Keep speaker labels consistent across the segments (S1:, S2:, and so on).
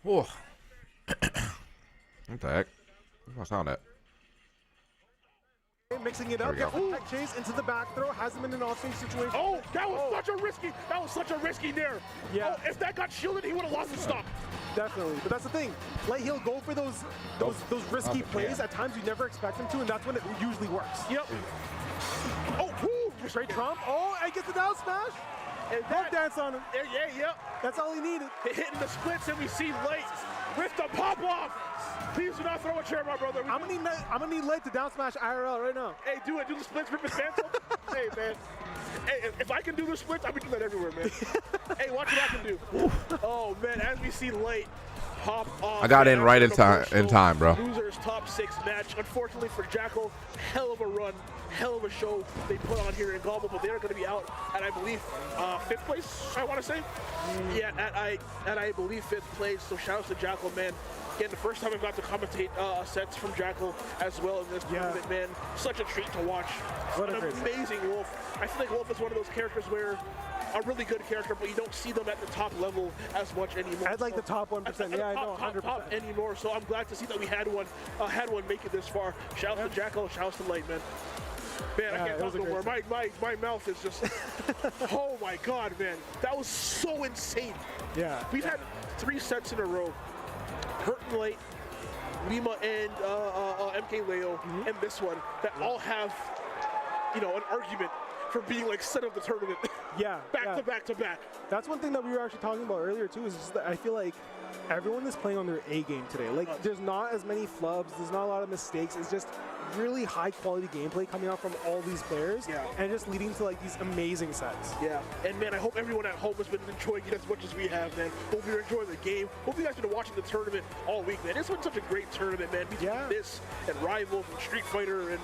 S1: Oh. What the heck? I sound that.
S2: Mixing it up, chase into the back throw, has him in an off-stage situation.
S3: Oh, that was such a risky nair.
S2: Yeah.
S3: Oh, if that got shielded, he would have lost the stock.
S2: Definitely, but that's the thing. Like, he'll go for those risky plays at times you never expect him to, and that's when it usually works.
S3: Yep. Oh,
S2: straight trump. Oh, and gets the down smash. And that dance on him.
S3: Yep.
S2: That's all he needed.
S3: Hitting the splits, and we see Light with the pop off. Please do not throw a chair, my brother.
S2: I'm gonna need Light to down smash IRL right now.
S3: Hey, do it. Do the splits, rip his phantom. Hey, man. Hey, if I can do the splits, I'll be doing that everywhere, man. Hey, watch what I can do. Oh, man, as we see Light hop off.
S1: I got in right in time, bro.
S3: Losers top 6 match. Unfortunately for Jackal, hell of a run, hell of a show they put on here in GOML, but they're going to be out at, I believe, 5th place, I want to say. Yeah, at I believe 5th place. So shout out to Jackal, man. Again, the first time I got to commentate sets from Jackal as well in this tournament, man. Such a treat to watch.
S2: What
S3: an amazing Wolf. I feel like Wolf is one of those characters where a really good character, but you don't see them at the top level as much anymore.
S2: I'd like the top 1%. Yeah, I know, 100%.
S3: Top anymore. So I'm glad to see that we had one make it this far. Shout out to Jackal, shout out to Light, man. Man, I can't talk no more. My mouth is just, oh my God, man. That was so insane.
S2: Yeah.
S3: We've had 3 sets in a row. Hurt and Light, Lima and MK Leo, and this one that all have, an argument for being like set of the tournament.
S2: Yeah.
S3: back to back to back.
S2: That's one thing that we were actually talking about earlier too, is just that I feel like everyone is playing on their A game today. Like, there's not as many flubs, there's not a lot of mistakes. It's just really high quality gameplay coming out from all these players, and just leading to like these amazing sets.
S3: Yeah, and man, I hope everyone at home has been enjoying it as much as we have, man. Hope you're enjoying the game. Hope you guys have been watching the tournament all week, man. It's been such a great tournament, man. Between this and Rivals and Street Fighter and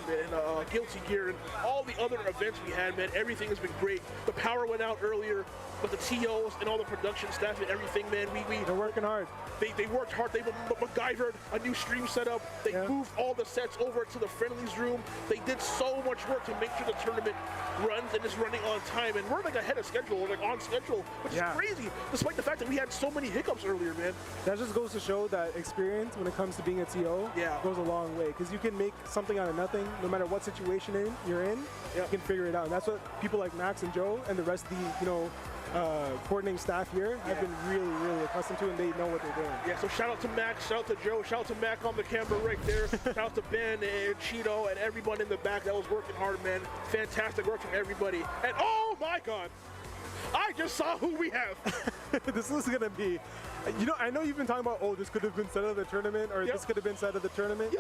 S3: Guilty Gear and all the other events we had, man, everything has been great. The power went out earlier, but the TOs and all the production staff and everything, man,
S2: they're working hard.
S3: They worked hard. They MacGyvered a new stream setup. They moved all the sets over to the friendlies room. They did so much work to make sure the tournament runs and is running on time. And we're like ahead of schedule, we're like on schedule, which is crazy, despite the fact that we had so many hiccups earlier, man.
S2: That just goes to show that experience when it comes to being a TO goes a long way, because you can make something out of nothing, no matter what situation you're in, you can figure it out. And that's what people like Max and Joe and the rest of the, coordinating staff here have been really, really accustomed to, and they know what they're doing.
S3: Yeah, so shout out to Max, shout out to Joe, shout out to Mac on the camera right there, shout out to Ben and Cheeto and everyone in the back that was working hard, man. Fantastic work from everybody. And oh my God, I just saw who we have.
S2: This is going to be, I know you've been talking about, this could have been set of the tournament, or this could have been set of the tournament.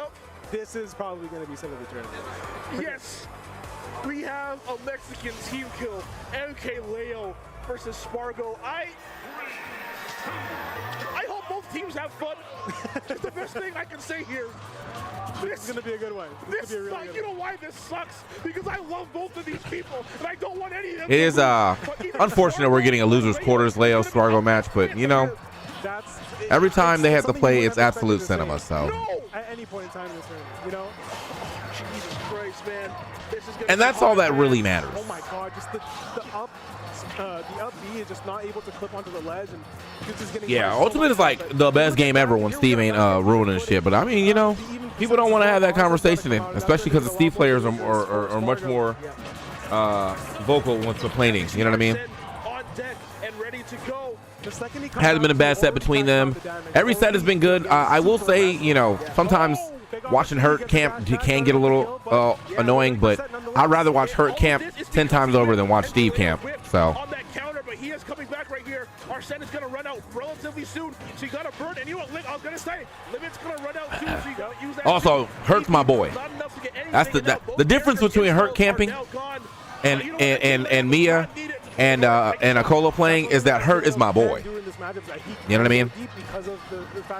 S2: This is probably going to be set of the tournament.
S3: Yes, we have a Mexican team kill, MK Leo versus Spargo. I hope both teams have fun. That's the best thing I can say here.
S2: This is going to be a good one.
S3: This is really you know why this sucks? Because I love both of these people, and I don't want any of them.
S1: It is unfortunate we're getting a losers quarters Leo Spargo match, but every time they have to play, it's absolute cinema. So
S2: at any point in time in this tournament,
S3: Jesus Christ, man. This is
S1: and that's all that really matters.
S2: Oh my God, just the up B is just not able to clip onto the ledge, and it's just getting
S1: Ultimate is like the best game ever when Steve ain't ruining shit. But I mean, people don't want to have that conversation, especially because the Steve players are much more vocal when complaining. You know what I mean?
S3: On deck and ready to go.
S1: Hasn't been a bad set between them. Every set has been good. I will say, sometimes watching Hurt Camp can get a little annoying, but I'd rather watch Hurt Camp 10 times over than watch Steve Camp. So
S3: on that counter, but he is coming back right here. Our set is going to run out relatively soon, so you got to burn. And you know what I was going to say? Limit's going to run out too, so you got to use that.
S1: Also, Hurt's my boy. That's the difference between Hurt camping and Mia and Akola playing is that Hurt is my boy. You know what I mean?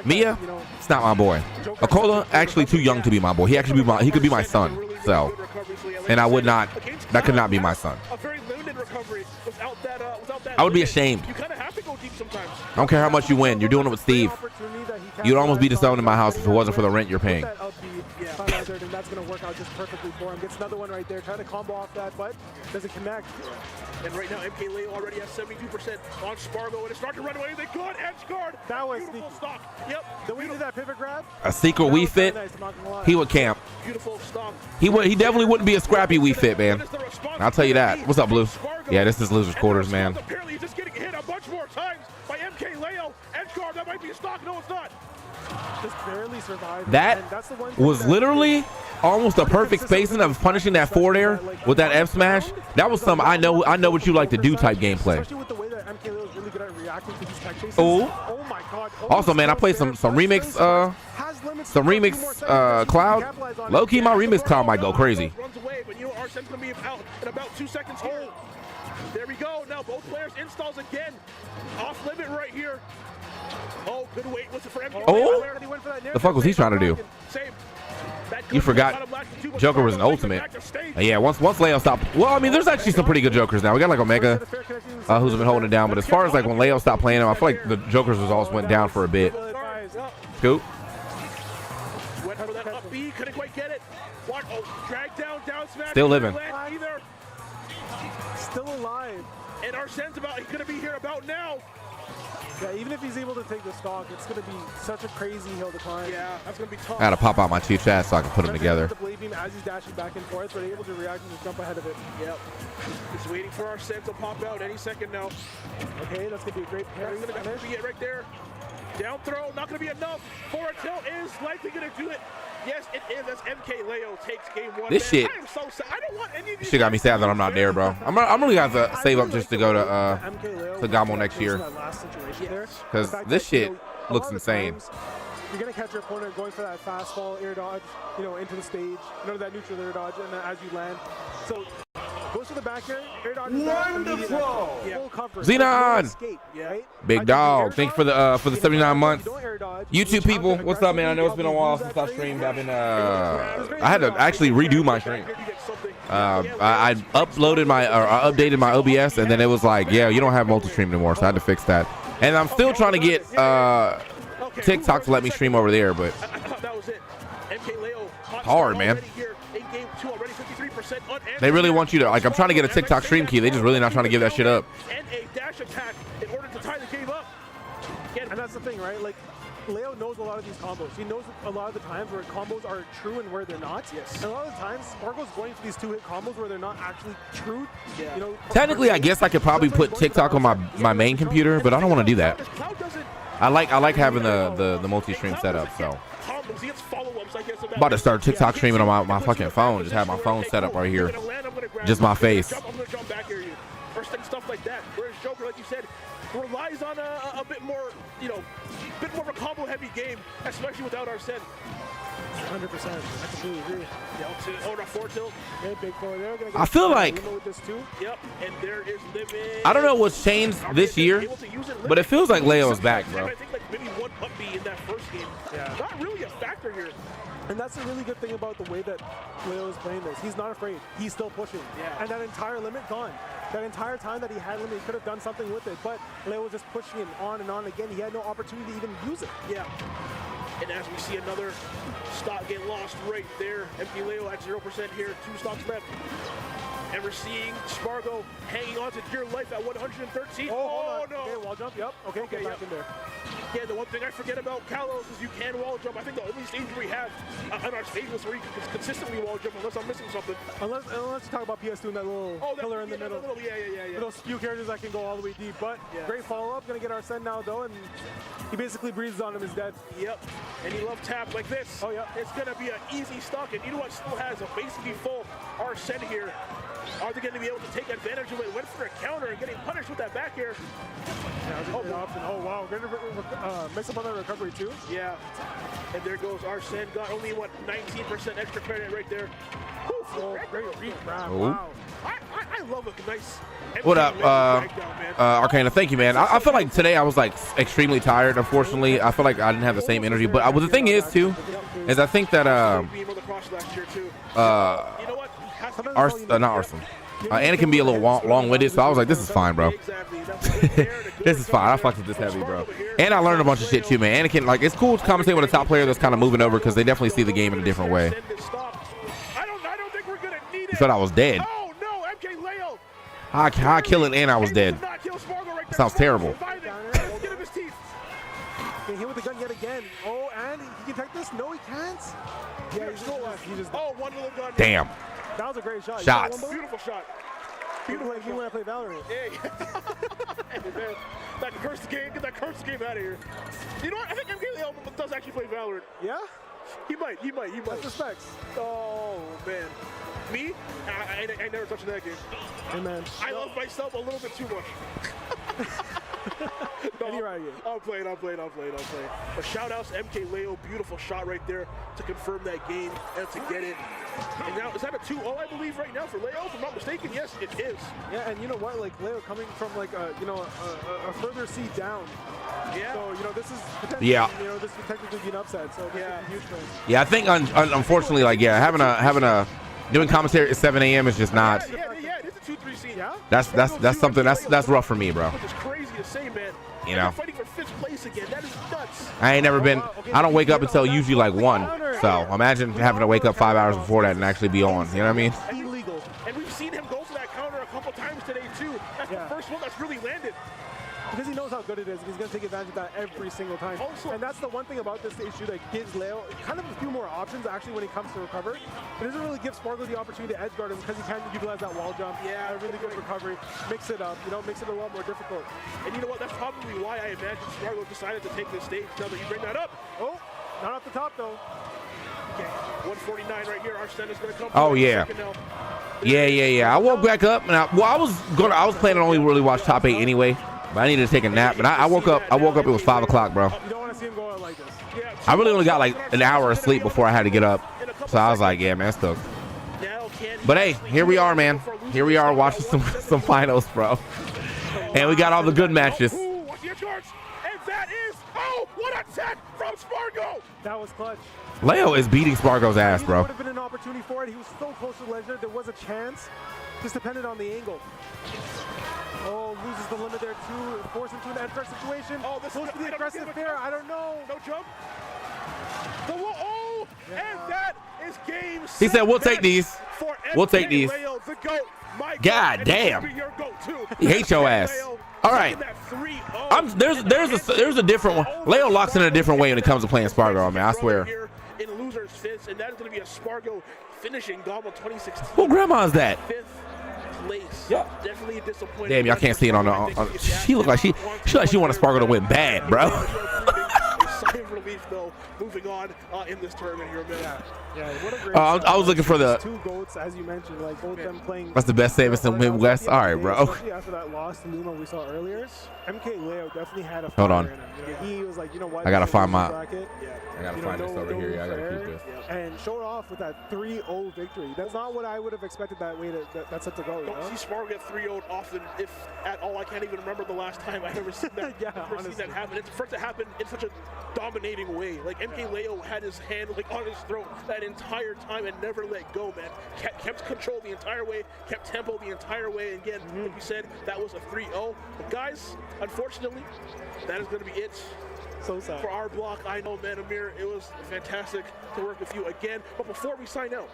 S1: Mia, it's not my boy. Akola actually too young to be my boy. He could be my son. So, and I would not. That could not be my son. I would be ashamed.
S3: You kind of have to go deep sometimes.
S1: I don't care how much you win. You're doing it with Steve. You'd almost be disowned in my house if it wasn't for the rent you're paying.
S2: flatlander, and that's going to work out just perfectly for him. Gets another one right there, trying to combo off that, but doesn't connect.
S3: And right now, MK Leo already has 72% on Spargo, and it's starting to run away. They got edge guard.
S2: That was
S3: beautiful
S2: sneaky.
S3: stock. Yep.
S2: The way he did that pivot grab.
S1: A secret Wii Fit.
S2: Nice, I'm not gonna lie.
S1: He would camp.
S3: Beautiful stock.
S1: He definitely wouldn't be a scrappy Wii Fit, man. I'll tell you that. What's up, Blue? Yeah, this is losers quarters, man.
S3: Apparently, he's just getting hit a bunch more times by MK Leo. Edge guard, that might be a stock. No, it's not.
S2: Just barely survived.
S1: That
S2: and that's the one thing
S1: was
S2: that
S1: literally almost a perfect spacing of punishing that forward air with that F smash. That was some I know what you like to do type gameplay.
S2: Especially with the way that MK Leo is really good at reacting to these tech chases.
S1: Oh.
S2: Oh my god.
S1: Also, man, I played some remix Cloud. Low key, my remix Cloud might go crazy.
S3: Runs away, but you know Arsene's gonna be out in about 2 seconds here. There we go. Now both players installs again. Off limit right here. Oh, good wait. What's it for MK?
S1: Oh, the fuck was he trying to do? You forgot Joker was an ultimate. Yeah, once Leo stopped. Well, I mean, there's actually some pretty good Jokers now. We got like Omega, who's been holding it down. But as far as like when Leo stopped playing him, I feel like the Joker's results went down for a bit. Scoop.
S3: Went for that up B, couldn't quite get it. What? Oh, drag down smash.
S1: Still living.
S2: Still alive.
S3: And Arsene's gonna be here about now.
S2: Yeah, even if he's able to take the stock, it's going to be such a crazy hill to climb.
S3: Yeah, that's going to be tough.
S1: I had to pop out my two chats so I can put them together.
S2: The blade beam as he's dashing back and forth, but able to react and just jump ahead of it.
S3: Yep. He's waiting for Arsene to pop out any second now.
S2: Okay, that's going to be a great parry.
S3: That's going to be it right there. Down throw, not going to be enough. Forward tilt is likely going to do it. Yes, it is. That's MK Leo takes game one.
S1: This shit.
S3: I am so sad. I don't want any of these.
S1: Shit got me sad that I'm not there, bro. I'm really gonna have to save up just to go to GOML next year. Because this shit looks insane.
S2: You're gonna catch your opponent going for that fastball air dodge, into the stage, that neutral air dodge, and then as you land. So goes to the back air dodge. Wonderful. Full cover.
S1: Xenon.
S2: Escape, right?
S1: Big dog. Thank you for the 79 months. YouTube people, what's up, man? I know it's been a while since I streamed. I've been I had to actually redo my stream. I updated my OBS, and then it was like, yeah, you don't have multi-stream anymore, so I had to fix that. And I'm still trying to get TikTok to let me stream over there, but hard, man. They really want you to, like, I'm trying to get a TikTok stream key. They just really not trying to give that shit up.
S3: And a dash attack in order to tie the game up.
S2: And that's the thing, right? Like, Leo knows a lot of these combos. He knows a lot of the times where combos are true and where they're not. Yes. And a lot of the times, Spargo's going for these two-hit combos where they're not actually true. Yeah.
S1: Technically, I guess I could probably put TikTok on my main computer, but I don't want to do that. I like having the multi-stream setup, so. I'm about to start TikTok streaming on my fucking phone. Just have my phone set up right here. Just my face.
S3: I'm gonna jump back here, first thing, stuff like that. Whereas Joker, like you said, relies on a bit more, bit more of a combo-heavy game, especially without Arsene.
S2: 100%. I completely agree.
S3: Forward tilt.
S2: Big forward there.
S1: I feel like.
S3: Yep, and there is limit.
S1: I don't know what's changed this year, but it feels like Leo's back, bro.
S3: I think like maybe one up B in that first game. Yeah. Not really a factor here.
S2: And that's a really good thing about the way that Leo is playing this. He's not afraid. He's still pushing. Yeah. And that entire limit gone. That entire time that he had limit, he could have done something with it. But Leo was just pushing it on and on again. He had no opportunity to even use it.
S3: Yeah. And as we see another stock get lost right there, MK Leo at 0% here, 2 stocks left. And we're seeing Spargo hanging on to dear life at 113.
S2: Oh no. Okay, wall jump, yep. Okay, get back in there.
S3: Yeah, the one thing I forget about Kalos is you can wall jump. I think the only stage we have on our stage list where you can consistently wall jump, unless I'm missing something.
S2: Unless you talk about PS2 and that little pillar in the middle.
S3: Yeah.
S2: Those few characters that can go all the way deep. But great follow-up. Gonna get Arsene now, though, and he basically breathes on him, is dead.
S3: Yep. And he love tap like this.
S2: Oh, yeah.
S3: It's gonna be an easy stock, and you know what? Still has a basically full Arsene here. Are they going to be able to take advantage of it? Went for a counter and getting punished with that back air.
S2: Yeah, oh wow, going to mix up on that recovery too.
S3: Yeah, and there goes Arsene. Got only 19% extra credit right there.
S2: Great read grab.
S1: Wow.
S3: I love a nice.
S1: What up, Arcana? Thank you, man. I feel like today I was like extremely tired. Unfortunately, I feel like I didn't have the same energy. But the thing is too, is I think that not Arsenal. And it can be a little long-winded, so I was like, this is fine, bro. This is fine. I fucked with this heavy, bro. And I learned a bunch of shit too, man. Anakin, like, it's cool to commentate with a top player that's kind of moving over because they definitely see the game in a different way.
S3: I don't think we're gonna need it.
S1: You thought I was dead.
S3: Oh no, MK Leo.
S1: I kill it and I was dead. Sounds terrible.
S2: Can hit with the gun yet again. Oh, and he can take this? No, he can't. Yeah, he's still left. He just.
S3: Oh, one little gun.
S1: Damn.
S2: That was a great shot.
S1: Shots.
S3: Beautiful shot.
S2: People like me when I play Valorant.
S3: Yeah. Hey, man, that cursed game. Get that cursed game out of here. You know what? I think MK Leo does actually play Valorant.
S2: Yeah?
S3: He might.
S2: That's respects.
S3: Oh, man. Me? I never touched that game.
S2: Hey, man.
S3: I love myself a little bit too much.
S2: No,
S3: I'm playing. But shout outs to MK Leo, beautiful shot right there to confirm that game and to get it. And now, is that a 2-0, I believe, right now for Leo? If I'm not mistaken, yes, it is.
S2: Yeah, and you know what? Like, Leo coming from, like, a further seed down.
S3: Yeah.
S2: So, this is potentially, this could technically be an upset. So, this
S3: yeah.
S2: is a huge thing.
S1: Yeah, I think, unfortunately, like, yeah, having a doing commentary at 7 a.m. is just not.
S3: Yeah, it's a 2-3 seed.
S2: Yeah?
S1: That's something that's rough for me, bro.
S3: Which is crazy to say, man.
S1: You know,
S3: fighting for 5th place again. That is nuts.
S1: I ain't never been. I don't wake up until usually like 1. So imagine having to wake up 5 hours before that and actually be on. You know what I mean?
S2: Illegal.
S3: And we've seen him go for that counter a couple times today too. That's the first one that's really landed.
S2: Because he knows how good it is. He's going to take advantage of that every single time.
S3: Also,
S2: and that's the one thing about this issue that gives Leo kind of a few more options actually when it comes to recover. It doesn't really give Spargo the opportunity to edge guard him because he can utilize that wall jump. Yeah, a really good recovery. Mix it up, makes it a lot more difficult.
S3: And you know what? That's probably why I imagine Spargo decided to take this stage. Now that you bring that up.
S2: Oh, not off the top though.
S3: Okay, 149 right here. Our center is going to come.
S1: Oh yeah. Yeah. I woke back up and I was planning on only really watch top 8 anyway. But I needed to take a nap, but I woke up. It was 5 o'clock, bro.
S2: You don't want to see him go out like this.
S1: I really only got like an hour of sleep before I had to get up, so I was like, yeah, man, stuck. But hey, here we are, man. Here we are watching some finals, bro. And we got all the good matches.
S3: And that is, what a set from Spargo.
S2: That was clutch.
S1: Leo is beating Spargo's ass, bro.
S2: Would have been an opportunity for it. He was so close to Ledger. There was a chance. Just depended on the angle. Oh, loses the limit there too. Forced into an adverse situation. Oh, this is the aggressive fair. I don't know.
S3: No jump. And that is game 7.
S1: He said, "We'll take these. We'll take these."
S3: Leo, the GOAT.
S1: God damn. He hates your ass. All right. There's a different one. Leo locks in a different way when it comes to playing Spargo, man. I swear.
S3: In losers fits, and that is going to be a Spargo finishing GOML 2016.
S1: Who grandma's that?
S3: 5th place.
S1: Yeah.
S3: Definitely a disappointment.
S1: Damn, y'all can't see it on the. She look like she want Spargo to win bad, bro.
S3: Sigh of relief though. Moving on in this tournament here, man.
S2: Yeah, what a great
S1: I was looking for the
S2: 2 GOATs, as you mentioned, like both them playing.
S1: That's the best savings in Midwest. All right, bro.
S2: Especially after that loss to Luma we saw earlier, MK Leo definitely had a.
S1: Hold on.
S2: In him. He was like, you know what?
S1: I gotta find my.
S2: Bracket.
S1: I gotta find this over here. I gotta keep this.
S2: And showed off with that 3-0 victory. That's not what I would have expected that way that's set to go.
S3: Don't see Spargo get 3-0'd often, if at all. I can't even remember the last time I ever seen that. Seen that happen. It's first to happen in such a dominating way. Like MK Leo had his hand like on his throat that entire time and never let go, man. Kept control the entire way, kept tempo the entire way. And again, like you said, that was a 3-0. But guys, unfortunately, that is going to be it.
S2: So sad.
S3: For our block. I know, man, Amir, it was fantastic to work with you again. But before we sign out,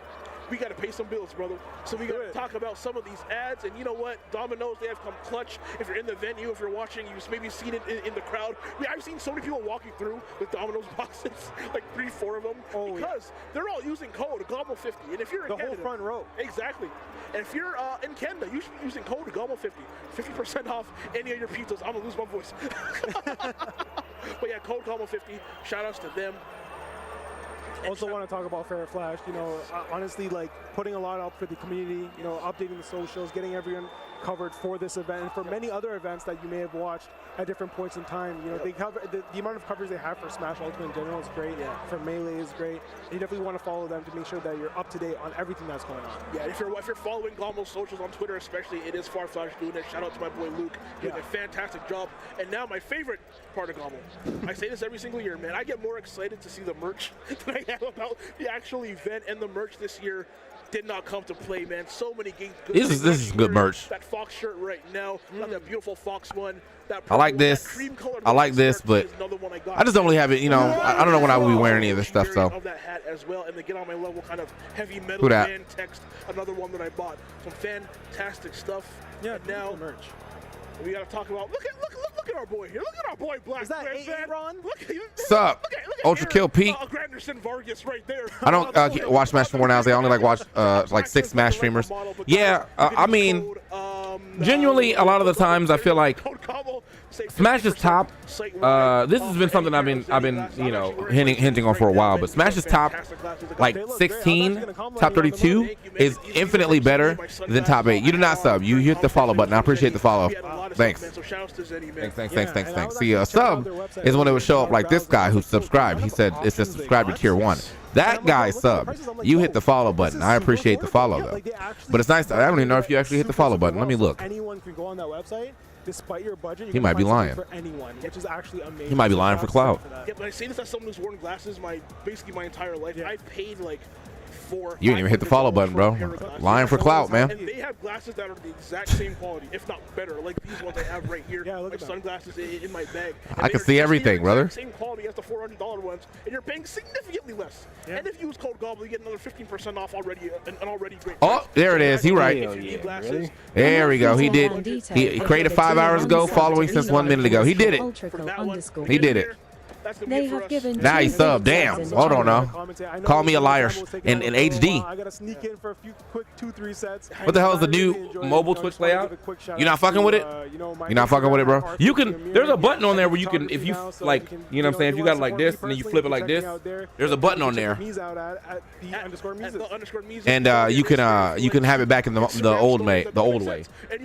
S3: we got to pay some bills, brother. So we got to talk about some of these ads. And you know what? Domino's, they have come clutch. If you're in the venue, if you're watching, you've maybe seen it in the crowd. I mean, I've seen so many people walking through with Domino's boxes, like 3-4 of them, because they're all using code GOML50. And if you're in Canada,
S2: whole front row.
S3: Exactly. And if you're in Canada, you should be using code GOML50. 50% off any of your pizzas. I'm going to lose my voice. But yeah, code GOML50. Shout outs to them.
S2: Also want to talk about Fair Flash, honestly, like putting a lot up for the community, updating the socials, getting everyone covered for this event and for many other events that you may have watched at different points in time. They cover the amount of coverage they have for Smash Ultimate in general is great. Yeah. For Melee is great. You definitely want to follow them to make sure that you're up to date on everything that's going on. Yeah, if you're following GOML socials on Twitter especially, it is Farflash doing it. Shout out to my boy Luke, doing a fantastic job. And now my favorite part of GOML. I say this every single year, man. I get more excited to see the merch than I
S3: am about the actual event and the merch this year did not come to play, man. So many games.
S1: This is good merch.
S3: That Fox shirt right now, got that beautiful Fox one. That
S1: I like this. I like this, but I just don't really have it. You know, I don't know when I will be wearing any of this stuff. So.
S3: Of that hat as well, and the Get On My Level kind of heavy metal
S1: Who that?
S3: band text. Another one that I bought. Some fantastic stuff.
S2: Yeah,
S3: and now
S2: merch.
S3: We gotta talk about look at our boy here. Look at our boy Black.
S2: Is that Aaron?
S1: Sup? Ultra Kill Pete.
S3: Granderson Vargas right there.
S1: I don't watch Smash 4 now. I only like watch like 6 Smash streamers. Yeah, I mean, genuinely, a lot of the times I feel like Smash is top. This has been something I've been you know hinting on for a while. But Smash is top, like 16, top 32 is infinitely better than top 8. You do not sub. You hit the follow button. I appreciate the follow. Thanks. Thanks. See, a sub is when it would show up like this guy who subscribed. He said it says subscribe to tier 1. That guy sub. You hit the follow button. I appreciate the follow though. But it's nice. I don't even know if you actually hit the follow button. Let me look.
S2: Anyone can go on that website. Despite your budget,
S1: he might be lying.
S2: For anyone, which is actually amazing.
S1: He might be lying for clout.
S3: Yeah, but I say this as someone who's worn glasses basically my entire life. Yeah. I paid like
S1: you didn't even hit the follow button, bro. Lying for clout, man.
S3: And they have glasses that are the exact same quality, if not better. Like these ones I have right here. Yeah, my sunglasses in my bag.
S1: I can see everything, brother.
S3: Same quality as the $400 ones, and you're paying significantly less. Yeah. And if you use code GOML, you get another 15% off already. An already great.
S1: Oh, there it is. He right.
S3: Really?
S1: There we go. He did. He created 5 hours ago, following since 1 minute ago. He did it. He did it.
S4: They have given
S1: now he sub. Damn. Hold on now. Call me a liar in HD.
S2: I gotta sneak in for a few quick 2-3 sets.
S1: What the hell is the new mobile Twitch layout? You're not fucking with it? You're not fucking with it, bro? You can, there's a button on there where you can, if you like, you know what I'm saying? If you got it like this and then you flip it like this, there's a button on there. And you can have it back in the old way.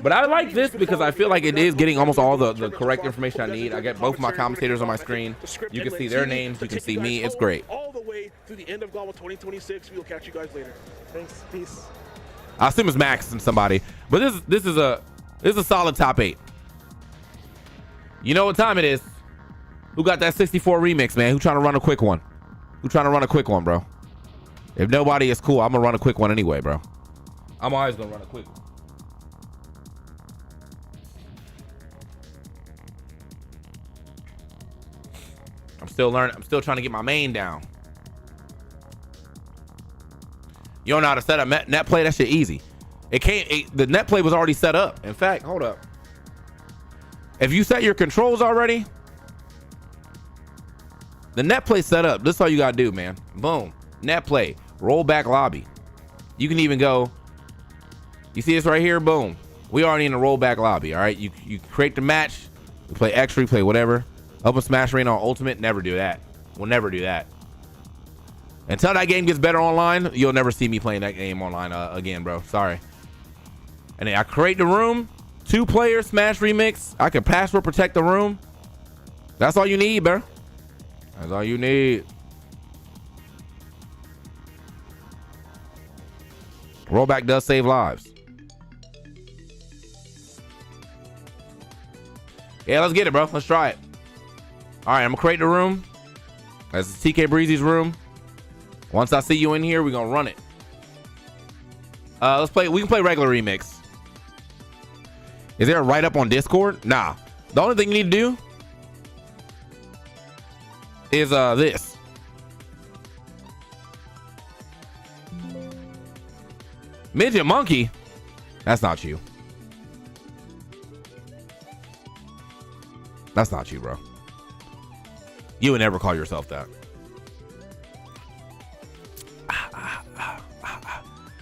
S1: But I like this because I feel like it is getting almost all the correct information I need. I get both my commentators on my screen. You can see their names. You can see me. It's great.
S3: All the way through the end of GOML 2026. We will catch you guys later.
S2: Thanks. Peace.
S1: I assume it's Max and somebody, but this is a solid top 8. You know what time it is? Who got that 64 remix, man? Who trying to run a quick one? Bro? If nobody is cool, I'm gonna run a quick one anyway, bro. I'm always gonna run a quick one. I'm still learning. I'm still trying to get my main down. You don't know how to set up net play? That shit easy. The net play was already set up. In fact, hold up. If you set your controls already, the net play set up. This is all you gotta do, man. Boom. Net play. Roll back lobby. You can even go. You see this right here? Boom. We already in a rollback lobby. All right. You create the match. You play extra. You play whatever. Open Smash Arena on Ultimate. Never do that. We'll never do that. Until that game gets better online, you'll never see me playing that game online again, bro. Sorry. And then I create the room. 2-player Smash Remix. I can password protect the room. That's all you need, bro. That's all you need. Rollback does save lives. Yeah, let's get it, bro. Let's try it. All right, I'm gonna create the room. That's TK Breezy's room. Once I see you in here, we're gonna run it. Let's play. We can play regular remix. Is there a write up on Discord? Nah. The only thing you need to do is this. Midget Monkey. That's not you. That's not you, bro. You would never call yourself that.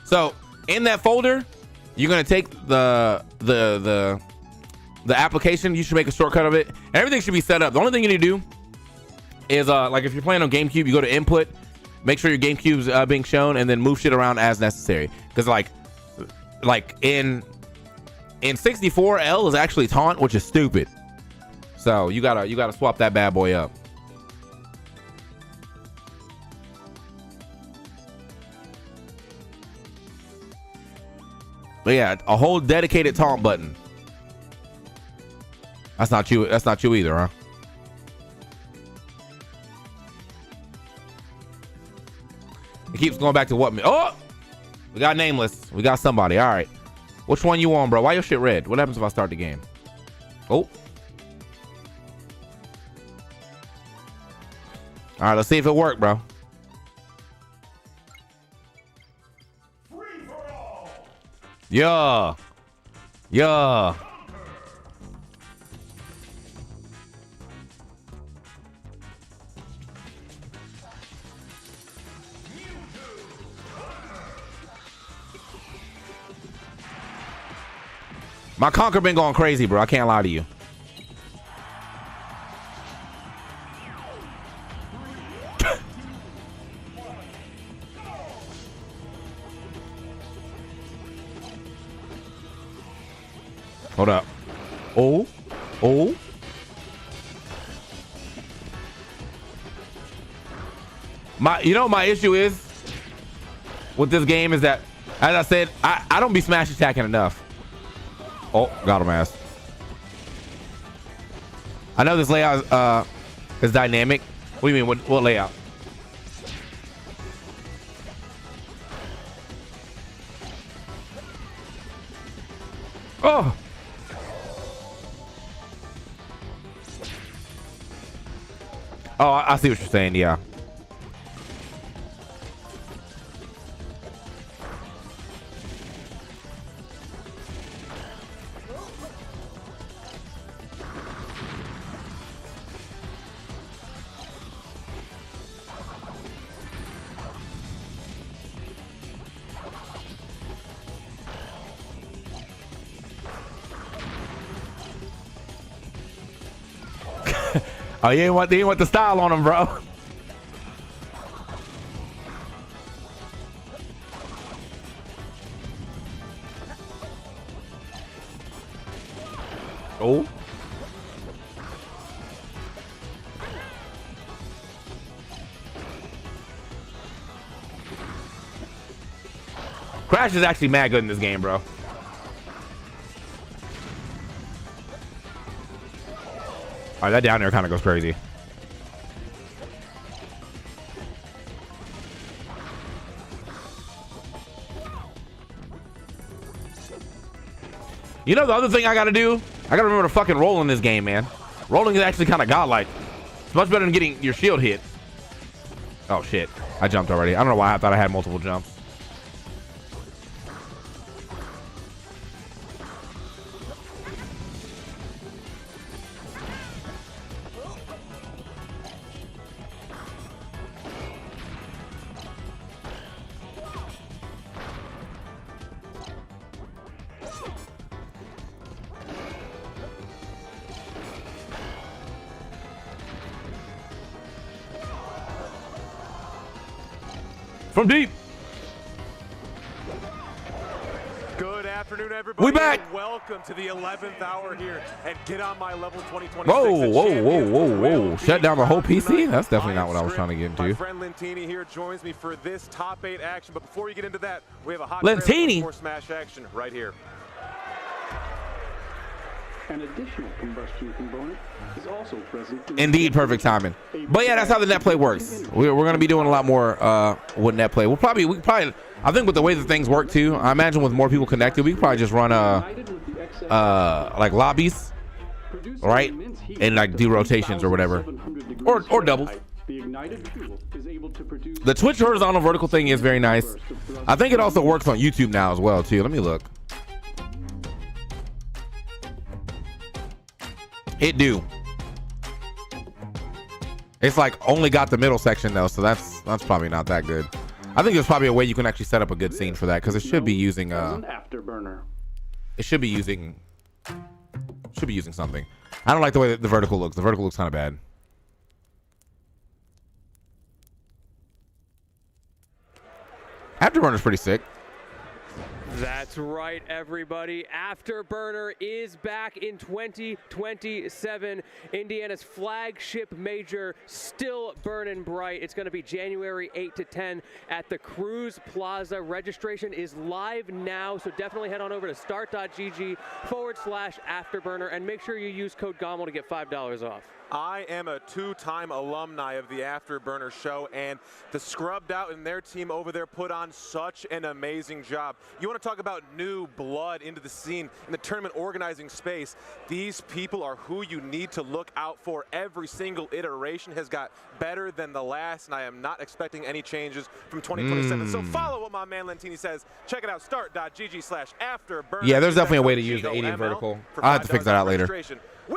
S1: So in that folder, you're gonna take the application. You should make a shortcut of it. Everything should be set up. The only thing you need to do is like if you're playing on GameCube, you go to input, make sure your GameCube's being shown, and then move shit around as necessary. Because like in 64, L is actually taunt, which is stupid. So you gotta swap that bad boy up. But yeah, a whole dedicated taunt button. That's not you. That's not you either, huh? It keeps going back to what? Oh, we got nameless. We got somebody. All right. Which one you on, bro? Why your shit red? What happens if I start the game? Oh. All right, let's see if it worked, bro. Yeah. Yeah. My Conquer been going crazy, bro. I can't lie to you. Hold up. Oh. Oh. My issue is with this game is that, as I said, I don't be smash attacking enough. Oh, got him ass. I know this layout is dynamic. What do you mean? What layout? Oh. Oh, I see what you're saying. Yeah. Oh, you ain't want the style on him, bro. Oh. Crash is actually mad good in this game, bro. All right, that down there kind of goes crazy. You know the other thing I got to do? I got to remember to fucking roll in this game, man. Rolling is actually kind of godlike. It's much better than getting your shield hit. Oh, shit. I jumped already. I don't know why I thought I had multiple jumps. From deep.
S4: Good afternoon, everybody.
S1: We back.
S4: Welcome to the 11th hour here and get on my level 2026.
S1: Whoa. Shut down the whole PC? That's definitely not what I was trying to get into.
S4: My friend Lentini here joins me for this top 8 action. But before we get into that, we have a hot
S1: Lentini
S4: for Smash action right here.
S5: An additional combustion component is also present.
S1: Indeed, perfect timing. But yeah, that's how the net play works. We're going to be doing a lot more with net play. We could probably, I think with the way that things work too, I imagine with more people connected, we could probably just run like lobbies, right? And like do rotations or whatever, or doubles. The Twitch horizontal vertical thing is very nice. I think it also works on YouTube now as well too. Let me look. It do. It's like only got the middle section though, so that's probably not that good. I think there's probably a way you can actually set up a good scene for that because it should be using
S5: afterburner.
S1: It should be using something. I don't like the way that the vertical looks. The vertical looks kind of bad. Afterburner's pretty sick.
S6: That's right, everybody. Afterburner is back in 2027. Indiana's flagship major, still burning bright. It's going to be January 8 to 10 at the Cruise Plaza. Registration is live now, so definitely head on over to start.gg/Afterburner and make sure you use code GOML to get $5 off.
S4: I am a two-time alumni of the Afterburner show, and the Scrubbed Out and their team over there put on such an amazing job. You want to talk about new blood into the scene in the tournament organizing space? These people are who you need to look out for. Every single iteration has got better than the last, and I am not expecting any changes from 2027. So follow what my man Lentini says. Check it out, start.gg/afterburner.
S1: Yeah, there's definitely a way to use the 80 vertical. I'll have to fix that out later.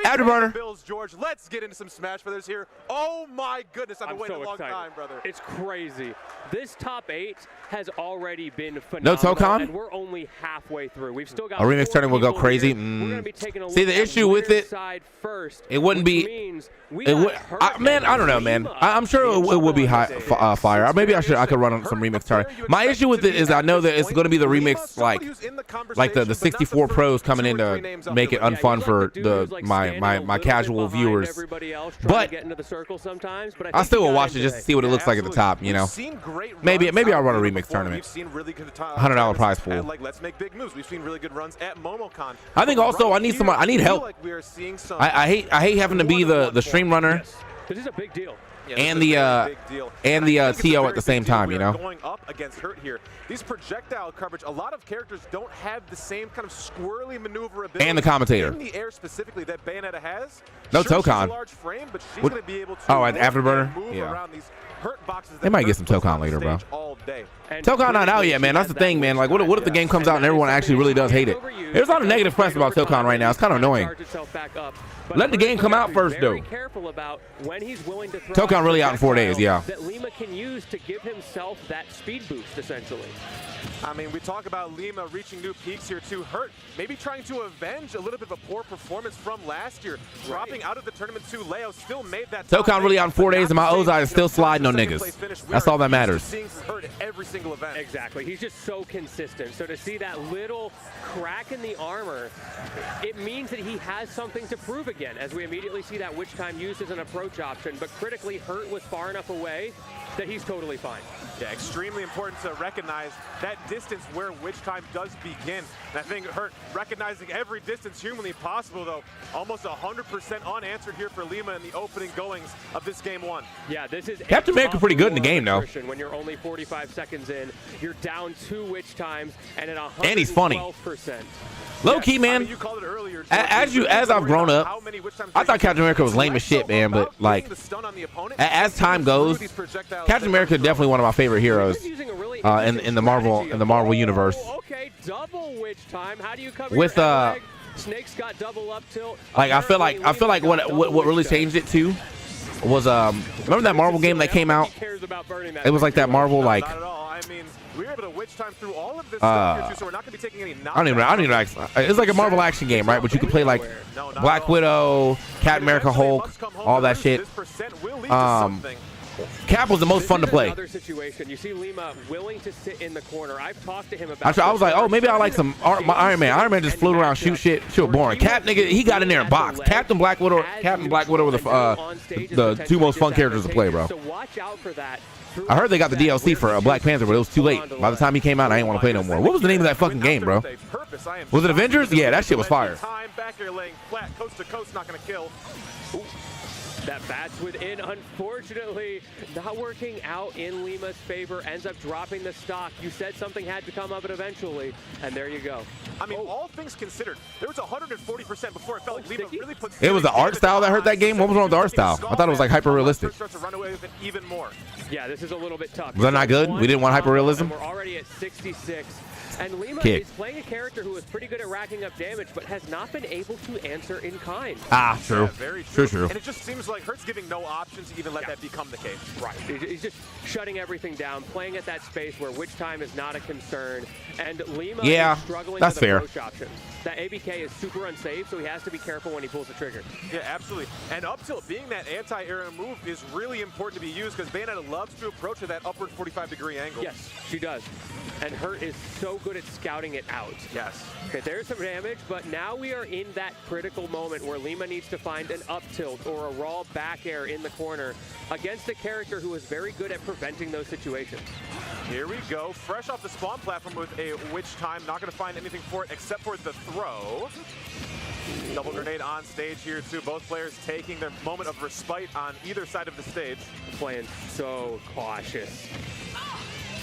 S1: Afterburner.
S4: Bills, George. Let's get into some Smash Brothers here. Oh my goodness, I've been waiting a long time, brother.
S6: It's crazy. This top 8 has already been phenomenal.
S1: No Tokon?
S6: And we're only halfway through. We've still got
S1: a remix tournament will go crazy.
S6: We're gonna be taking a
S1: See, the issue with it,
S6: side first,
S1: it wouldn't be. It would, man, I don't know, man. I'm sure it would be fire. Or maybe I could run on some remix tournament. My issue with it is I know that it's going to be the remix, like the 64 pros coming in to make it unfun for my casual viewers. But I still will watch it just to see what it looks like at the top. You know, maybe I'll run a remix tournament. $100 prize pool.
S4: Let's make big moves. We've seen really good runs at MomoCon.
S1: I think also I need help. I hate having to be the stream runner.
S6: This is a big deal.
S1: And the TO at the same time, you know.
S4: Going up against Hurt here. These projectile coverage, a lot of characters don't have the same kind of squirrely maneuverability.
S1: And the commentator.
S4: In the air specifically that Bayonetta has.
S1: No
S4: sure,
S1: Tokon.
S4: She's a large frame, but she's going to be able to
S1: at Afterburner?
S4: move
S1: Yeah.
S4: around these Hurt boxes.
S1: They might get some Tokon later, bro.
S4: All day.
S1: Tokon not out yet, man. That's the thing, man. Like, what if the game comes out and everyone actually really does hate it? There's a lot of negative press about Tokon right now. It's kind of annoying. Let the game come out first, though. Tokon really out in 4 days, yeah.
S6: That Lima can use to give himself that speed boost, essentially.
S4: I mean, we talk about Lima reaching new peaks here too. Hurt maybe trying to avenge a little bit of a poor performance from last year. Dropping out of the tournament too. Leo still made that.
S1: Tokon really out in 4 days, and my Ozai is still sliding on niggas. That's all that matters.
S4: Seeing Hurt at every single event.
S6: Exactly. He's just so consistent. So to see that little crack in the armor, it means that he has something to prove again, as we immediately see that Witch Time used as an approach option. But critically, Hurt was far enough away that he's totally fine.
S4: Yeah, extremely important to recognize that distance where Witch Time does begin. And I think Hurt recognizing every distance humanly possible, though, almost 100% unanswered here for Lima in the opening goings of this game 1.
S6: Yeah, this is
S1: Captain America pretty good in the game, though.
S6: When you're only 45 seconds in, you're down 2 Witch Times and at 112%.
S1: And he's funny. Low key, man.
S4: I mean, you called it earlier,
S1: as I've grown up, I thought Captain America was lame as shit, man. But like, as time goes, Captain America is definitely one of my favorite heroes in the Marvel universe.
S6: Okay, double Witch Time. How do you cover
S1: with
S6: Snake's got double up tilt.
S1: Like I feel like what really changed it too was remember that Marvel game that came out? It was like that Marvel like.
S4: Not at all. I mean, we were able to Witch Time through all of this stuff here too, so we're not going to be taking any knockdowns.
S1: I don't even. It's like a Marvel action game, right? But you can play like Black Widow, Captain America, Hulk, all that shit. Cap was the most fun to play.
S6: Another situation. You see Lima willing to sit in the corner. I've talked to him about.
S1: I was like, oh, maybe I like some Iron Man. Iron Man just float around, shoot shit. Shit boring. Cap, nigga, he got in there and boxed. Captain Black Widow were the two most fun characters to play, bro.
S6: So watch out for that.
S1: I heard they got the DLC for Black Panther, but it was too late. By the time he came out, I didn't want to play no more. What was the name of that fucking game, bro? Was it Avengers? Yeah, that shit was fire.
S4: Back here laying flat, coast to coast, not going to kill.
S6: That bats within, unfortunately, not working out in Lima's favor, ends up dropping the stock. You said something had to come of it eventually, and there you go.
S4: I mean, all things considered, there was 140% before it felt like Lima really put.
S1: It was the art style that hurt that game? What was wrong with the art style? I thought it was like hyper realistic.
S4: Starts to run away with it even more.
S6: Yeah, this is a little bit tough.
S1: Was that not good? We didn't want hyper realism?
S6: We're already at 66. And Lima is playing a character who is pretty good at racking up damage, but has not been able to answer in kind.
S1: Ah, true.
S4: Yeah, very true. And it just seems like Hurt's giving no option to even let that become the case.
S6: Right. He's just shutting everything down, playing at that space where Witch Time is not a concern. And Lima is struggling with approach options. That ABK is super unsafe, so he has to be careful when he pulls the trigger.
S4: Yeah, absolutely. And up tilt being that anti-air move is really important to be used because Bayonetta loves to approach at that upward 45-degree angle.
S6: Yes, she does. And Hurt is so good at scouting it out.
S4: Yes.
S6: Okay, there's some damage, but now we are in that critical moment where Lima needs to find an up tilt or a raw back air in the corner against a character who is very good at preventing those situations.
S4: Here we go. Fresh off the spawn platform with a Witch Time. Not going to find anything for it except for the throw. Double grenade on stage here too. Both players taking their moment of respite on either side of the stage.
S6: Playing so cautious.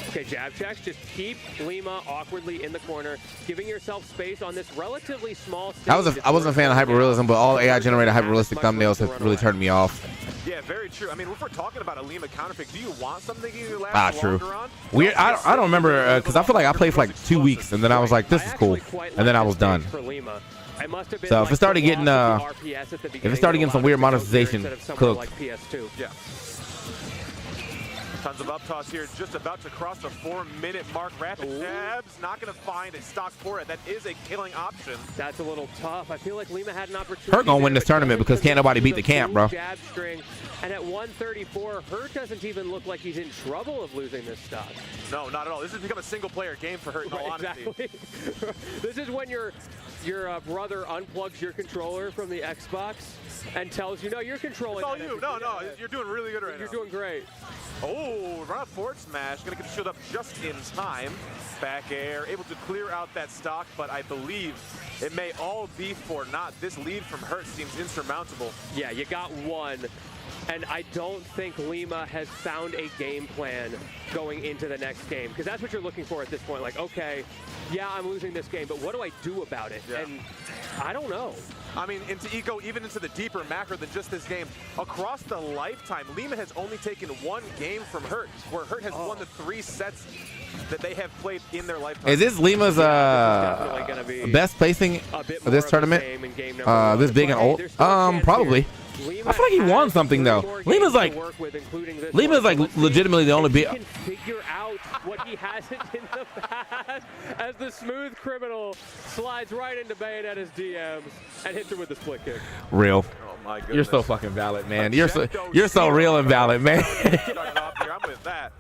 S6: Okay, jab checks. Just keep Lima awkwardly in the corner, giving yourself space on this relatively small stage.
S1: I wasn't a fan of hyperrealism, but all AI generated hyperrealistic thumbnails have really turned me off.
S4: Yeah, very true. I mean, if we're talking about a Lima counterpick, do you want something you last
S1: True.
S4: longer on?
S1: Weird. I don't remember because I feel like I played for like 2 weeks and then I was like, this is cool, and then I was done. So if it started getting some weird monetization cooked,
S4: yeah. Tons of up toss here, just about to cross the 4-minute mark. Rapid jabs, not going to find a stock for it. That is a killing option.
S6: That's a little tough. I feel like Lima had an opportunity.
S1: Hurt gonna win this tournament because can't nobody beat the camp, bro.
S6: Jab string, and at 134, Hurt doesn't even look like he's in trouble of losing this stock.
S4: No, not at all. This has become a single-player game for Hurt, in all honesty.
S6: Exactly. This is when your brother unplugs your controller from the Xbox and tells you, no, you're controlling.
S4: It's all you. No, you're doing really good right now.
S6: You're doing great.
S4: Oh, run up forward smash. Gonna get the shield up just in time. Back air, able to clear out that stock, but I believe it may all be for naught. This lead from Hurt seems insurmountable.
S6: Yeah, you got one. And I don't think Lima has found a game plan going into the next game, because that's what you're looking for at this point. Like, okay, yeah, I'm losing this game, but what do I do about it?
S4: Yeah.
S6: And I don't know.
S4: I mean, even into the deeper macro than just this game, across the lifetime, Lima has only taken one game from Hurt, where Hurt has won the 3 sets that they have played in their lifetime.
S1: is this Lima's best placing of this tournament? This big and old? Probably. I feel like he won something though. Lima's like legitimately the only
S6: He can figure out what he hasn't in the past as the smooth criminal slides right into Bayonetta's DMs and hits her with the split kick.
S1: Real.
S4: Oh my goodness.
S1: You're so fucking valid, man. You're so real and valid, man.
S4: I'm with that.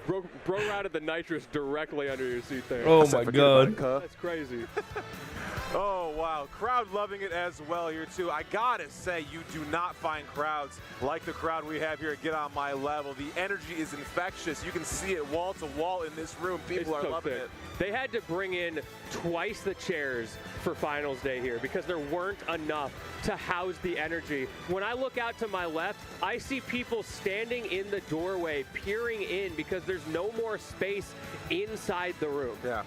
S6: Bro routed the nitrous directly under your seat there.
S1: Oh my god.
S6: That's crazy.
S4: Oh, wow. Crowd loving it as well here, too. I gotta say, you do not find crowds like the crowd we have here at Get On My Level. The energy is infectious. You can see it wall to wall in this room. People are loving it.
S6: They had to bring in twice the chairs for finals day here because there weren't enough to house the energy. When I look out to my left, I see people standing in the doorway, peering in because there's no more space inside the room.
S4: Yeah.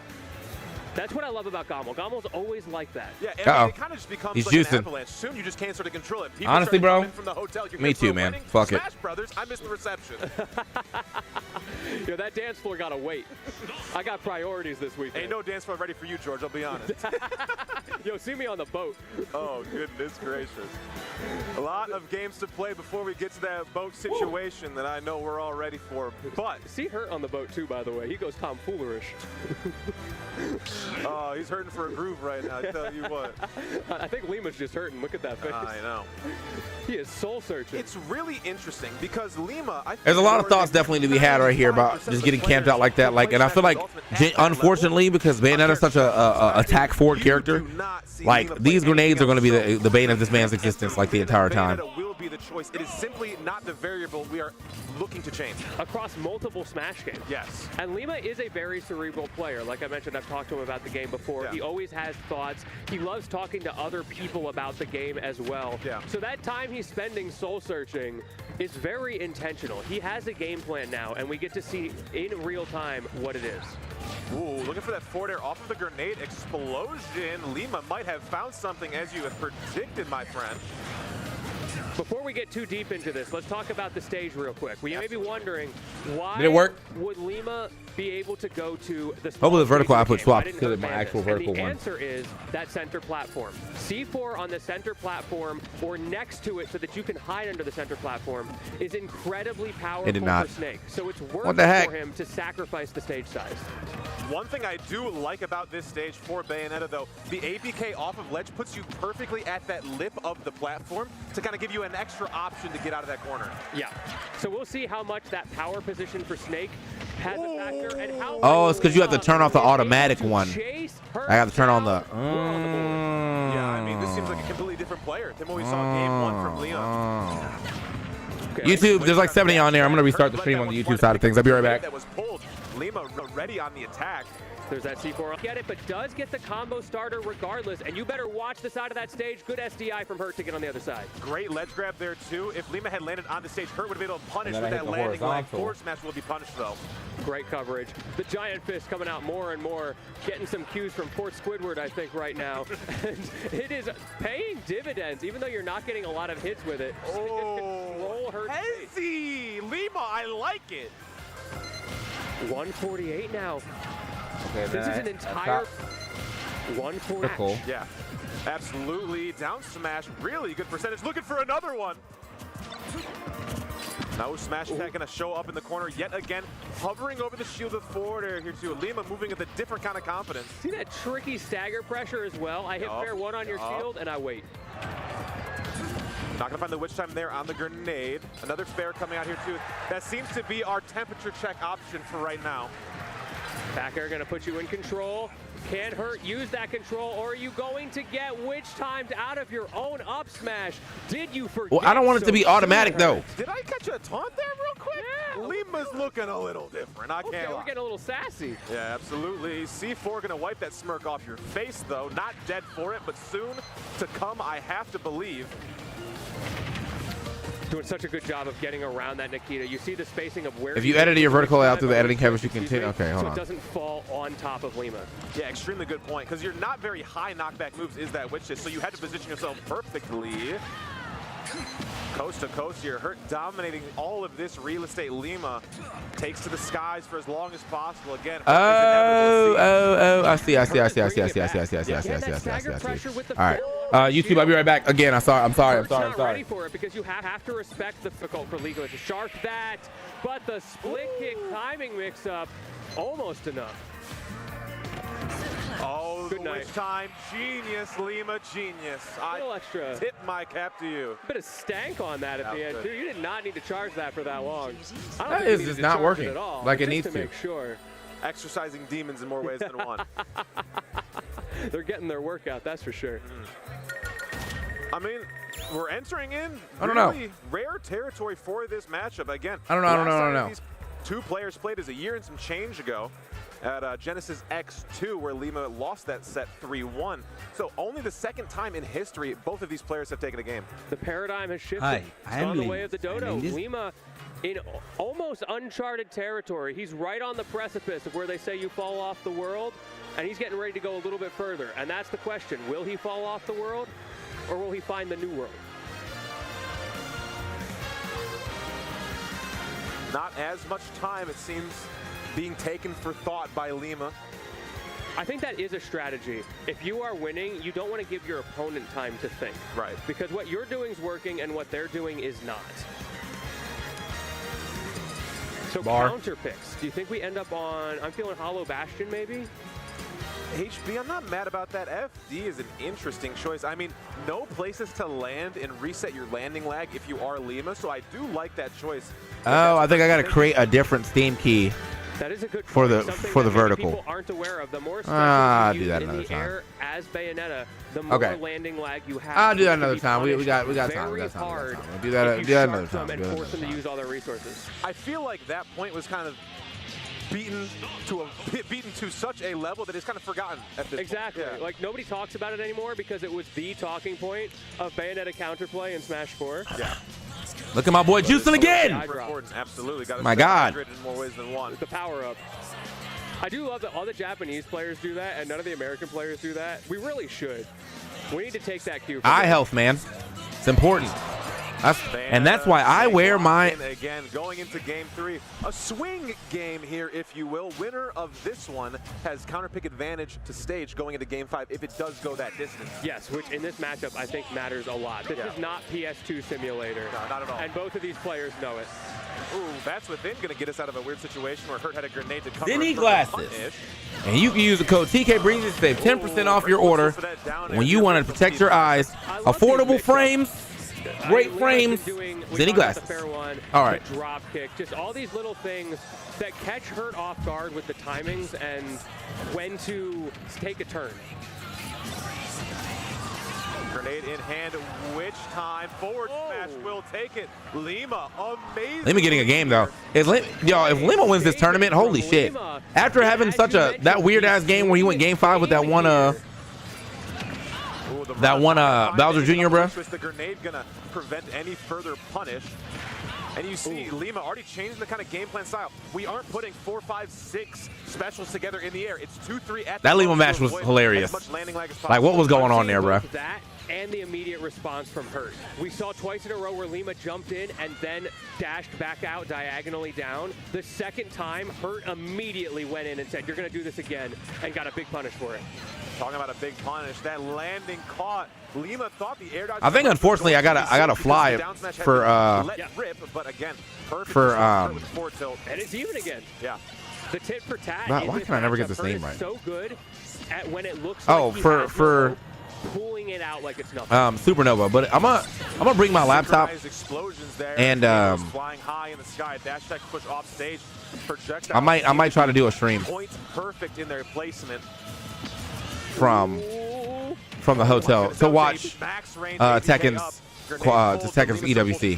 S6: That's what I love about GOML. GOML's always like that.
S4: Yeah, and it kind of just becomes like an avalanche. Soon you just can't sort of control it. People
S1: honestly, bro,
S4: from the hotel,
S1: me too, man. Fuck it.
S4: Smash Brothers, I missed the reception.
S6: Yo, that dance floor gotta wait. I got priorities this weekend.
S4: Ain't no dance floor ready for you, George, I'll be honest.
S6: Yo, see me on the boat.
S4: Oh, goodness gracious. A lot of games to play before we get to that boat situation that I know we're all ready for, but...
S6: See Hurt on the boat, too, by the way. He goes tomfoolerish.
S4: Oh, he's hurting for a groove right now, I tell you what.
S6: I think Lima's just hurting. Look at that face.
S4: I know.
S6: He is soul-searching.
S4: It's really interesting because Lima...
S1: There's a lot of thoughts definitely to be had right here about just getting camped out like that. Like, and I feel like, unfortunately, because Bayonetta's such a attack-forward character, like, these grenades are going to be the bane of this man's existence, like, the entire time.
S4: Will be the choice. It is simply not the variable we are looking to change.
S6: Across multiple Smash games.
S4: Yes.
S6: And Lima is a very cerebral player. Like I mentioned, I've talked to him about the game before. Yeah. He always has thoughts. He loves talking to other people about the game as well. Yeah. So that time he's spending soul-searching is very intentional. He has a game plan now, and we get to see in real time what it is.
S4: Ooh, looking for that forward air off of the grenade explosion. Lima might have found something, as you have predicted, my friend.
S6: Before we get too deep into this, let's talk about the stage real quick. Well, you may be wondering, why
S1: did it work?
S6: Would Lima be able to go to the
S1: hopefully the vertical output swapped to my actual vertical one.
S6: The answer is that center platform. C4 on the center platform or next to it so that you can hide under the center platform is incredibly powerful for Snake. So it's worth it for him to sacrifice the stage size.
S4: One thing I do like about this stage for Bayonetta, though, the APK off of ledge puts you perfectly at that lip of the platform to kind of give you an extra option to get out of that corner.
S6: Yeah. So we'll see how much that power position for Snake has a factor and how
S1: it's because you have to turn off the automatic one. I got to turn on the...
S4: Yeah, I mean, this seems like a completely different player than what we saw in game 1 from Leon.
S1: YouTube, there's like 70 on there. I'm going to restart the stream on the YouTube side of things. I'll be right back.
S4: That was pulled. Lima ready on the attack.
S6: There's that C4. Get it, but does get the combo starter regardless, and you better watch the side of that stage. Good SDI from Hurt to get on the other side.
S4: Great ledge grab there, too. If Lima had landed on the stage, Hurt would have been able to punish
S1: And
S4: with
S1: then I
S4: that
S1: hit the
S4: landing leg.
S1: horizontal.
S4: Forward smash will be punished, though.
S6: Great coverage. The giant fist coming out more and more, getting some cues from Port Squidward, I think, right now. And it is paying dividends, even though you're not getting a lot of hits with it. Control Hurt's face.
S4: Hezzy! Lima, I like it.
S6: 148 now.
S1: Okay,
S6: This is an entire 140.
S1: Cool.
S4: Yeah, absolutely. Down smash, really good percentage. Looking for another one. No smash attack gonna show up in the corner yet again. Hovering over the shield with forward air here too. Lima moving with a different kind of confidence.
S6: See that tricky stagger pressure as well? I hit fair one on your shield and I wait.
S4: Not gonna find the witch time there on the grenade. Another fair coming out here too. That seems to be our temperature check option for right now.
S6: Back air gonna put you in control. Can Hurt use that control, or are you going to get witch timed out of your own up smash? Did you forget?
S1: Well, I don't want it to be automatic though.
S4: Did I catch a taunt there real quick?
S6: Yeah.
S4: Lima's looking a little different. I
S6: Okay,
S4: can't
S6: we're
S4: lie.
S6: getting a little sassy.
S4: Yeah, absolutely. C4 gonna wipe that smirk off your face though. Not dead for it, but soon to come, I have to believe.
S6: Doing such a good job of getting around that Nikita. You see the spacing of where.
S1: If you edited your vertical out through the editing canvas, you continue. Okay, hold
S6: so
S1: on.
S6: it doesn't fall on top of Lima.
S4: Yeah, extremely good point, because you're not very high knockback moves is that witch so you had to position yourself perfectly. Coast to coast here, Hurt dominating all of this real estate. Lima takes to the skies for as long as possible. Again,
S1: I see. All right. YouTube, I'll be right back. Again, I'm sorry.
S6: Hurt's not ready for it because you have to respect the difficult for legal. It's a shark that, but the split kick timing mix up, almost enough.
S4: Oh,
S6: Good
S4: the
S6: night.
S4: witch time. Genius, Lima, genius.
S6: A little extra.
S4: Tip my cap to you.
S6: Bit of stank on that at the end, too. You did not need to charge that for that long. I don't
S1: That
S6: think
S1: is
S6: you needed
S1: just
S6: to
S1: not
S6: charge
S1: working
S6: it at all,
S1: like it
S6: just
S1: needs
S6: to
S1: to.
S6: make sure.
S4: Exercising demons in more ways than one.
S6: They're getting their workout, that's for sure.
S4: I mean, we're entering in
S1: I don't know.
S4: really rare territory for this matchup. Again,
S1: I don't know.
S4: These two players played as a year and some change ago at Genesis X2, where Lima lost that set 3-1. So only the second time in history both of these players have taken a game.
S6: The paradigm has shifted.
S7: Hi,
S6: It's
S7: I am
S6: on the
S7: Lima.
S6: way of the dodo.
S7: And this-
S6: Lima in almost uncharted territory. He's right on the precipice of where they say you fall off the world, and he's getting ready to go a little bit further. And that's the question. Will he fall off the world, or will he find the new world?
S4: Not as much time, it seems, being taken for thought by Lima.
S6: I think that is a strategy. If you are winning, you don't want to give your opponent time to think.
S4: Right.
S6: Because what you're doing is working and what they're doing is not. So counter picks. Do you think we end up on, I'm feeling Hollow Bastion maybe?
S4: HB, I'm not mad about that. FD is an interesting choice. I mean, no places to land and reset your landing lag if you are Lima, so I do like that choice.
S1: Oh, I think I got to create a different Steam key.
S6: That is a good
S1: For the-
S6: point. Something
S1: for the
S6: that maybe
S1: vertical.
S6: people aren't aware of. The more
S1: I'll
S6: spaces you
S1: do that
S6: use in
S1: another
S6: the
S1: time.
S6: air as Bayonetta, the more
S1: Okay.
S6: landing lag you have.
S1: I'll do that
S6: It can
S1: another
S6: be
S1: time. We got
S6: punished
S1: time.
S6: very
S1: We got time.
S6: hard
S1: We'll do that
S6: if you
S1: another
S6: shark them
S1: time.
S6: and
S1: Do that
S6: force them to
S1: another
S6: use all their resources.
S4: I feel like that point was kind of beaten to such a level that it's kind of forgotten at this
S6: Exactly.
S4: point. Yeah.
S6: Like nobody talks about it anymore because it was the talking point of Bayonetta counterplay in Smash 4.
S4: Yeah.
S1: Look at my boy juicing again.
S4: Super important, absolutely. Got
S1: My God.
S4: in more ways than one.
S6: The power up. I do love that all the Japanese players do that and none of the American players do that. We really should. We need to take that cue. from
S1: Eye
S6: them.
S1: health, man. It's important. And that's why I wear my.
S4: Again, going into game 3, a swing game here, if you will. Winner of this one has counter pick advantage to stage going into game 5 if it does go that distance.
S6: Yes, which in this matchup I think matters a lot. This is not PS2 simulator.
S4: No, not at all.
S6: And both of these players know it.
S4: Ooh, that's within going to get us out of a weird situation where Hurt had a grenade to cover.
S1: Zinni
S4: for the
S1: glasses.
S4: punish.
S1: And you can use the code TKBreezy to save 10% off your order when you want to protect your eyes. Affordable frames, great frames, Zinni glasses.
S6: The fair one,
S1: All right.
S6: the drop kick, just all these little things that catch Hurt off guard with the timings and when to take a turn.
S4: Grenade in hand, which time forward smash will take it. Lima, amazing.
S1: Lima getting a game though. If Lima wins this tournament, holy shit! After having such that weird ass game where he went game 5 with that one Bowser Jr. bro.
S4: The grenade gonna prevent any further punish. And you see Lima already changing the kind of game plan style. We aren't putting 4, 5, 6 specials together in the air. It's 2, 3 at
S1: that Lima match was hilarious. Like what was going on there, bro?
S6: That and the immediate response from Hurt. We saw twice in a row where Lima jumped in and then dashed back out diagonally down. The second time, Hurt immediately went in and said, "You're gonna do this again," and got a big punish for it.
S4: Talking about a big punish, that landing caught. Lima thought the air dodge.
S1: I think unfortunately I gotta fly for
S4: let rip, but again, perfect
S1: for
S4: forward tilt.
S6: And it's even again.
S4: Yeah.
S6: The tit for tat.
S1: Why can I never get this name right?
S6: So good at when it looks.
S1: Oh,
S6: like
S1: for
S6: pulling it out like it's nothing.
S1: Supernova, but I'm gonna bring my laptop and
S4: flying high in the sky, dash tech push off stage.
S1: I might try to do a stream.
S4: Points perfect in their placement.
S1: From the hotel to watch Tekken's EWC.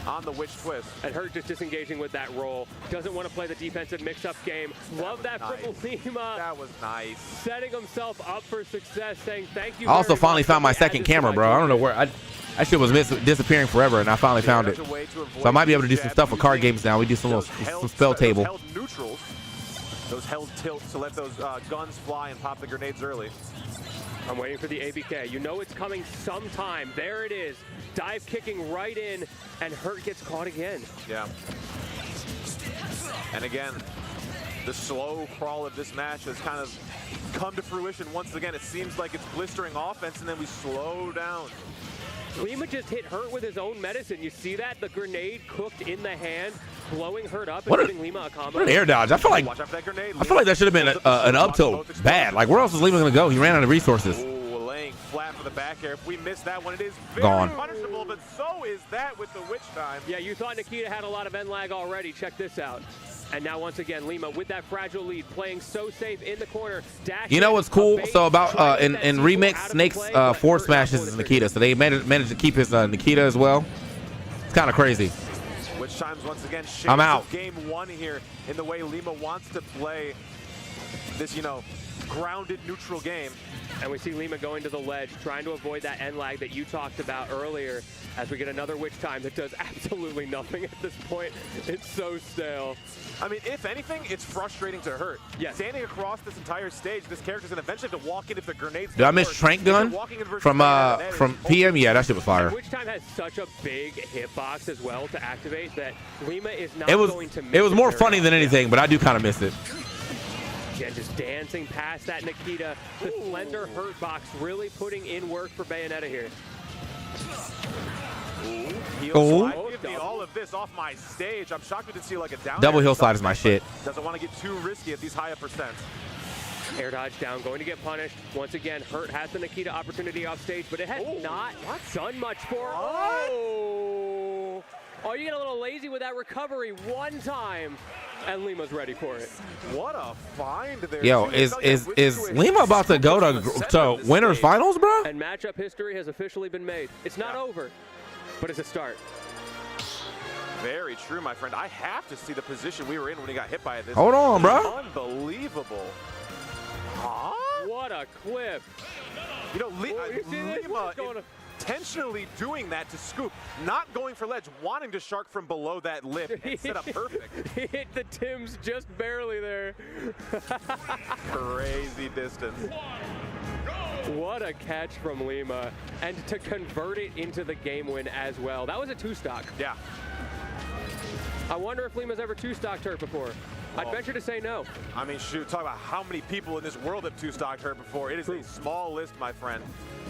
S4: On the witch twist.
S6: And Hurt just disengaging with that roll. Doesn't want to play the defensive mix-up game. Love that from Lima.
S4: That was nice.
S6: Setting himself up for success, saying thank you.
S1: I also finally found my second camera, bro. I don't know where. That shit was disappearing forever, and I finally found it. So I might be able to do some stuff with card games now. We do some spell table.
S4: Held neutrals. Those held tilts to let those guns fly and pop the grenades early.
S6: I'm waiting for the ABK. You know it's coming sometime. There it is. Dive kicking right in, and Hurt gets caught again.
S4: Yeah. And again, the slow crawl of this match has kind of come to fruition once again. It seems like it's blistering offense, and then we slow down.
S6: Lima just hit Hurt with his own medicine. You see that? The grenade cooked in the hand, blowing Hurt up and giving Lima a combo.
S1: What an air dodge. I feel like that should have been an up tilt bad. Like, where else is Lima going to go? He ran out of resources.
S4: Ooh, laying flat for the back air. If we miss that one, it is very
S1: gone.
S4: punishable, but so is that with the witch time.
S6: Yeah, you thought Nikita had a lot of end lag already. Check this out. And now once again, Lima with that fragile lead, playing so safe in the corner.
S1: You know what's cool? So about in Remix, Snake's forward smashes is Nikita, so they managed to keep his Nikita as well. It's kind of crazy.
S4: Which times once again
S1: I'm out.
S4: Game 1 here in the way Lima wants to play this, grounded neutral game.
S6: And we see Lima going to the ledge, trying to avoid that end lag that you talked about earlier, as we get another witch time that does absolutely nothing at this point. It's so stale.
S4: I mean, if anything, it's frustrating to Hurt.
S6: Yes.
S4: Standing across this entire stage, this character's gonna eventually have to walk in if the grenades.
S1: Did I miss Trank Gun from PM? Yeah, that shit was fire.
S6: And Witch Time has such a big hitbox as well to activate that Lima is not going to miss
S1: it was more funny than anything, but I do kind of miss it.
S6: Again, just dancing past that Nikita. The slender Hurt box really putting in work for Bayonetta here.
S4: Give me all of this off my stage. I'm shocked we didn't see like a down.
S1: Double hill slide is my shit.
S4: Doesn't want to get too risky at these higher percents.
S6: Air dodge down, going to get punished. Once again, Hurt has the Nikita opportunity off stage, but it has not done much for him. Oh, you get a little lazy with that recovery one time, and Lima's ready for it.
S4: What a find there.
S1: Yo, is Lima about to go to winners finals, bro?
S6: And matchup history has officially been made. It's not over, but it's a start.
S4: Very true, my friend. I have to see the position we were in when he got hit by this.
S1: Hold on, bro.
S4: Unbelievable. Huh?
S6: What a clip.
S4: Lima intentionally doing that to scoop, not going for ledge, wanting to shark from below that lip and set up perfect.
S6: He hit the Tims just barely there.
S4: Crazy distance.
S6: What a catch from Lima, and to convert it into the game win as well. That was a 2-stock.
S4: Yeah.
S6: I wonder if Lima's ever 2-stocked Hurt before. I'd venture to say no.
S4: I mean, shoot, talk about how many people in this world have 2-stocked Hurt before. It is a small list, my friend.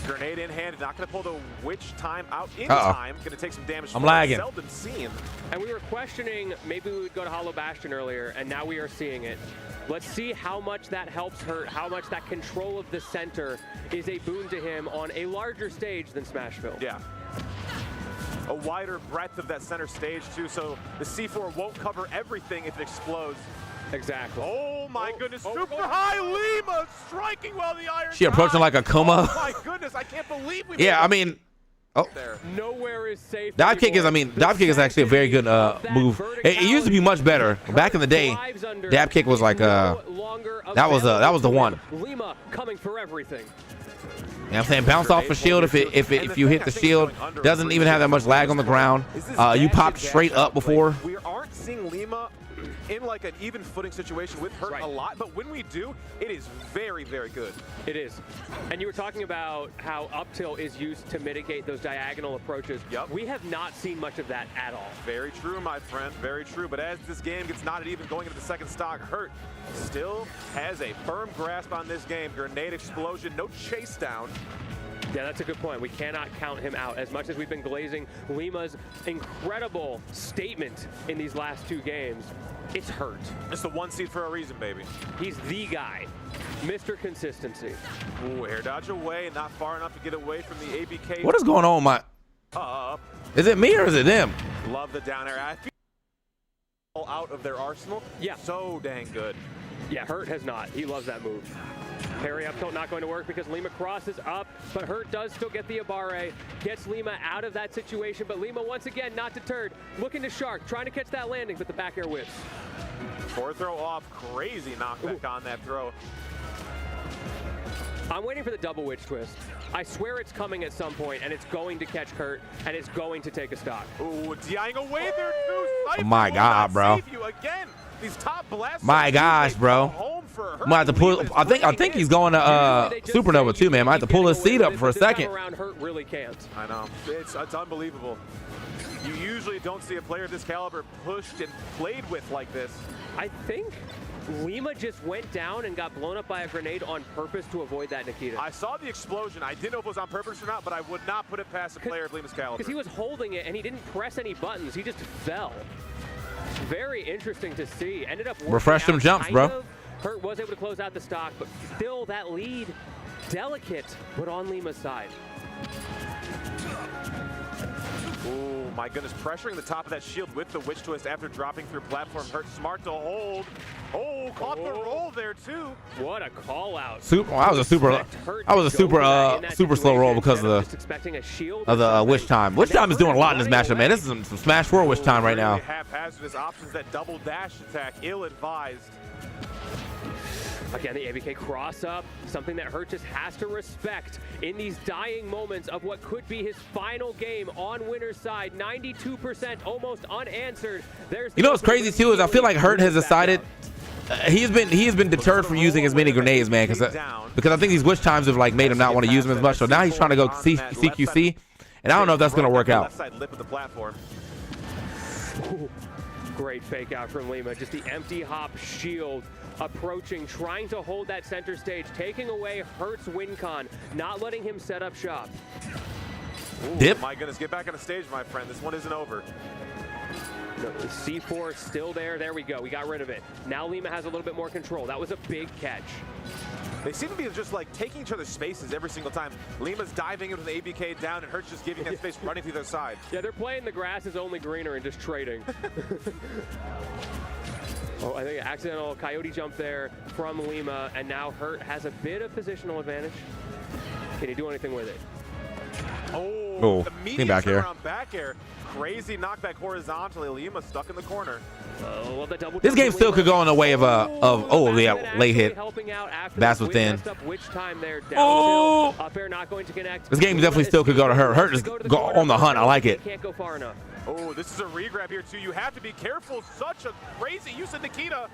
S4: Grenade in hand, not going to pull the witch time out in time. Going to take some damage.
S1: I'm lagging.
S4: Seldom seen.
S6: And we were questioning maybe we would go to Hollow Bastion earlier, and now we are seeing it. Let's see how much that helps Hurt, how much that control of the center is a boon to him on a larger stage than Smashville.
S4: Yeah. A wider breadth of that center stage too, so the C4 won't cover everything if it explodes.
S6: Exactly.
S4: Oh my goodness, super high Lima striking while the iron.
S1: She approaching like a Kuma.
S4: Oh my goodness, I can't believe we.
S1: Yeah, I mean,
S6: Nowhere is safe.
S1: dive kick is, dive kick is actually a very good move. It used to be much better back in the day. Dab kick was like that was the one.
S6: Lima coming for everything.
S1: You know what I'm saying? Bounce off the shield if you hit the shield. Doesn't even have that much lag on the ground. You popped straight up before.
S4: We aren't seeing Lima in like an even footing situation with Hurt a lot, but when we do, it is very, very good.
S6: It is. And you were talking about how up tilt is used to mitigate those diagonal approaches.
S4: Yep.
S6: We have not seen much of that at all.
S4: Very true, my friend, very true. But as this game gets knotted even going into the second stock, Hurt still has a firm grasp on this game. Grenade explosion, no chase down.
S6: Yeah, that's a good point. We cannot count him out. As much as we've been glazing Lima's incredible statement in these last two games, it's Hurt.
S4: It's the 1 seed for a reason, baby.
S6: He's the guy. Mr. Consistency.
S4: Ooh, air dodge away, not far enough to get away from the ABK.
S1: What is going on, my? Is it me or is it them?
S4: Love the down air. I feel all out of their arsenal.
S6: Yeah.
S4: So dang good.
S6: Yeah, Hurt has not. He loves that move. Parry up tilt not going to work because Lima crosses up, but Hurt does still get the Abare, gets Lima out of that situation, but Lima once again not deterred, looking to Shark, trying to catch that landing, but the back air whips.
S4: Forward throw off, crazy knockback on that throw.
S6: I'm waiting for the double witch twist. I swear it's coming at some point, and it's going to catch Kurt, and it's going to take a stock.
S4: Ooh, DIing away there too.
S1: Oh my God, bro.
S4: Again. These top blasts.
S1: My gosh, bro. Might have to pull. I think he's going to Supernova too, man. Might have to pull his seat up for a second.
S6: Hurt really can't.
S4: I know. It's unbelievable. You usually don't see a player of this caliber pushed and played with like this.
S6: I think Lima just went down and got blown up by a grenade on purpose to avoid that, Nikita.
S4: I saw the explosion. I didn't know if it was on purpose or not, but I would not put it past a player of Lima's caliber.
S6: Because he was holding it and he didn't press any buttons. He just fell. Very interesting to see. Ended up
S1: refresh them jumps, bro.
S6: Hurt was able to close out the stock, but still that lead delicate, but on Lima's side.
S4: Oh my goodness, pressuring the top of that shield with the witch twist after dropping through platform. Hurt smart to hold. Oh, caught the roll there too.
S6: What a call out.
S1: That was a super slow roll because of the witch time. Witch time is doing a lot in this matchup, man. This is some Smash 4 witch time right now.
S4: Haphazardous options, that double dash attack, ill-advised.
S6: Again, the ABK cross up, something that Hurt just has to respect in these dying moments of what could be his final game on winner's side. 92% almost unanswered. You
S1: know what's crazy too is I feel like Hurt has decided he has been deterred from using as many grenades, man, because I think these witch times have like made him not want to use them as much. So now he's trying to go CQC, and I don't know if that's going to work out.
S4: Left side lip of the platform.
S6: Great fake out from Lima. Just the empty hop shield approaching, trying to hold that center stage, taking away Hurt's win con, not letting him set up shop.
S4: Ooh,
S1: dip.
S4: My goodness, get back on the stage, my friend. This one isn't over.
S6: No, C4 still there. There we go. We got rid of it. Now Lima has a little bit more control. That was a big catch.
S4: They seem to be just like taking each other's spaces every single time. Lima's diving in with an ABK down, and Hurt's just giving that space, running through their side.
S6: Yeah, they're playing the grass is only greener and just trading. Oh, I think an accidental coyote jump there from Lima, and now Hurt has a bit of positional advantage. Can he do anything with it?
S4: Oh, the medium back air. Crazy knockback horizontally. Lima stuck in the corner.
S6: Oh, the double
S1: this game still could go in the way of late hit. That's within. Oh,
S6: up air not going to connect.
S1: This game definitely still could go to Hurt. Hurt just go on the hunt. I like it.
S6: Can't go far enough.
S4: Oh, this is a regrab here too. You have to be careful. Such a crazy use of Nikita.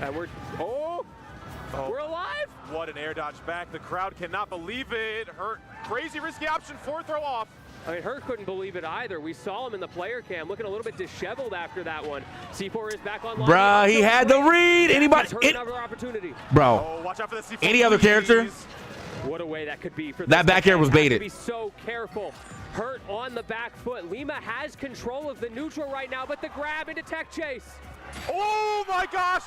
S6: And we're we're alive.
S4: What an air dodge back. The crowd cannot believe it. Hurt, crazy risky option. Forward throw off.
S6: I mean, Hurt couldn't believe it either. We saw him in the player cam looking a little bit disheveled after that one. C4 is back online.
S1: Bruh, he had the read. Anybody?
S6: Another opportunity.
S1: Bro,
S4: watch out for the C4.
S1: Any other character?
S6: What a way that could be for
S1: that back air was baited.
S6: Be so careful. Hurt on the back foot. Lima has control of the neutral right now, but the grab into tech chase.
S4: Oh my gosh!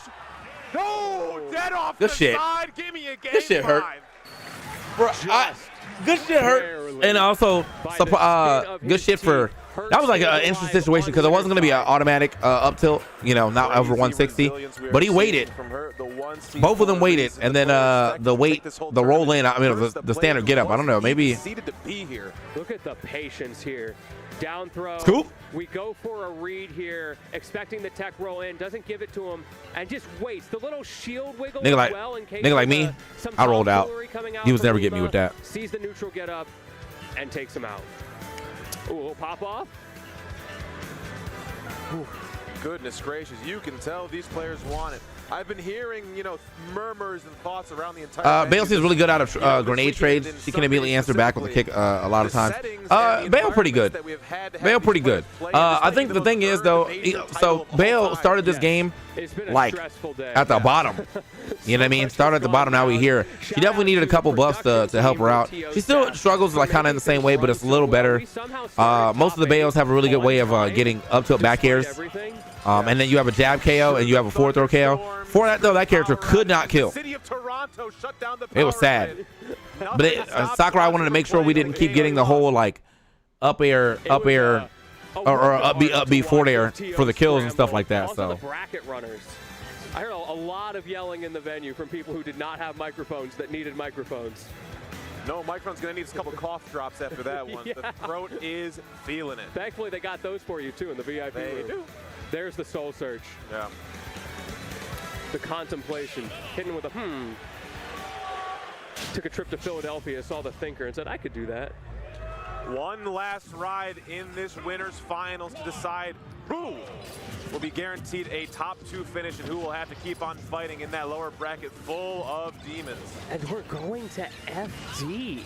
S4: No, dead off
S1: good
S4: the
S1: shit.
S4: side. Give me a game.
S1: Good shit, Hurt. Bro, good shit, Hurt. And also, good shit for That was like an interesting situation because it wasn't going to be an automatic up tilt, you know, not over 160. But he waited. Both of them waited, and then the roll in. I mean, the standard get up. I don't know, maybe.
S6: Look at the patience here. Down throw.
S1: Scoop.
S6: We go for a read here, expecting the tech roll in. Doesn't give it to him, and just waits. The little shield wiggle
S1: Nigga like,
S6: well in case
S1: nigga like me, I rolled out. He was never getting me with that.
S6: Sees the neutral get up and takes him out. Ooh, a little pop off.
S4: Ooh. Goodness gracious, you can tell these players want it. I've been hearing, you know, murmurs and thoughts around the entire
S1: Bale seems really good out of grenade trades. She can immediately answer back with a kick a lot of times. Bale pretty good. Bale pretty good. I think the thing is, though, so Bale started this game like at the bottom. You know what I mean? Started at the bottom, now we here. She definitely needed a couple buffs to help her out. She still struggles like kind of in the same way, but it's a little better. Most of the Bales have a really good way of getting up tilt back airs. And then you have a jab KO and you have a forward throw KO. For that, though, that character could not kill. It was sad. But Sakurai wanted to make sure we didn't keep getting the whole, like, up air, or up B forward air for the kills and stuff like that. So.
S6: I heard a lot of yelling in the venue from people who did not have microphones that needed microphones.
S4: No, microphone's going to need a couple cough drops after that one. Yeah. The throat is feeling it.
S6: Thankfully, they got those for you, too, in the VIP room.
S4: They do.
S6: There's the soul search.
S4: Yeah.
S6: The contemplation, hidden with a Took a trip to Philadelphia, saw the thinker, and said, I could do that.
S4: One last ride in this winners finals to decide who will be guaranteed a top 2 finish and who will have to keep on fighting in that lower bracket full of demons.
S6: And we're going to FD.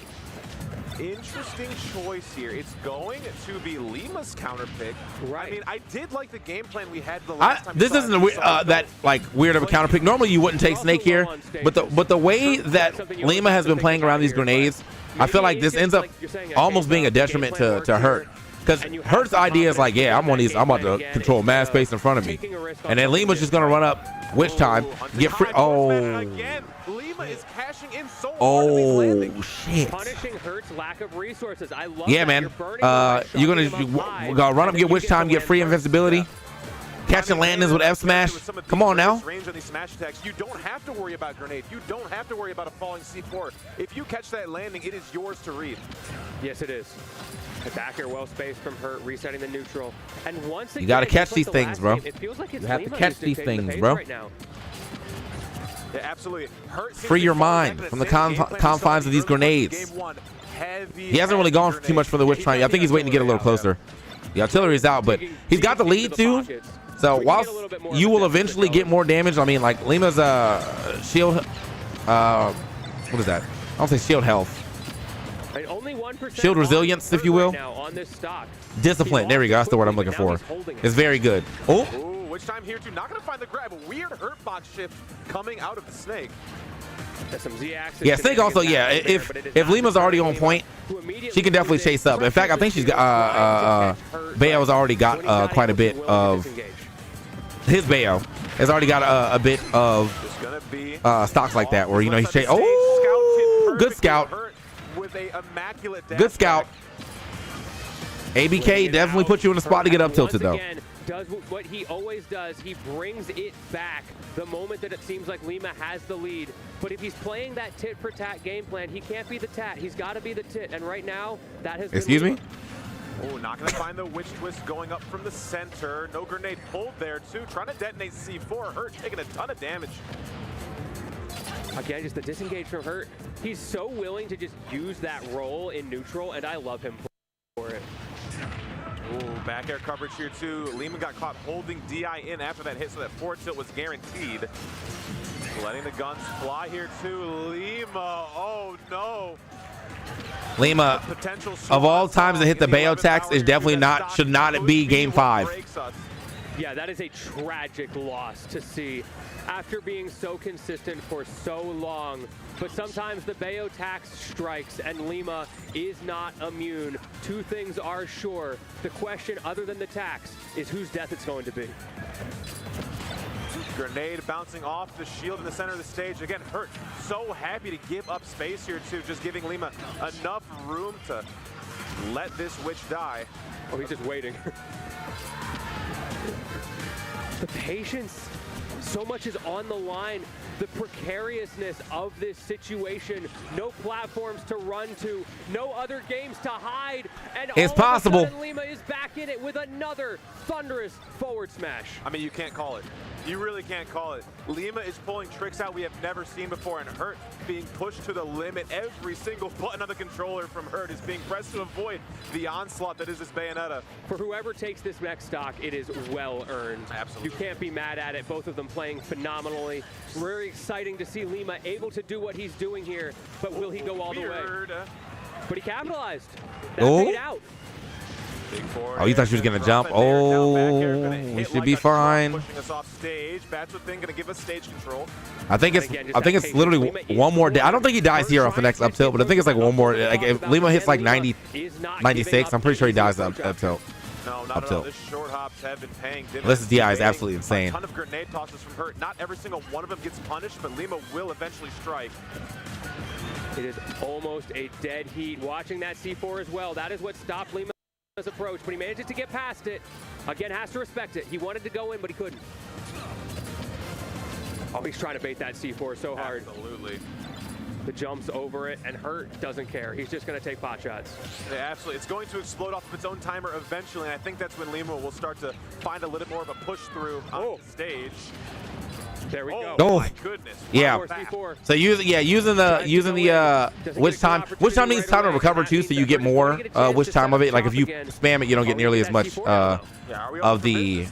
S4: Interesting choice here. It's going to be Lima's counter pick.
S6: Right.
S4: I mean, I did like the game plan we had the last time.
S1: This isn't that like weird of a counter pick. Normally you wouldn't take Snake here, but the way that Lima has been playing around these grenades, I feel like this ends up almost being a detriment to Hurt. Because Hurt's idea is like, yeah, I'm about to control mad space in front of me. And then Lima's just going to run up Witch Time, get free. Oh.
S4: Lima is cashing in so hard.
S1: Oh, shit.
S6: Punishing Hurt's lack of resources. I love
S1: yeah, man. You're going to run up, get Witch Time, get free invincibility. Catching landings with F smash. Come on now.
S4: Range on these smash attacks. You don't have to worry about grenade. You don't have to worry about a falling C4. If you catch that landing, it is yours to read.
S6: Yes, it is. The back air well spaced from Hurt, resetting the neutral. And once again,
S1: you got to catch these things, bro.
S6: It feels like it's
S1: you have to catch these things, bro.
S6: Right now.
S4: Yeah, absolutely.
S1: Free your mind from the confines of these grenades. He hasn't really gone too much for the Witch Triangle. I think he's waiting to get a little closer. The artillery's out, but he's got the lead too. So whilst you will eventually get more damage, I mean, like Lima's shield, what is that? I don't say shield health. Shield resilience, if you will. Discipline. There we go. That's the word I'm looking for. It's very good. Oh.
S4: Which time here too? Not gonna find the grab. A weird hurt box shift coming out of the Snake.
S1: Yeah, Snake also. Yeah, if Lima's already on point, she can definitely chase up. In fact, I think she's got Bayo's already got quite a bit of his Bayo has already got a bit of stocks like that where he's chasing. Oh, good scout. Good scout. ABK definitely puts you in a spot to get up tilted though.
S6: Does what he always does. He brings it back the moment that it seems like Lima has the lead. But if he's playing that tit for tat game plan, he can't be the tat. He's got to be the tit. And right now, that has been
S1: Excuse me?
S4: Oh, not going to find the witch twist going up from the center. No grenade pulled there, too. Trying to detonate C4. Hurt taking a ton of damage.
S6: Again, just the disengage from Hurt. He's so willing to just use that role in neutral, and I love him for it.
S4: Ooh, back air coverage here too. Lima got caught holding DI in after that hit, so that forward tilt was guaranteed. Letting the guns fly here too. Lima, oh no.
S1: Lima, of all times to hit the Bayo tax, is definitely should not be game 5.
S6: Yeah, that is a tragic loss to see after being so consistent for so long. But sometimes the Bayo tax strikes and Lima is not immune. Two things are sure. The question, other than the tax, is whose death it's going to be.
S4: Grenade bouncing off the shield in the center of the stage. Again, Hurt so happy to give up space here too, just giving Lima enough room to let this witch die.
S6: Oh, he's just waiting. The patience. So much is on the line. The precariousness of this situation. No platforms to run to. No other games to hide. And
S1: it's
S6: all
S1: possible.
S6: Of a sudden, Lima is back in it with another thunderous forward smash.
S4: I mean, you can't call it. You really can't call it. Lima is pulling tricks out we have never seen before, and Hurt being pushed to the limit. Every single button on the controller from Hurt is being pressed to avoid the onslaught that is this Bayonetta.
S6: For whoever takes this next stock, it is well earned.
S4: Absolutely.
S6: You can't be mad at it. Both of them playing phenomenally. Very exciting to see Lima able to do what he's doing here, but will he go all the way? But he capitalized. That paid out.
S1: Oh, you thought she was gonna jump? Oh, we should be fine.
S4: Pushing us off stage. That's what thing gonna give us stage control.
S1: I think it's literally one more. I don't think he dies here off the next up tilt, but I think it's like one more. Like if Lima hits like 90, 96, I'm pretty sure he dies up tilt.
S4: No, not at all. This short hops have been paying dividends.
S1: This DI is absolutely insane.
S4: A ton of grenade tosses from Hurt. Not every single one of them gets punished, but Lima will eventually strike.
S6: It is almost a dead heat. Watching that C4 as well. That is what stopped Lima's approach, but he manages to get past it. Again, has to respect it. He wanted to go in, but he couldn't. Oh, he's trying to bait that C4 so hard.
S4: Absolutely.
S6: The jumps over it, and Hurt doesn't care. He's just going to take pot shots.
S4: Yeah, absolutely. It's going to explode off of its own timer eventually, and I think that's when Lima will start to find a little more of a push through on the stage.
S6: There we go.
S1: Oh
S4: my goodness.
S1: Yeah. So using the witch time. Witch time needs time to recover too, so you get more witch time of it. Like if you spam it, you don't get nearly as much of the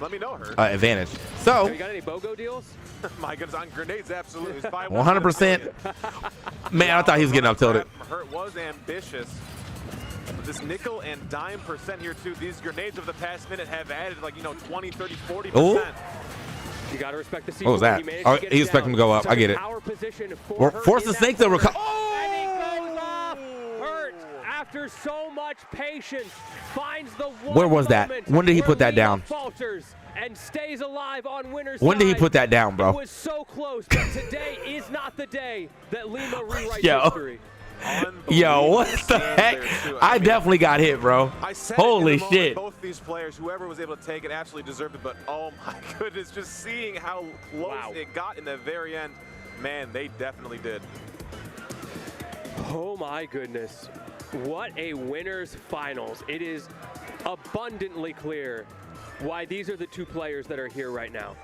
S1: advantage. So.
S6: You got any BOGO deals?
S4: My goodness, on grenades, absolutely.
S1: 100%. Man, I thought he was getting up tilted.
S4: Hurt was ambitious. This nickel and dime percent here too. These grenades of the past minute have added like 20, 30, 40%.
S1: Ooh.
S6: You got to respect the C4.
S1: What was that? Oh, he's expecting to go up. I get it. We're forcing Snake to recover.
S6: Oh! And he goes off. Hurt, after so much patience, finds the one.
S1: Where was that? When did he put that down?
S6: Falters and stays alive on winner's
S1: When did he
S6: side.
S1: put that down, bro?
S6: It was so close, but today is not the day that Lima rewrites history.
S1: Yo, what the heck? I definitely got hit, bro. Holy shit.
S4: Both these players, whoever was able to take it, absolutely deserved it, but oh my goodness, just seeing how close it got in the very end, man, they definitely did.
S6: Oh my goodness. What a winner's finals. It is abundantly clear why these are the two players that are here right now.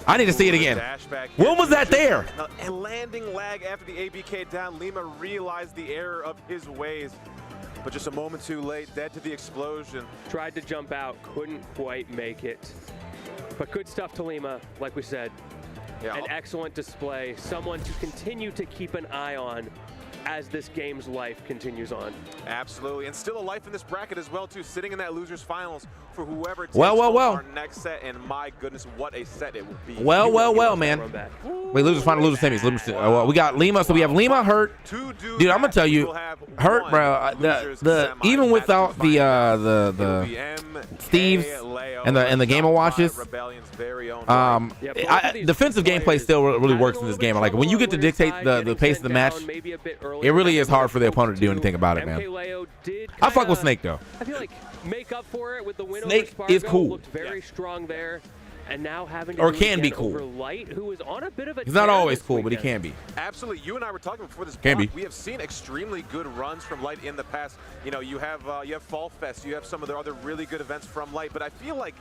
S1: I need to see it again. When was that there?
S4: A landing lag after the ABK down. Lima realized the error of his ways, but just a moment too late, dead to the explosion.
S6: Tried to jump out, couldn't quite make it. But good stuff to Lima, like we said.
S4: Yeah.
S6: An excellent display, someone to continue to keep an eye on as this game's life continues on.
S4: Absolutely, and still a life in this bracket as well too, sitting in that losers finals for whoever takes our next set, and my goodness, what a set it will be.
S1: Well, man. Wait, losers final, losers semis. We got Lima, so we have Lima, Hurt. Dude, I'm gonna tell you, Hurt, bro. Even without the Steves and the Game of Watches, defensive gameplay still really works in this game. Like when you get to dictate the pace of the match, it really is hard for the opponent to do anything about it, man. I fuck with Snake though.
S6: I feel like make up for it with the win
S1: Snake
S6: over Spargo.
S1: is cool.
S6: Looked very strong there, and now having to
S1: or can be cool.
S6: over Light, who is on a bit of a.
S1: He's not always cool, but he can be.
S4: Absolutely, you and I were talking before this.
S1: Can be.
S4: We have seen extremely good runs from Light in the past. You have Fall Fest, you have some of the other really good events from Light, but I feel like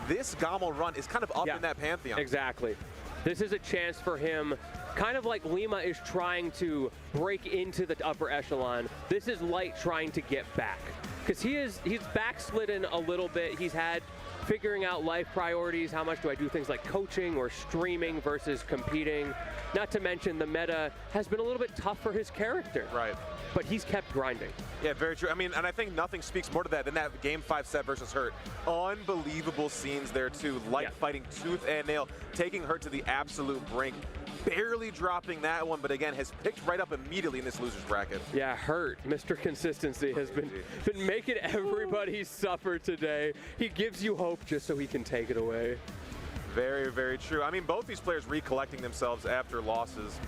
S4: this GOML run is kind of up in that pantheon.
S6: Exactly. This is a chance for him, kind of like Lima is trying to break into the upper echelon. This is Light trying to get back. Because he's backslidden a little bit. He's had figuring out life priorities. How much do I do things like coaching or streaming versus competing? Not to mention the meta has been a little bit tough for his character.
S4: Right.
S6: But he's kept grinding.
S4: Yeah, very true. I mean, and I think nothing speaks more to that than that Game 5 set versus Hurt. Unbelievable scenes there too. Light fighting tooth and nail, taking Hurt to the absolute brink. Barely dropping that one, but again, has picked right up immediately in this loser's bracket.
S6: Yeah, Hurt, Mr. Consistency, has been making everybody suffer today. He gives you hope just so he can take it away.
S4: Very, very true. I mean, both these players recollecting themselves after losses.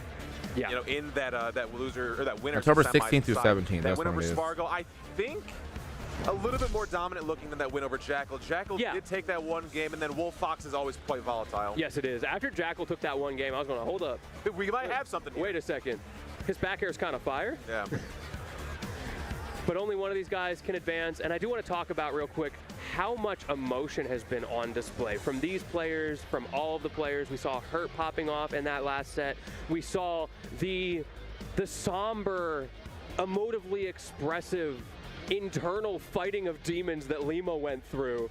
S6: Yeah.
S4: In that that loser or that winner.
S1: October 16th through 17th.
S4: That winner for Spargo. I think a little bit more dominant looking than that win over Jackal. Jackal did take that one game, and then Wolf Fox is always quite volatile.
S6: Yes, it is. After Jackal took that one game, I was going to hold up.
S4: We might have something here.
S6: Wait a second. His back air is kind of fire.
S4: Yeah.
S6: But only one of these guys can advance. And I do want to talk about real quick how much emotion has been on display from these players, from all of the players. We saw Hurt popping off in that last set. We saw the somber, emotively expressive internal fighting of demons that Lima went through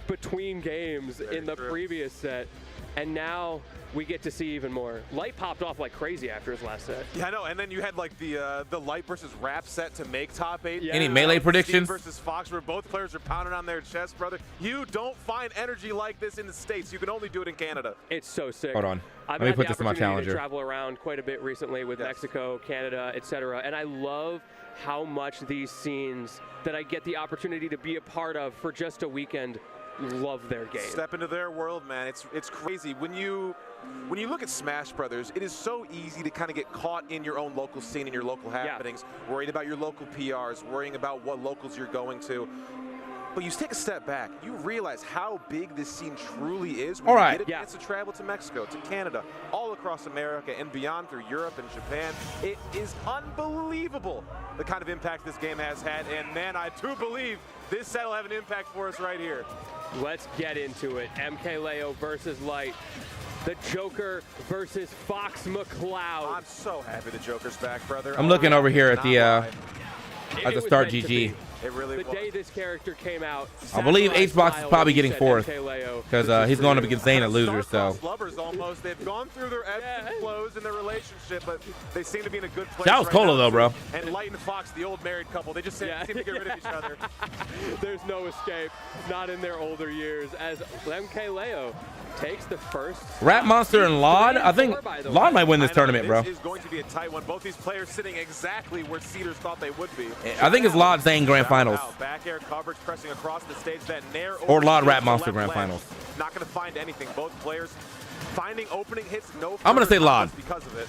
S6: between games in the previous set. And now we get to see even more. Light popped off like crazy after his last set.
S4: Yeah, I know. And then you had like the Light versus Rap set to make top 8.
S6: Yeah.
S1: Any melee predictions?
S4: Steve versus Fox, where both players are pounding on their chest, brother. You don't find energy like this in the States. You can only do it in Canada.
S6: It's so sick.
S1: Hold on.
S6: I've
S1: Let me
S6: had
S1: put
S6: the
S1: this in my
S6: opportunity
S1: challenger.
S6: to travel around quite a bit recently with Mexico, Canada, etc. And I love how much these scenes that I get the opportunity to be a part of for just a weekend love their game.
S4: Step into their world, man. It's crazy. When you look at Smash Brothers, it is so easy to kind of get caught in your own local scene and your local happenings, worried about your local PRs, worrying about what locals you're going to. But you take a step back, you realize how big this scene truly is when you get a chance to travel to Mexico, to Canada, all across America and beyond through Europe and Japan. It is unbelievable the kind of impact this game has had, and man, I do believe this set will have an impact for us right here.
S6: Let's get into it. MKLeo versus Light. The Joker versus Fox McCloud.
S4: I'm so happy the Joker's back, brother.
S1: I'm looking over here at the start GG.
S4: It really
S6: the day this character came out.
S1: I believe Hbox is probably getting fourth because he's going up against Zane at loser. So
S4: lovers almost. They've gone through their ebbs and flows in their relationship, but they seem to be in a good place.
S1: That was
S4: right
S1: Cola
S4: now.
S1: though, bro.
S4: And Light and Fox, the old married couple, they just seem to get rid of each other.
S6: There's no escape, not in their older years, as MKLeo takes the first.
S1: Rat Monster and Laud. I think Laud might win this tournament, bro.
S4: This is going to be a tight one. Both these players sitting exactly where Cedars thought they would be.
S1: I think it's Laud Zane Grand Finals.
S4: Back air coverage pressing across the stage. That nair
S1: or Laud Rat Monster Grand Finals.
S4: Not going to find anything. Both players finding opening hits. No.
S1: I'm going to say Laud
S4: because of it.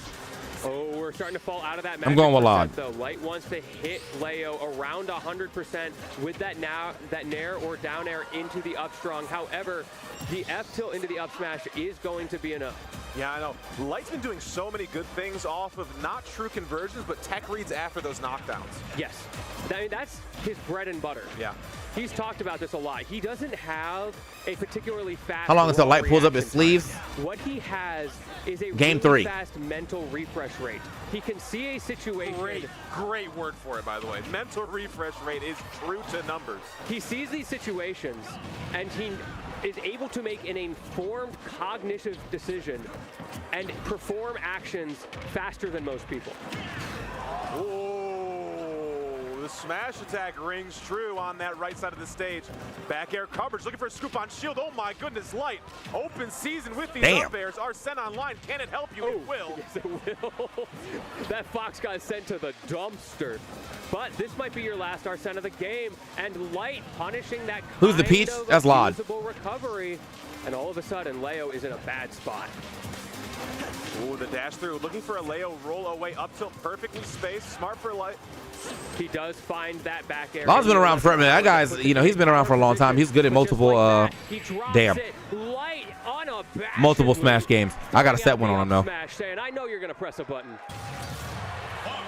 S6: Oh, we're starting to fall out of that match.
S1: I'm going with Laud.
S6: Though Light wants to hit Leo around 100% with that nair or down air into the up strong. However, the F tilt into the up smash is going to be enough.
S4: Yeah, I know. Light's been doing so many good things off of not true conversions, but tech reads after those knockdowns.
S6: Yes. I mean, that's his bread and butter.
S4: Yeah.
S6: He's talked about this a lot. He doesn't have a particularly fast.
S1: How long until Light pulls up his sleeves?
S6: What he has is a
S1: Game
S6: really
S1: 3.
S6: fast mental refresh rate. He can see a situation.
S4: Great word for it, by the way. Mental refresh rate is true to numbers.
S6: He sees these situations, and he is able to make an informed cognitive decision and perform actions faster than most people.
S4: The smash attack rings true on that right side of the stage. Back air coverage, looking for a scoop on shield. Oh my goodness, Light. Open season with these up airs. Arsene Online, can it help you? It will.
S6: Yes, it will. That Fox got sent to the dumpster. But this might be your last Arsene of the game. And Light punishing that
S1: Who's the Peach? That's Laud.
S6: Recovery. And all of a sudden, Leo is in a bad spot.
S4: Ooh, the dash through. Looking for a Leo roll away up tilt, perfectly spaced. Smart for Light.
S6: He does find that back air.
S1: Laud's been around for a minute. That guy's, he's been around for a long time. He's good at multiple, multiple Smash games. I got a set one on him, though.
S6: Smash, saying, I know you're going to press a button.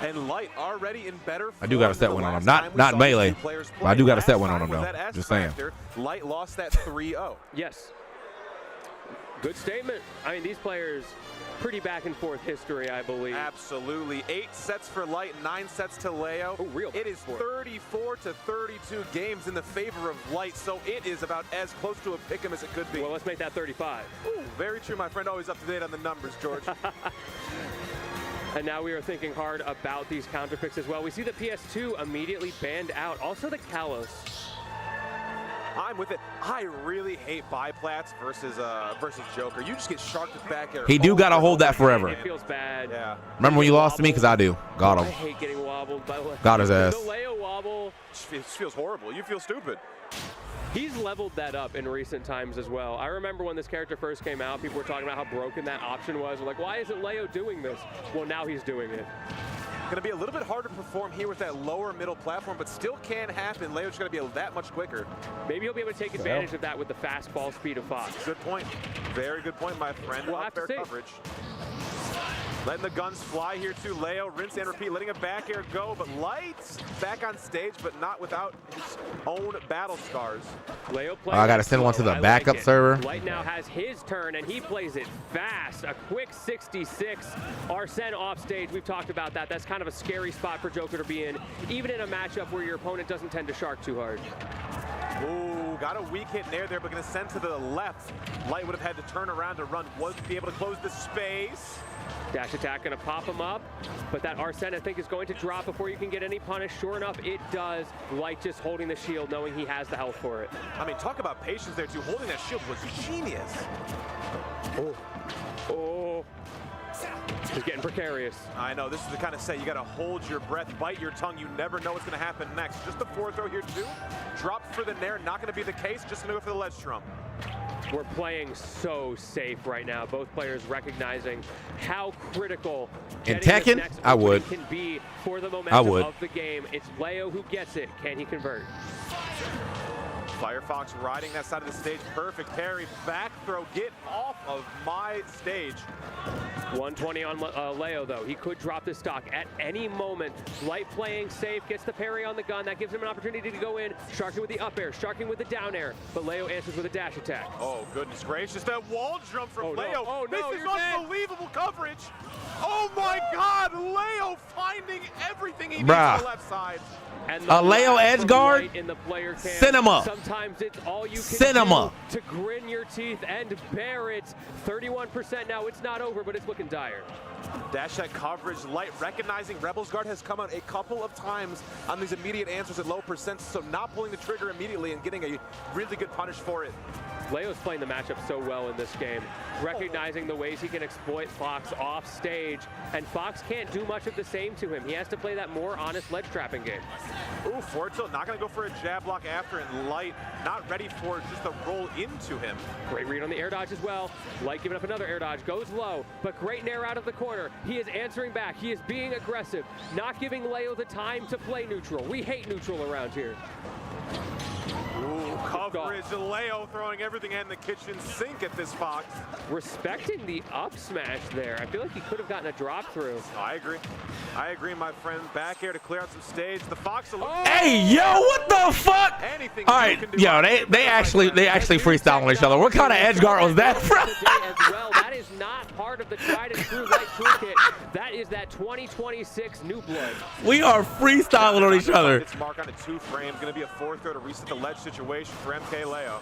S4: And Light already in better form.
S1: I do got a set one on him. Not melee, but I do got a set one on him, though. Just saying.
S4: Light lost that 3-0.
S6: Yes. Good statement. I mean, these players, pretty back and forth history, I believe.
S4: Absolutely. 8 sets for Light, 9 sets to Leo.
S6: Oh, real.
S4: It is 34 to 32 games in the favor of Light, so it is about as close to a pick'em as it could be.
S6: Well, let's make that 35.
S4: Ooh, very true, my friend. Always up to date on the numbers, George.
S6: And now we are thinking hard about these counter picks as well. We see the PS2 immediately banned out. Also the Kalos.
S4: I'm with it. I really hate biplats versus Joker. You just get sharked with back air.
S1: He do got to hold that forever.
S6: It feels bad.
S4: Yeah.
S1: Remember when you lost to me? Because I do. Got
S6: I
S1: him.
S6: hate getting wobbled by
S1: Got his ass.
S6: The Leo wobble.
S4: It feels horrible. You feel stupid.
S6: He's leveled that up in recent times as well. I remember when this character first came out, people were talking about how broken that option was. We're like, why isn't Leo doing this? Well, now he's doing it.
S4: Going to be a little bit harder to perform here with that lower middle platform, but still can happen. Leo's going to be that much quicker.
S6: Maybe he'll be able to take advantage of that with the fast ball speed of Fox.
S4: Good point. Very good point, my friend.
S6: We'll have to see.
S4: Coverage. Letting the guns fly here too. Leo, rinse and repeat, letting a back air go, but Lights back on stage, but not without his own battle scars.
S6: Leo
S1: Oh, I got to send one to the backup server.
S6: Light now has his turn, and he plays it fast. A quick 66. Arsene off stage. We've talked about that. That's kind of a scary spot for Joker to be in, even in a matchup where your opponent doesn't tend to shark too hard.
S4: Ooh, got a weak hit there, but going to send to the left. Light would have had to turn around to run, wasn't be able to close the space.
S6: Dash attack going to pop him up, but that Arsene, I think, is going to drop before you can get any punish. Sure enough, it does. Light just holding the shield, knowing he has the health for it.
S4: I mean, talk about patience there, too. Holding that shield was genius.
S6: Oh. He's getting precarious.
S4: I know, this is the kind of set you got to hold your breath, bite your tongue. You never know what's going to happen next. Just the forward throw here, too. Drop for the nair, not going to be the case. Just going to go for the ledge drum.
S6: We're playing so safe right now. Both players recognizing how critical
S1: in Tekken, I would.
S6: Can be for the momentum of the game. It's Leo who gets it. Can he convert?
S4: Firefox riding that side of the stage. Perfect parry. Back throw. Get off of my stage.
S6: 120 on Leo, though. He could drop this stock at any moment. Light playing safe, gets the parry on the gun. That gives him an opportunity to go in. Sharking with the up air, sharking with the down air. But Leo answers with a dash attack.
S4: Oh, goodness gracious. That wall jump from Leo.
S6: No. Oh, no,
S4: this is unbelievable coverage. Oh, my God. Leo finding everything he needs on the left side.
S6: And
S1: Leo edge guard,
S6: in the player cam.
S1: cinema.
S6: Sometimes it's all you can
S1: cinema.
S6: do to grin your teeth and bear it. 31% now. It's not over, but it's looking dire.
S4: Dash that coverage. Light recognizing Rebel's Guard has come out a couple of times on these immediate answers at low percents, so not pulling the trigger immediately and getting a really good punish for it.
S6: Leo's playing the matchup so well in this game, recognizing the ways he can exploit Fox off stage, and Fox can't do much of the same to him. He has to play that more honest ledge trapping game.
S4: Ooh, forward tilt, not going to go for a jab block after, and Light not ready for just a roll into him.
S6: Great read on the air dodge as well. Light giving up another air dodge, goes low, but great nair out of the corner. He is answering back. He is being aggressive, not giving Leo the time to play neutral. We hate neutral around here.
S4: Ooh, coverage. Leo throwing everything in the kitchen sink at this Fox.
S6: Respecting the up smash there. I feel like he could have gotten a drop through.
S4: Oh, I agree. I agree, my friend. Back air to clear out some stage. The Fox.
S1: Hey, yo, what the fuck?
S4: Anything.
S1: All right, yo, they actually freestyling each other. What kind of edge guard was that from?
S6: Well, that is not part of the tried and true Light toolkit. That is that 2026 new blood.
S1: We are freestyling on each other.
S4: It's mark on a 2 frame. Going to be a 4 throw to reset the ledge situation for MK Leo.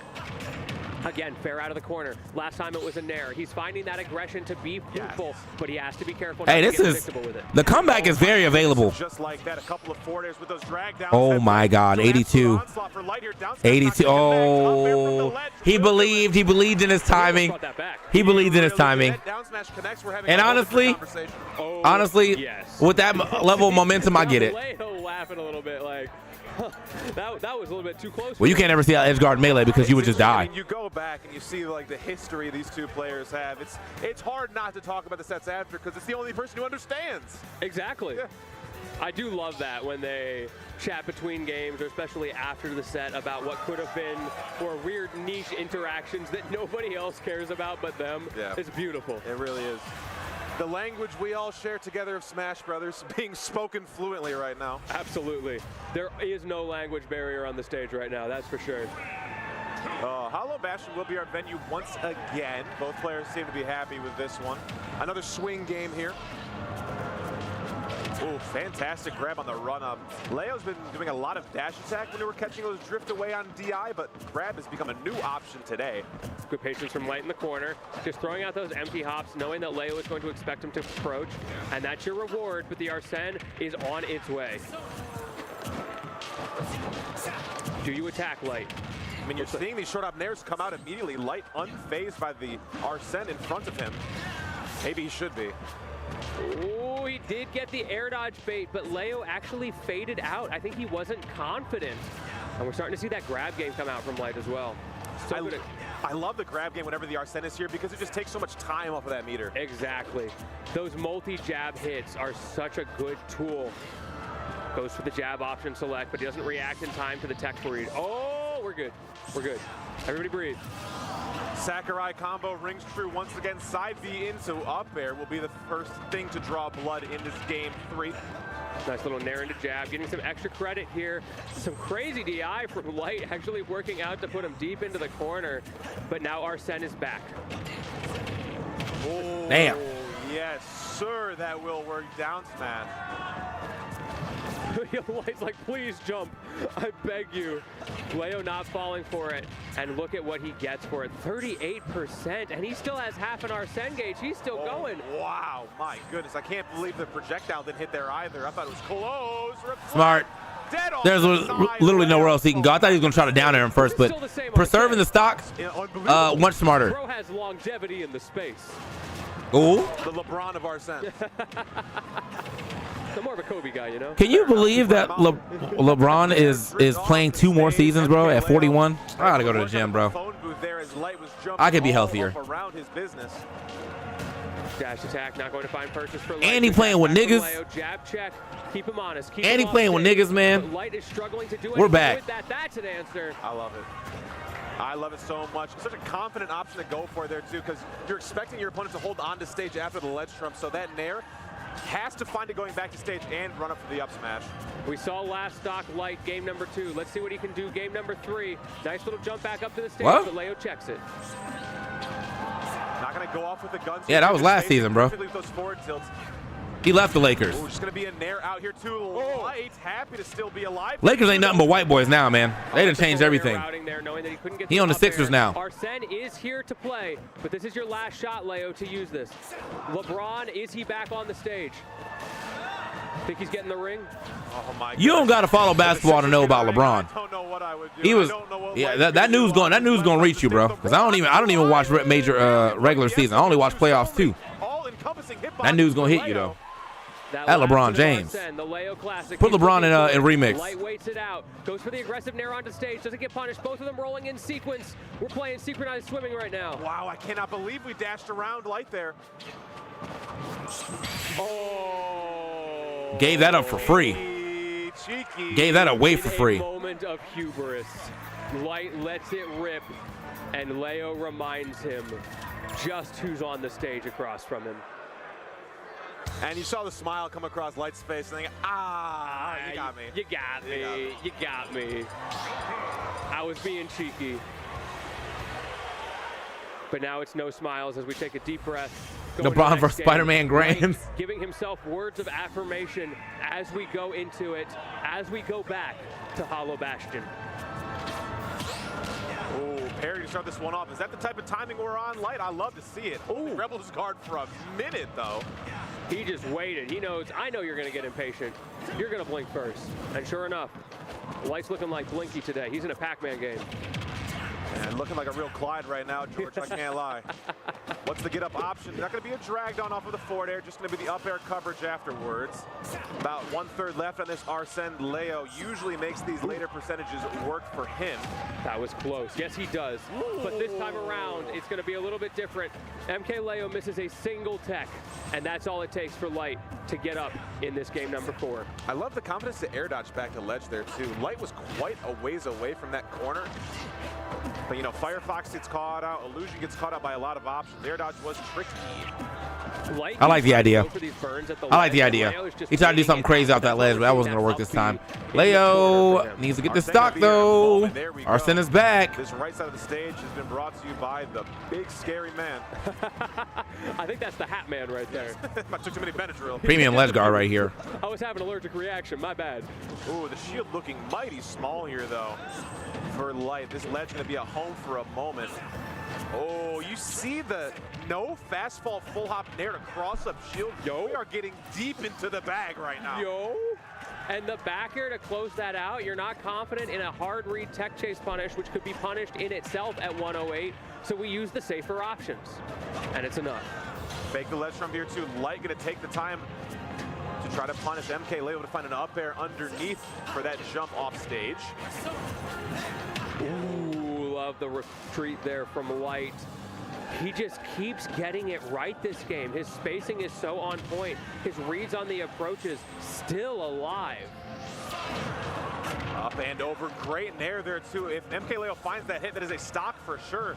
S6: Again, fair out of the corner. Last time it was a nair. He's finding that aggression to be fruitful, but he has to be careful.
S1: Hey, this is the comeback is very available.
S4: Just like that, a couple of forward airs with those drag downs.
S1: Oh my God, 82. 82. Oh, he believed in his timing. He believed in his timing. And honestly, with that level of momentum, I get it.
S6: Leo laughing a little bit like, that was a little bit too close.
S1: Well, you can't ever see an edge guard melee because you would just die.
S4: I mean, you go back and you see like the history these two players have. It's hard not to talk about the sets after because it's the only person who understands.
S6: Exactly. Yeah. I do love that when they chat between games, or especially after the set, about what could have been or weird niche interactions that nobody else cares about but them. Yeah. It's beautiful.
S4: It really is. The language we all share together of Smash Brothers being spoken fluently right now.
S6: Absolutely. There is no language barrier on the stage right now, that's for sure.
S4: Hollow Bastion will be our venue once again. Both players seem to be happy with this one. Another swing game here. Ooh, fantastic grab on the run-up. Leo's been doing a lot of dash attack when we were catching those drift away on DI, but grab has become a new option today.
S6: Good patience from Light in the corner. Just throwing out those empty hops, knowing that Leo is going to expect him to approach, and that's your reward, but the Arsene is on its way. Do you attack, Light?
S4: I mean, you're seeing these short-up nairs come out immediately. Light unfazed by the Arsene in front of him. Maybe he should be.
S6: Oh, he did get the air dodge bait, but Leo actually faded out. I think he wasn't confident. And we're starting to see that grab game come out from Light as well. So
S4: I love the grab game whenever the Arsene is here because it just takes so much time off of that meter.
S6: Exactly. Those multi-jab hits are such a good tool. Goes for the jab option select, but he doesn't react in time to the tech read. Oh, we're good. We're good. Everybody breathe.
S4: Sakurai combo rings true once again. Side B into up air will be the first thing to draw blood in this game 3.
S6: Nice little nair into jab, getting some extra credit here. Some crazy DI from Light, actually working out to put him deep into the corner. But now Arsene is back.
S4: Oh,
S1: damn.
S4: Yes, sir, that will work. Down smash.
S6: Light's like, please jump, I beg you. Leo not falling for it, and look at what he gets for it. 38%, and he still has half an Arsene gauge. He's still going.
S4: Wow, my goodness, I can't believe the projectile didn't hit there either. I thought it was close.
S1: Smart. There's literally nowhere else he can go. I thought he was going to try to down air him first, but preserving the stock, much smarter.
S6: Bro has longevity in the space.
S1: Ooh.
S4: The LeBron of Arsene.
S6: I'm more of a Kobe guy, you know?
S1: Can you believe that LeBron is playing 2 more seasons, bro, at 41? I gotta go to the gym, bro. I could be healthier.
S6: Dash attack, not going to find purchase for Light.
S1: And he playing with niggas.
S6: Leo, jab check, keep him honest. Keep
S1: And
S6: him
S1: he playing with niggas, man.
S6: Light is struggling to do
S1: We're back.
S6: with that. That's an answer.
S4: I love it. I love it so much. Such a confident option to go for there, too, because you're expecting your opponent to hold on to stage after the ledge trump, so that nair has to find it going back to stage and run up for the up smash.
S6: We saw last stock Light game number 2. Let's see what he can do game number 3. Nice little jump back up to the stage,
S1: what?
S6: but Leo checks it.
S4: Not going to go off with the guns.
S1: Yeah, that was last season, bro.
S4: Those forward tilts.
S1: He left the Lakers.
S4: Ooh, just going to be a nair out here, too. Light, happy to still be alive.
S1: Lakers ain't nothing but white boys now, man. They done changed everything. He on the Sixers now.
S6: Arsene is here to play, but this is your last shot, Leo, to use this. LeBron, is he back on the stage? Think he's getting the ring?
S4: Oh my
S1: you don't got to follow basketball to know about LeBron.
S4: I don't know what I would do.
S1: He was, yeah. That news going reach you, bro. Because I don't even watch major regular season. I only watch playoffs too. That news gonna hit you though. At LeBron James.
S6: The Leo Classic.
S1: Put LeBron in remix.
S6: Light waits it out. Goes for the aggressive nair onto stage. Doesn't get punished. Both of them rolling in sequence. We're playing synchronized swimming right now.
S4: Wow, I cannot believe we dashed around Light there. Oh.
S1: Gave that up for free.
S4: Cheeky.
S1: Gave that away for free.
S6: A moment of hubris. Light lets it rip, and Leo reminds him just who's on the stage across from him.
S4: And you saw the smile come across Light's face and think, you got me.
S6: You got me. You got me. I was being cheeky. But now it's no smiles as we take a deep breath.
S1: LeBron versus Spider-Man Grams.
S6: Giving himself words of affirmation as we go into it, as we go back to Hollow Bastion.
S4: Oh, Perry to start this one off. Is that the type of timing we're on, Light? I love to see it. Oh, Rebels guard for a minute, though.
S6: He just waited. He knows, I know you're going to get impatient. You're going to blink first. And sure enough, Light's looking like Blinky today. He's in a Pac-Man game.
S4: And looking like a real Clyde right now, George, I can't lie. What's the get-up option? Not going to be a drag down off of the forward air, just going to be the up air coverage afterwards. About 1/3 left on this Arsene. Leo usually makes these later percentages work for him.
S6: That was close. Yes, he does. But this time around, it's going to be a little bit different. MK Leo misses a single tech, and that's all it takes for Light to get up in this game number 4.
S4: I love the confidence to air dodge back to ledge there, too. Light was quite a ways away from that corner. But, you know, Firefox gets caught out. Illusion gets caught out by a lot of options. Air dodge was tricky.
S1: I like the idea. I like the idea. He tried to do something crazy off that ledge, but that wasn't going to work this time. Leo needs to get the stock, though. Arsene is back.
S4: This right side of the stage has been brought to you by the big, scary man.
S6: I think that's the Hat Man right there.
S4: I took too many Benadryl.
S1: Premium ledge guard right here.
S6: I was having an allergic reaction. My bad.
S4: Ooh, the shield looking mighty small here, though, for Light. This ledge going to be a home for a moment. Oh, you see the no fast fall full hop nair to cross up shield. Yo, we are getting deep into the bag right now.
S6: Yo, and the back air to close that out. You're not confident in a hard read tech chase punish, which could be punished in itself at 108. So we use the safer options, and it's enough.
S4: Fake the ledge from here too. Light going to take the time to try to punish MK. Leo to find an up air underneath for that jump off stage.
S6: Ooh. love the retreat there from Light. He just keeps getting it right this game. His spacing is so on point. His reads on the approaches still alive.
S4: Up and over, great nair there too. If MK Leo finds that hit, that is a stock for sure.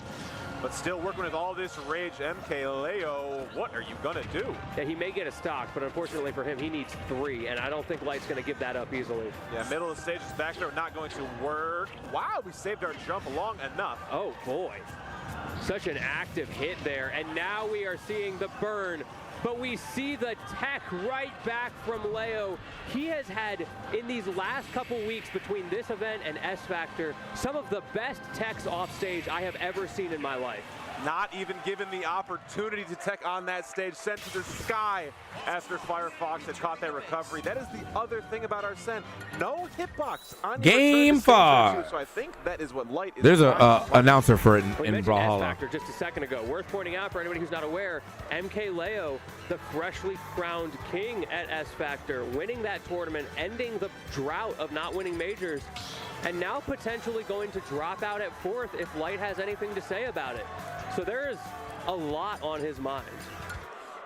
S4: But still working with all this rage, MK Leo, what are you gonna do?
S6: Yeah, he may get a stock, but unfortunately for him, he needs 3, and I don't think Light's gonna give that up easily.
S4: Yeah, middle of the stage is back there, not going to work. Wow, we saved our jump long enough.
S6: Oh boy, such an active hit there, and now we are seeing the burn. But we see the tech right back from Leo. He has had, in these last couple weeks between this event and S Factor, some of the best techs off stage I have ever seen in my life.
S4: Not even given the opportunity to tech on that stage, sent to the sky after Firefox had caught that recovery. That is the other thing about Arsene. No hitbox on
S1: Game 5.
S4: So I think that is what Light is.
S1: There's a announcer for it
S6: we
S1: in
S6: mentioned
S1: Brawlhalla.
S6: S-Factor just a second ago. Worth pointing out for anybody who's not aware, MK Leo, the freshly crowned king at S-Factor, winning that tournament, ending the drought of not winning majors, and now potentially going to drop out at 4th if Light has anything to say about it. So there is a lot on his mind.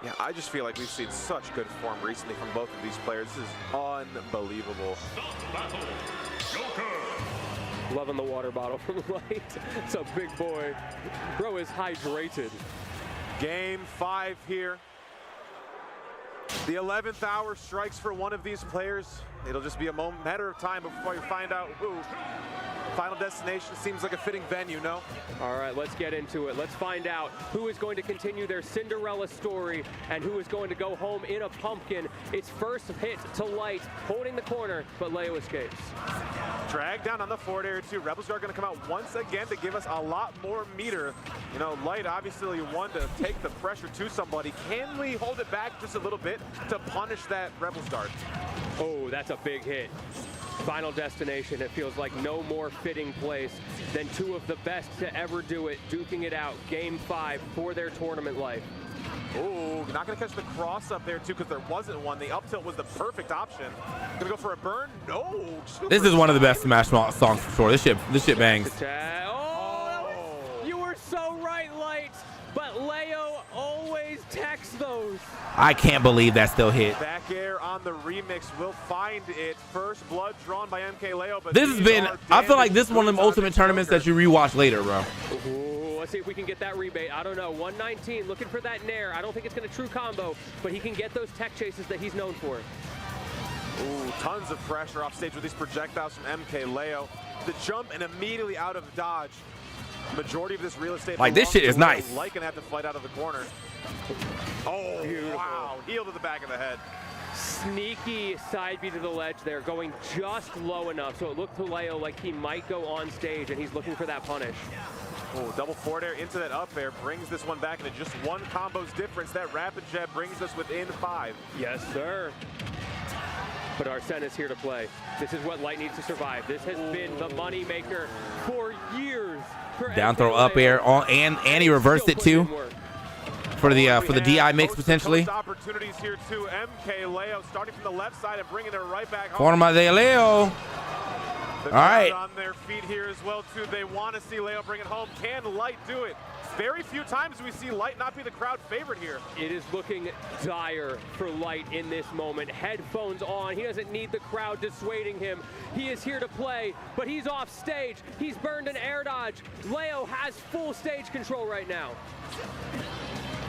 S4: Yeah, I just feel like we've seen such good form recently from both of these players. This is unbelievable.
S6: Loving the water bottle from Light. It's a big boy. Bro is hydrated.
S4: Game 5 here. The 11th hour strikes for one of these players. It'll just be a matter of time before you find out who. Final Destination seems like a fitting venue, no?
S6: All right, let's get into it. Let's find out who is going to continue their Cinderella story and who is going to go home in a pumpkin. It's first hit to Light, holding the corner, but Leo escapes.
S4: Drag down on the forward air too. Rebels are going to come out once again to give us a lot more meter. You know, Light obviously one to take the pressure to somebody. Can we hold it back just a little bit to punish that Rebels dart?
S6: Oh, that's a big hit. Final Destination, it feels like no more fitting place than 2 of the best to ever do it, duking it out. Game 5 for their tournament life.
S4: Oh, not going to catch the cross up there too because there wasn't one. The up tilt was the perfect option. Going to go for a burn? No.
S1: This is one of the best Smash songs for sure. This shit bangs.
S6: Oh, you were so right, Light, but Leo always techs those.
S1: I can't believe that still hit.
S4: Back air on the remix will find it. First blood drawn by MK Leo. But
S1: This has been, I feel like this is one of them ultimate tournaments that you rewatch later, bro.
S6: Ooh, let's see if we can get that rebate. I don't know. 119, looking for that nair. I don't think it's going to true combo, but he can get those tech chases that he's known for.
S4: Ooh, tons of pressure off stage with these projectiles from MK Leo. The jump and immediately out of dodge. Majority of this real estate.
S1: Like, this shit is nice.
S4: Like gonna have to fight out of the corner. Oh, beautiful. Wow. Heel to the back of the head.
S6: Sneaky side B to the ledge there, going just low enough. So it looked to Leo like he might go on stage, and he's looking for that punish.
S4: Oh, double forward air into that up air brings this one back into just one combo's difference. That rapid jab brings us within 5.
S6: Yes, sir. But Arsene is here to play. This is what Light needs to survive. This has been the money maker for years.
S1: Down throw up air on, and he reversed it too for the DI mix potentially.
S4: Opportunities here too. MK Leo starting from the left side and bringing it right back home.
S1: Forma de Leo.
S4: All
S1: right.
S4: On their feet here as well too. They want to see Leo bring it home. Can Light do it? Very few times do we see Light not be the crowd favorite here.
S6: It is looking dire for Light in this moment. Headphones on. He doesn't need the crowd dissuading him. He is here to play, but he's off stage. He's burned an air dodge. Leo has full stage control right now.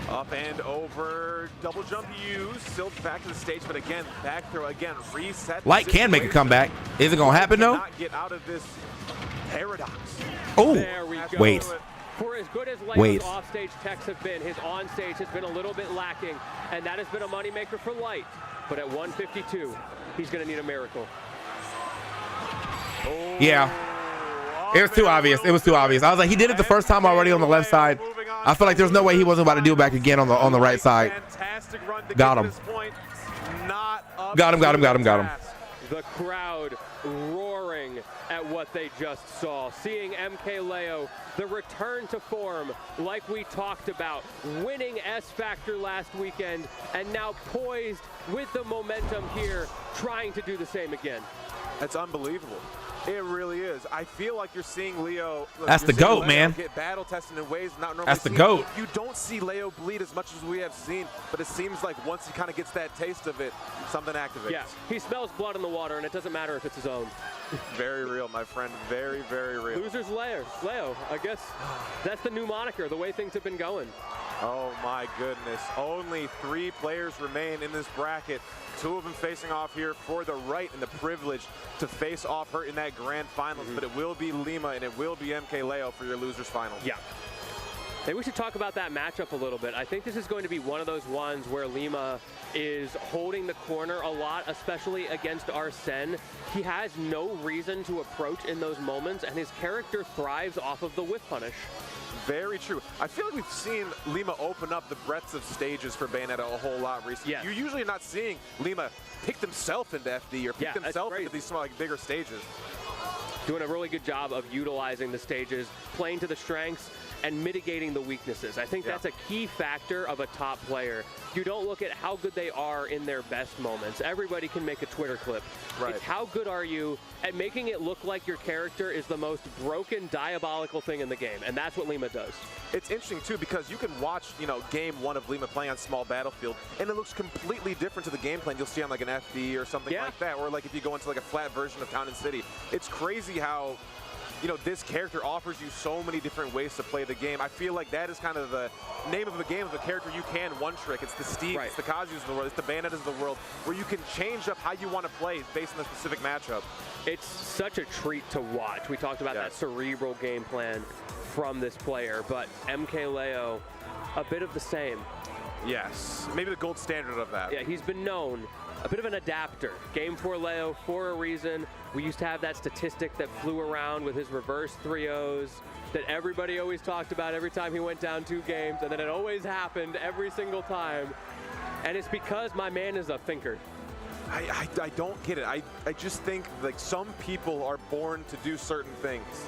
S4: Up and over, double jump used, still back to the stage, but again, back throw again, reset.
S1: Light can make a comeback. Is it gonna happen though?
S4: Not get out of this paradox.
S1: Oh,
S6: there we go.
S1: Wait.
S6: For as good as Leo's offstage techs have been, his onstage has been a little bit lacking, and that has been a moneymaker for Light. But at 152, he's going to need a miracle.
S4: Oh,
S1: yeah. It was too obvious. It was too obvious. I was like, he did it the first time already on the left side. I feel like there's no way he wasn't about to do it back again on the right side. Got him. Got him.
S6: The crowd roaring at what they just saw. Seeing MK Leo, the return to form like we talked about, winning S Factor last weekend, and now poised with the momentum here, trying to do the same again.
S4: That's unbelievable. It really is. I feel like you're seeing Leo. Look,
S1: That's the GOAT, man.
S4: Get battle tested in ways not normally.
S1: That's the
S4: seen.
S1: GOAT.
S4: You don't see Leo bleed as much as we have seen, but it seems like once he kind of gets that taste of it, something activates.
S6: Yeah, he smells blood in the water, and it doesn't matter if it's his own.
S4: Very real, my friend. Very, very real.
S6: Loser's Leo. I guess that's the new moniker, the way things have been going.
S4: Oh my goodness. Only 3 players remain in this bracket. 2 of them facing off here for the right and the privilege to face off her in that grand finals. But it will be Lima and it will be MK Leo for your losers finals.
S6: Yeah. Maybe we should talk about that matchup a little bit. I think this is going to be one of those ones where Lima is holding the corner a lot, especially against Arsene. He has no reason to approach in those moments, and his character thrives off of the whiff punish.
S4: Very true. I feel like we've seen Lima open up the breadths of stages for Bayonetta a whole lot recently.
S6: Yes.
S4: You're usually not seeing Lima pick themselves into FD or pick themselves into these small, bigger stages.
S6: Doing a really good job of utilizing the stages, playing to the strengths, and mitigating the weaknesses. I think that's a key factor of a top player. You don't look at how good they are in their best moments. Everybody can make a Twitter clip.
S4: Right.
S6: It's how good are you at making it look like your character is the most broken, diabolical thing in the game, and that's what Lima does.
S4: It's interesting, too, because you can watch, game 1 of Lima playing on small battlefield, and it looks completely different to the game plan you'll see on, like, an FD or something like that, or, like, if you go into, like, a flat version of Town and City. It's crazy how this character offers you so many different ways to play the game. I feel like that is kind of the name of the game of a character you can one-trick. It's the Steves, it's the Kazus of the world, it's the Bayonettas of the world, where you can change up how you want to play based on the specific matchup.
S6: It's such a treat to watch. We talked about that cerebral game plan from this player, but MK Leo, a bit of the same.
S4: Yes, maybe the gold standard of that.
S6: Yeah, he's been known a bit of an adapter. Game 4 Leo for a reason. We used to have that statistic that flew around with his reverse 3-0s that everybody always talked about every time he went down 2 games, and then it always happened every single time. And it's because my man is a thinker.
S4: I don't get it. I just think like some people are born to do certain things.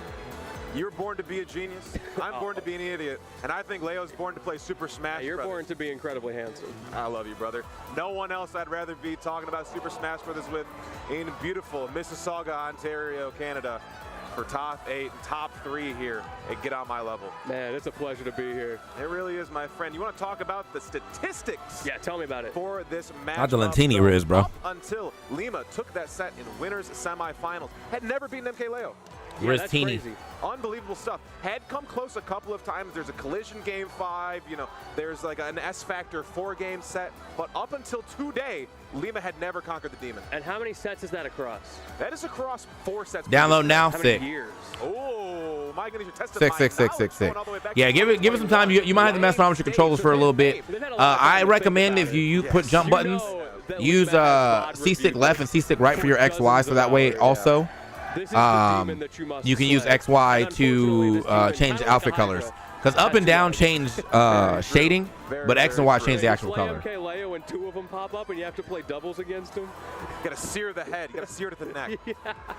S4: You're born to be a genius. I'm born to be an idiot. And I think Leo's born to play Super Smash
S6: You're
S4: Brothers.
S6: born to be incredibly handsome.
S4: I love you, brother. No one else I'd rather be talking about Super Smash Brothers with in beautiful Mississauga, Ontario, Canada for top 8 and top 3 here at Get On My Level.
S6: Man, it's a pleasure to be here.
S4: It really is, my friend. You want to talk about the statistics?
S6: Yeah, tell me about it.
S4: For this match.
S1: Not the Lentini Riz, bro.
S4: Up until Lima took that set in winners semifinals. Had never beaten MK Leo.
S6: Yeah, that's crazy.
S4: Unbelievable stuff. Had come close a couple of times. There's a collision game 5. There's like an S Factor 4-game set. But up until today, Lima had never conquered the demon.
S6: And how many sets is that across?
S4: That is across 4 sets.
S1: Download now,
S6: How
S1: 6.
S6: many years?
S4: Oh, my goodness, you're testing
S1: 6. Yeah, give it some time. You might have to mess around with your controllers for a little bit. I recommend if you put jump buttons, use C-stick left and C-stick right for your XY, so that way also you can use XY to change outfit colors. Because up and down change shading, but X and Y change the actual color.
S6: MK Leo and 2 of them pop up and you have to play doubles against him.
S4: You gotta sear the head. You gotta sear it at the neck.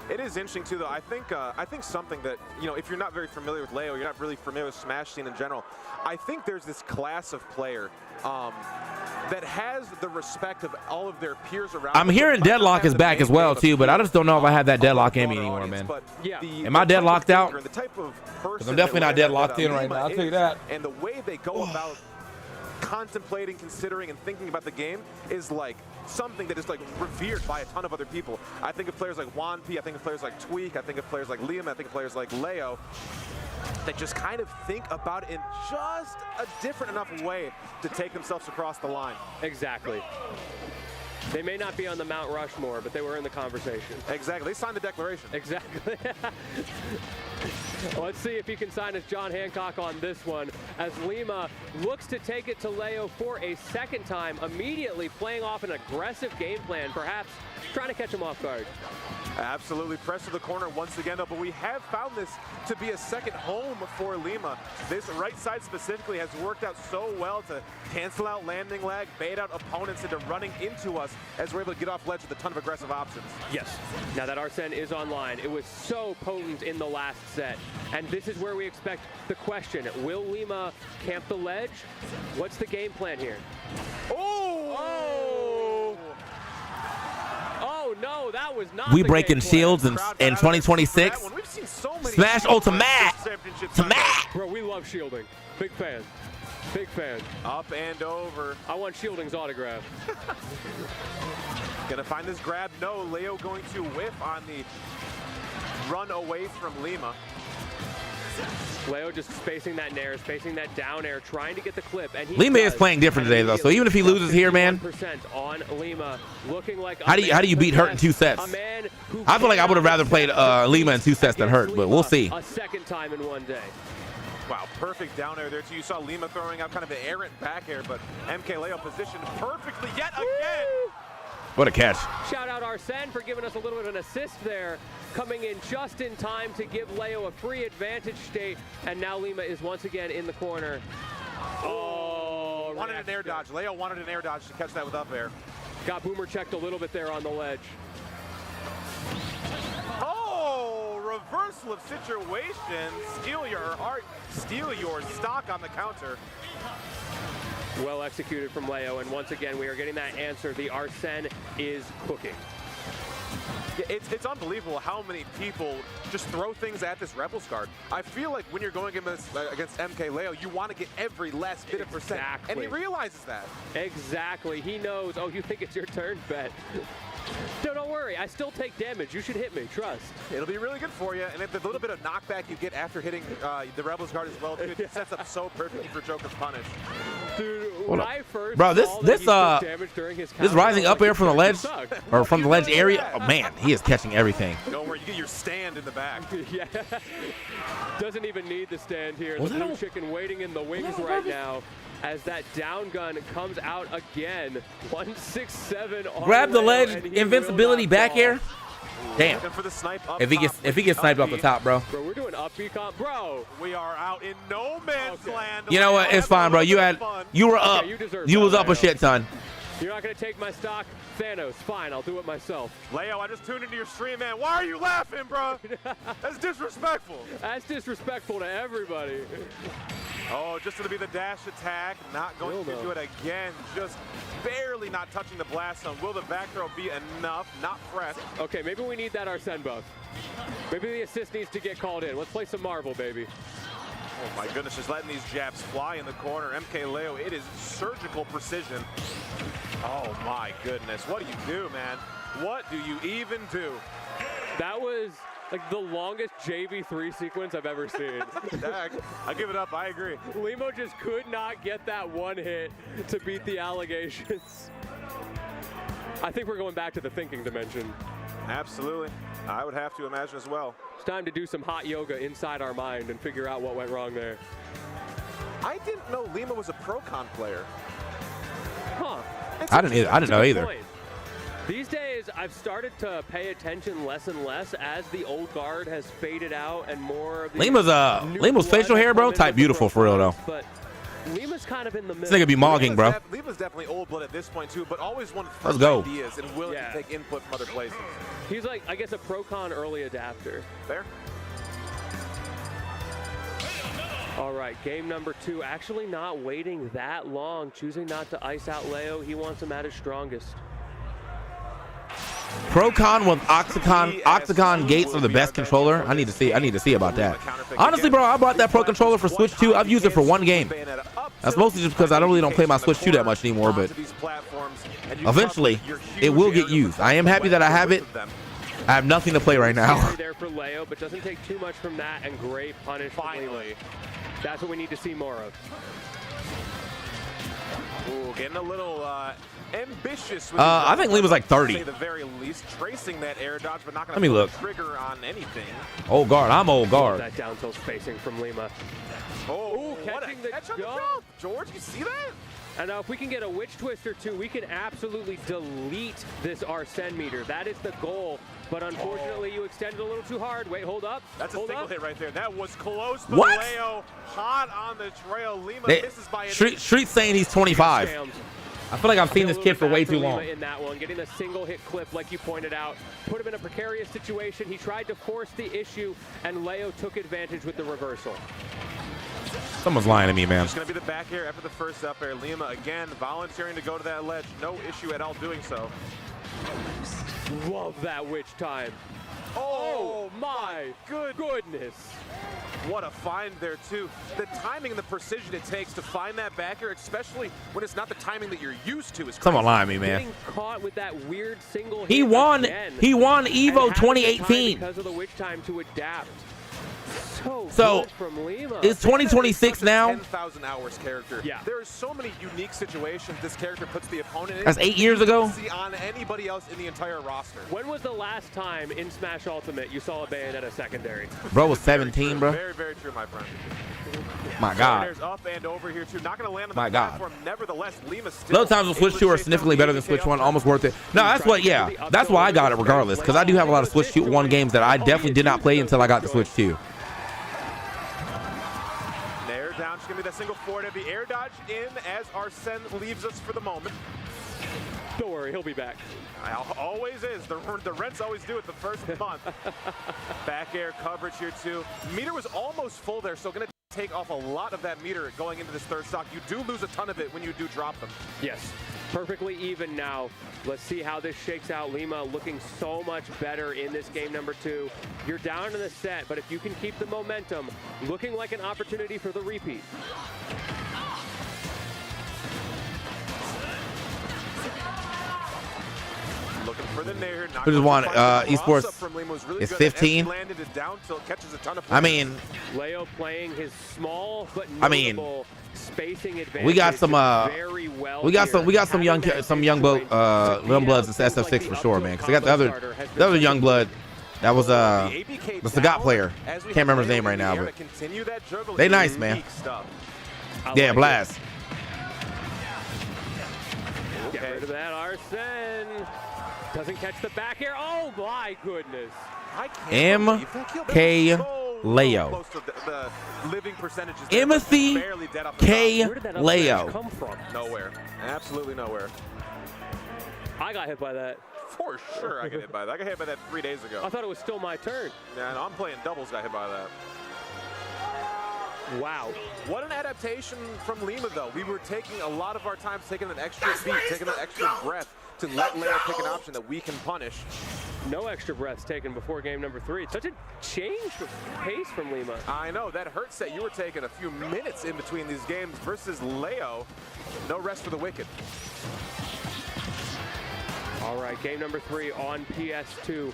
S4: It is interesting too, though. I think something that if you're not very familiar with Leo, you're not really familiar with Smash scene in general. I think there's this class of player that has the respect of all of their peers around.
S1: I'm hearing Deadlock is back as well too, but I just don't know if I have that Deadlock in me anymore, man. Am I deadlocked out? Because I'm definitely not deadlocked in right now. I'll tell you that.
S4: And the way they go about contemplating, considering, and thinking about the game is like something that is like revered by a ton of other people. I think of players like Wanpi, I think of players like Tweak, I think of players like Liam, I think of players like Leo that just kind of think about it in just a different enough way to take themselves across the line.
S6: Exactly. They may not be on the Mount Rushmore, but they were in the conversation.
S4: Exactly. They signed the declaration.
S6: Exactly. Let's see if he can sign as John Hancock on this one, as Lima looks to take it to Leo for a second time, immediately playing off an aggressive game plan, perhaps trying to catch him off guard.
S4: Absolutely. Press to the corner once again, though, but we have found this to be a second home for Lima. This right side specifically has worked out so well to cancel out landing lag, bait out opponents into running into us as we're able to get off ledge with a ton of aggressive options.
S6: Yes. Now that Arsene is online, it was so potent in the last set. And this is where we expect the question. Will Lima camp the ledge? What's the game plan here?
S4: Oh!
S6: Oh no, that was not
S1: We
S6: the
S1: breaking
S6: game plan.
S1: shields in 2026.
S4: We've seen so many
S1: Smash ultimate
S4: championships
S1: to
S4: on
S1: Matt.
S6: Bro, we love shielding. Big fan. Big fan.
S4: Up and over.
S6: I want Shielding's autograph.
S4: Gonna find this grab. No, Leo going to whiff on the run away from Lima.
S6: Leo just spacing that nair, spacing that down air, trying to get the clip. And he
S1: Lima is
S6: does.
S1: playing different today, though. So even if he loses here, man,
S6: 51% on Lima, looking like
S1: how do you beat Hurt in 2 sets?
S6: A man who
S1: I feel like I would have rather played Lima in 2 sets than Hurt, but we'll see.
S6: A second time in one day.
S4: Wow, perfect down air there too. You saw Lima throwing out kind of an errant back air, but MK Leo positioned perfectly yet again.
S1: What a catch.
S6: Shout out Arsene for giving us a little bit of an assist there, coming in just in time to give Leo a free advantage state, and now Lima is once again in the corner. Oh,
S4: wanted an air dodge. Leo wanted an air dodge to catch that with up air.
S6: Got boomer checked a little bit there on the ledge.
S4: Oh, reversal of situation. Steal your heart, steal your stock on the counter.
S6: Well executed from Leo, and once again we are getting that answer. The Arsene is cooking.
S4: Yeah, it's unbelievable how many people just throw things at this Rebels card. I feel like when you're going against MK Leo, you want to get every last bit of percent. And he realizes that.
S6: Exactly. He knows, oh, you think it's your turn? Bet. No, don't worry. I still take damage. You should hit me. Trust.
S4: It'll be really good for you. And if the little bit of knockback you get after hitting the Rebels guard as well, it sets up so perfectly for Joker's punish.
S6: Dude, when I first
S1: Bro,
S6: saw that he took damage during his
S1: this
S6: counter,
S1: rising up air from the ledge,
S6: suck.
S1: or from the ledge area, oh man, he is catching everything.
S4: Don't worry, you get your stand in the back.
S6: Yeah. Doesn't even need the stand here.
S1: Was
S6: The
S1: that
S6: blue
S1: a-
S6: chicken waiting in the wings right now as that down gun comes out again. 167 on
S1: Grab the
S6: Leo,
S1: ledge,
S6: and he
S1: invincibility
S6: will not
S1: back
S6: fall.
S1: air. Damn.
S4: Looking for the snipe up
S1: If he gets sniped off the top, bro.
S6: Bro, we're doing up comp. Bro.
S4: We are out in no man's land.
S1: You know what? It's fine, bro. You were up.
S6: Okay, you deserve
S1: You was
S6: that,
S1: up a
S6: Leo.
S1: shit ton.
S6: You're not going to take my stock? Thanos, fine, I'll do it myself.
S4: Leo, I just tuned into your stream, man. Why are you laughing, bro? That's disrespectful.
S6: That's disrespectful to everybody.
S4: Oh, just going to be the dash attack. Not going to do it again. Just barely not touching the blast zone. Will the back throw be enough? Not fresh.
S6: Okay, maybe we need that Arsene buff. Maybe the assist needs to get called in. Let's play some Marvel, baby.
S4: Oh my goodness, just letting these jabs fly in the corner. MK Leo, it is surgical precision. Oh my goodness, what do you do, man? What do you even do?
S6: That was like the longest JV3 sequence I've ever seen.
S4: I give it up, I agree.
S6: Limo just could not get that one hit to beat the allegations. I think we're going back to the thinking dimension.
S4: Absolutely, I would have to imagine as well.
S6: It's time to do some hot yoga inside our mind and figure out what went wrong there.
S4: I didn't know Lima was a pro-con player.
S6: Huh.
S1: I didn't know either.
S6: Point. These days, I've started to pay attention less and less as the old guard has faded out and more of the
S1: Lima's facial hair, bro, type beautiful for real though.
S6: But Lima's kind of in the middle.
S1: This nigga be mogging, bro.
S4: Lima's definitely old blood at this point too, but always one for
S1: Let's go.
S4: ideas and willing to take input from other places.
S6: He's like, I guess, a pro-con early adapter.
S4: Fair.
S6: All right, game number 2. Actually not waiting that long, choosing not to ice out Leo. He wants him at his strongest.
S1: Pro-con with Octagon Gates are the best controller. I need to see about that. Honestly, bro, I bought that Pro controller for Switch 2. I've used it for one game. That's mostly just because I really don't play my Switch 2 that much anymore, but eventually it will get used. I am happy that I have it. I have nothing to play right now.
S6: There for Leo, but doesn't take too much from that, and great punish. Finally. That's what we need to see more of.
S4: Ooh, getting a little ambitious. With
S1: I think Lima's like 30.
S4: At the very least, tracing that air dodge, but not going
S1: Let me
S4: to
S1: look.
S4: trigger on anything.
S1: Old guard. I'm old guard.
S6: That down tilt spacing from Lima.
S4: Oh,
S6: Ooh, catching the
S4: catch on the
S6: jump.
S4: jump. George, you see that?
S6: And if we can get a Witch Twister too, we can absolutely delete this Arsene meter. That is the goal. But unfortunately, you extended a little too hard. Wait, hold up.
S4: That's a
S6: hold
S4: single
S6: up.
S4: hit right there. That was close to
S1: What?
S4: Leo. Hot on the trail. Lima misses by
S1: Street saying he's 25. I feel like I've seen this kid for way too long.
S6: In that one, getting a single hit clip, like you pointed out, put him in a precarious situation. He tried to force the issue, and Leo took advantage with the reversal.
S1: Someone's lying to me, man.
S4: It's going to be the back air after the first up air. Lima again volunteering to go to that ledge. No issue at all doing so.
S6: Love that witch time. Oh my goodness.
S4: What a find there, too. The timing and the precision it takes to find that backer, especially when it's not the timing that you're used to, is crazy.
S1: Someone lie to me, man.
S6: Getting caught with that weird single
S1: He
S6: hit
S1: won.
S6: again.
S1: He won Evo
S6: And having the time
S1: 2018.
S6: because of the witch time to adapt.
S1: So
S6: good from Lima.
S1: it's 2026 now.
S4: 10,000 hours character.
S6: Yeah.
S4: There are so many unique situations this character puts the opponent in.
S1: That's 8 years ago.
S4: See on anybody else in the entire roster.
S6: When was the last time in Smash Ultimate you saw a Bayonetta secondary?
S1: Bro was 17, bro.
S4: Very, very true, my friend.
S1: My God.
S4: There's up and over here too. Not going to land on
S1: My
S4: the
S1: God.
S4: platform. Nevertheless, Lima still.
S1: Low times on Switch 2 are significantly better than Switch 1. Almost worth it. No, that's what. Yeah, that's why I got it regardless. Because I do have a lot of Switch 1 games that I definitely did not play until I got the Switch 2.
S4: Nair down. She's going to be that single forward. The air dodge in as Arsene leaves us for the moment.
S6: Don't worry, he'll be back.
S4: Always is. The Rents always do it the first month. Back air coverage here too. Meter was almost full there, so going to take off a lot of that meter going into this third stock. You do lose a ton of it when you do drop them.
S6: Yes, perfectly even now. Let's see how this shakes out. Lima looking so much better in this game number 2. You're down in the set, but if you can keep the momentum, looking like an opportunity for the repeat.
S4: Looking for the Nair.
S1: Who just won? Esports is 15. I mean,
S6: Leo playing his small but
S1: notable
S6: spacing advantage.
S1: we got some
S6: very well
S1: we got some young bloods in SF6 for sure, man. Because they got the other young blood that was the Sagat player. Can't remember his name right now, but they nice, man. Yeah, Blast.
S6: Get rid of that, Arsene. Doesn't catch the back air. Oh my goodness.
S1: MK Leo. Timothy K. Leo.
S6: Come from?
S4: Nowhere. Absolutely nowhere.
S6: I got hit by that.
S4: For sure I got hit by that. I got hit by that 3 days ago.
S6: I thought it was still my turn.
S4: Yeah, no, I'm playing doubles, got hit by that.
S6: Wow.
S4: What an adaptation from Lima, though. We were taking a lot of our time taking an extra beat, taking an extra breath to let Leo pick an option that we can punish.
S6: No extra breaths taken before game number 3. It's such a change of pace from Lima.
S4: I know, that hurts that you were taking a few minutes in between these games versus Leo. No rest for the wicked.
S6: All right, game number 3 on PS2.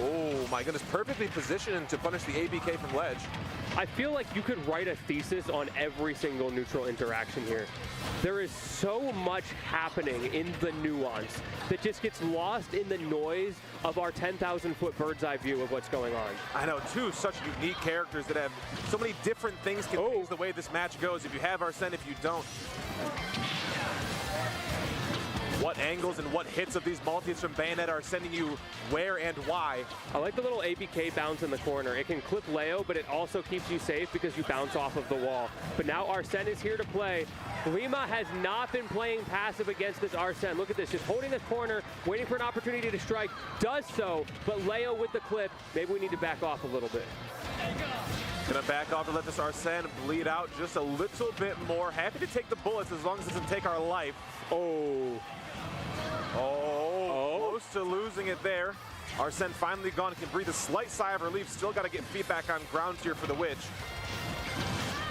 S4: Oh my goodness, perfectly positioned to punish the ABK from ledge.
S6: I feel like you could write a thesis on every single neutral interaction here. There is so much happening in the nuance that just gets lost in the noise of our 10,000-foot bird's eye view of what's going on.
S4: I know, two such unique characters that have so many different things can change the way this match goes. If you have Arsene, if you don't. What angles and what hits of these multis from Bayonetta are sending you where and why?
S6: I like the little ABK bounce in the corner. It can clip Leo, but it also keeps you safe because you bounce off of the wall. But now Arsene is here to play. Lima has not been playing passive against this Arsene. Look at this, just holding the corner, waiting for an opportunity to strike. Does so, but Leo with the clip. Maybe we need to back off a little bit.
S4: Gonna back off to let this Arsene bleed out just a little bit more. Happy to take the bullets as long as it doesn't take our life. Close to losing it there. Arsene finally gone, can breathe a slight sigh of relief. Still got to get feedback on ground here for the Witch.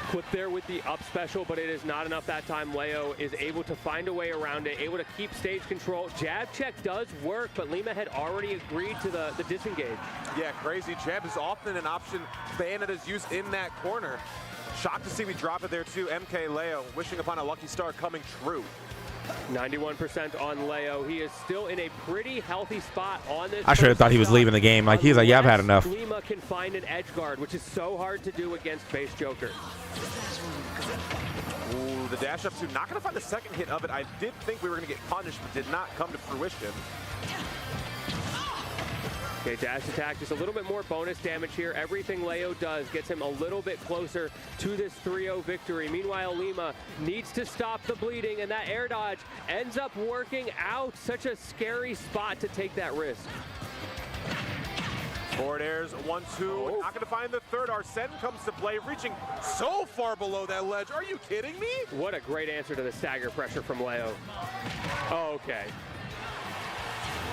S6: Clip there with the up special, but it is not enough that time. Leo is able to find a way around it, able to keep stage control. Jab check does work, but Lima had already agreed to the disengage.
S4: Yeah, crazy. Jab is often an option Bayonetta's used in that corner. Shocked to see we drop it there too. MK Leo wishing upon a lucky star coming true.
S6: 91% on Leo. He is still in a pretty healthy spot on this.
S1: I should have thought he was leaving the game. Like, he's like, yeah, I've had enough.
S6: Lima can find an edge guard, which is so hard to do against base Joker.
S4: Ooh, the dash up two. Not going to find the second hit of it. I did think we were going to get punished, but did not come to fruition.
S6: Okay, dash attack, just a little bit more bonus damage here. Everything Leo does gets him a little bit closer to this 3-0 victory. Meanwhile, Lima needs to stop the bleeding, and that air dodge ends up working out. Such a scary spot to take that risk.
S4: Forward airs, 1-2, not gonna find the third. Arsene comes to play, reaching so far below that ledge. Are you kidding me?
S6: What a great answer to the stagger pressure from Leo. Okay.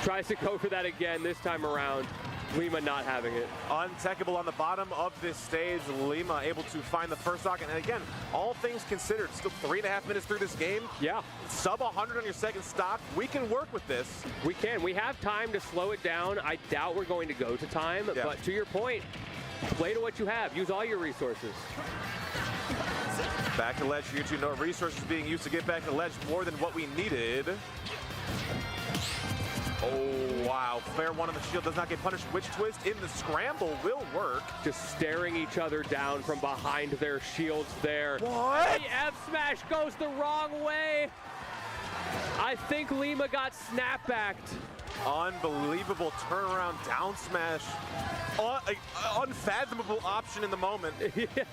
S6: Tries to go for that again this time around. Lima not having it.
S4: Untechable on the bottom of this stage. Lima able to find the first stock. And again, all things considered, still 3.5 minutes through this game.
S6: Yeah.
S4: Sub 100 on your second stock. We can work with this.
S6: We can. We have time to slow it down. I doubt we're going to go to time.
S4: Yeah.
S6: But to your point, play to what you have. Use all your resources.
S4: Back to ledge here, too. No resources being used to get back to ledge, more than what we needed. Oh, wow. Flare one on the shield does not get punished. Witch twist in the scramble will work.
S6: Just staring each other down from behind their shields there.
S4: What?
S6: The F smash goes the wrong way. I think Lima got snapbacked.
S4: Unbelievable turnaround down smash. Unfathomable option in the moment.
S6: Yeah.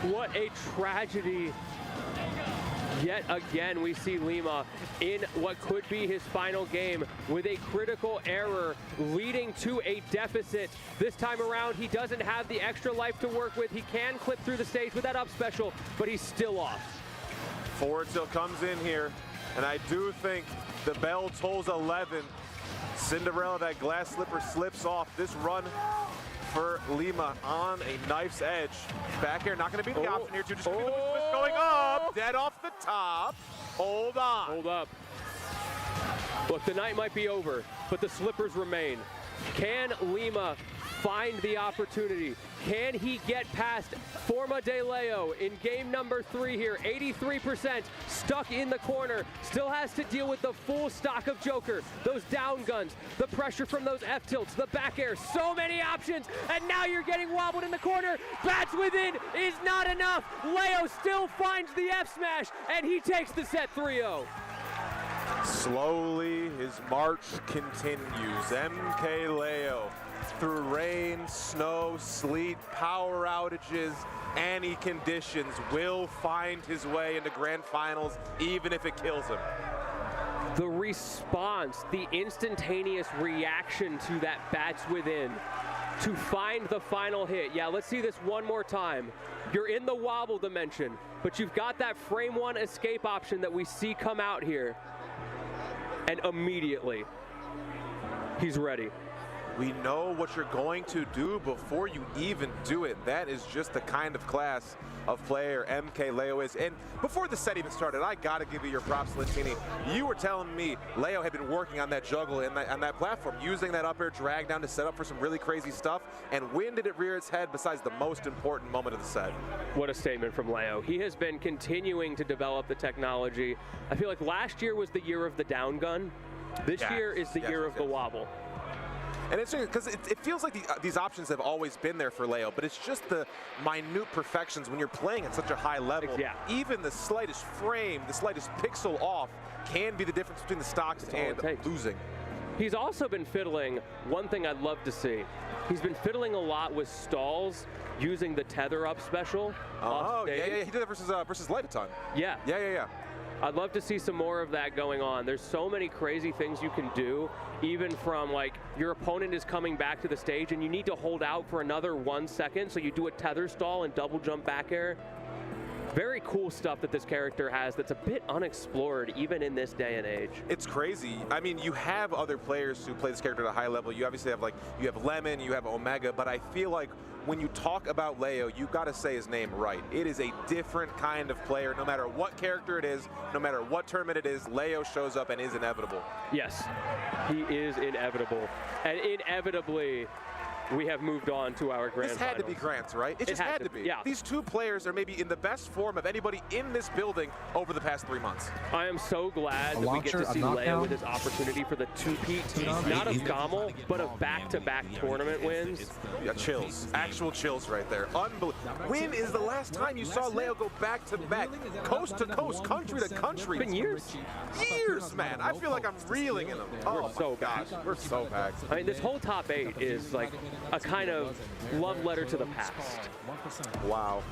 S6: What a tragedy. Yet again, we see Lima in what could be his final game with a critical error leading to a deficit. This time around, he doesn't have the extra life to work with. He can clip through the stage with that up special, but he's still off.
S4: Forward tilt comes in here, and I do think the bell tolls 11. Cinderella, that glass slipper slips off. This run for Lima on a knife's edge. Back air, not going to be the option here, too. Just going to be the twist going up. Dead off the top. Hold on.
S6: Hold up. Look, the night might be over, but the slippers remain. Can Lima find the opportunity? Can he get past Forma de Leo in game number 3 here? 83%, stuck in the corner, still has to deal with the full stock of Joker, those down guns, the pressure from those F tilts, the back air, so many options, and now you're getting wobbled in the corner. Bats within is not enough. Leo still finds the F smash, and he takes the set 3-0.
S4: Slowly, his march continues. MK Leo, through rain, snow, sleet, power outages, any conditions, will find his way into grand finals, even if it kills him.
S6: The response, the instantaneous reaction to that bats within to find the final hit. Yeah, let's see this one more time. You're in the wobble dimension, but you've got that frame 1 escape option that we see come out here. And immediately, he's ready.
S4: We know what you're going to do before you even do it. That is just the kind of class of player MK Leo is. And before the set even started, I gotta give you your props, Lentini. You were telling me Leo had been working on that juggle and on that platform, using that up air drag down to set up for some really crazy stuff. And when did it rear its head besides the most important moment of the set?
S6: What a statement from Leo. He has been continuing to develop the technology. I feel like last year was the year of the down gun. This year is the year of the wobble.
S4: And it's because it feels like these options have always been there for Leo, but it's just the minute perfections when you're playing at such a high level.
S6: Yeah.
S4: Even the slightest frame, the slightest pixel off can be the difference between the stocks and losing.
S6: He's also been fiddling, one thing I'd love to see. He's been fiddling a lot with stalls using the tether up special.
S4: Oh, yeah, he did that versus Lightaton.
S6: Yeah.
S4: Yeah.
S6: I'd love to see some more of that going on. There's so many crazy things you can do, even from like your opponent is coming back to the stage and you need to hold out for another 1 second, so you do a tether stall and double jump back air. Very cool stuff that this character has that's a bit unexplored even in this day and age.
S4: It's crazy. I mean, you have other players who play this character at a high level. You obviously have you have Lemon, you have Omega, but I feel like when you talk about Leo, you got to say his name right. It is a different kind of player. No matter what character it is, no matter what tournament it is, Leo shows up and is inevitable.
S6: Yes, he is inevitable. And inevitably, we have moved on to our grand
S4: This had
S6: finals.
S4: to be Grants, right? It just had to be.
S6: Yeah.
S4: These two players are maybe in the best form of anybody in this building over the past 3 months.
S6: I am so glad that we get to see Leo with his opportunity for the two-peat, not of GOML, but of back-to-back tournament wins.
S4: Yeah, chills. Actual chills right there. Unbelievable. When is the last time you saw Leo go back-to-back, coast-to-coast, country-to-country?
S6: It's been years.
S4: Years, man. I I feel like I'm reeling in them. Oh,
S6: so
S4: gosh. We're so packed.
S6: I mean, this whole top 8 is like a kind of love letter to the past.
S4: Wow.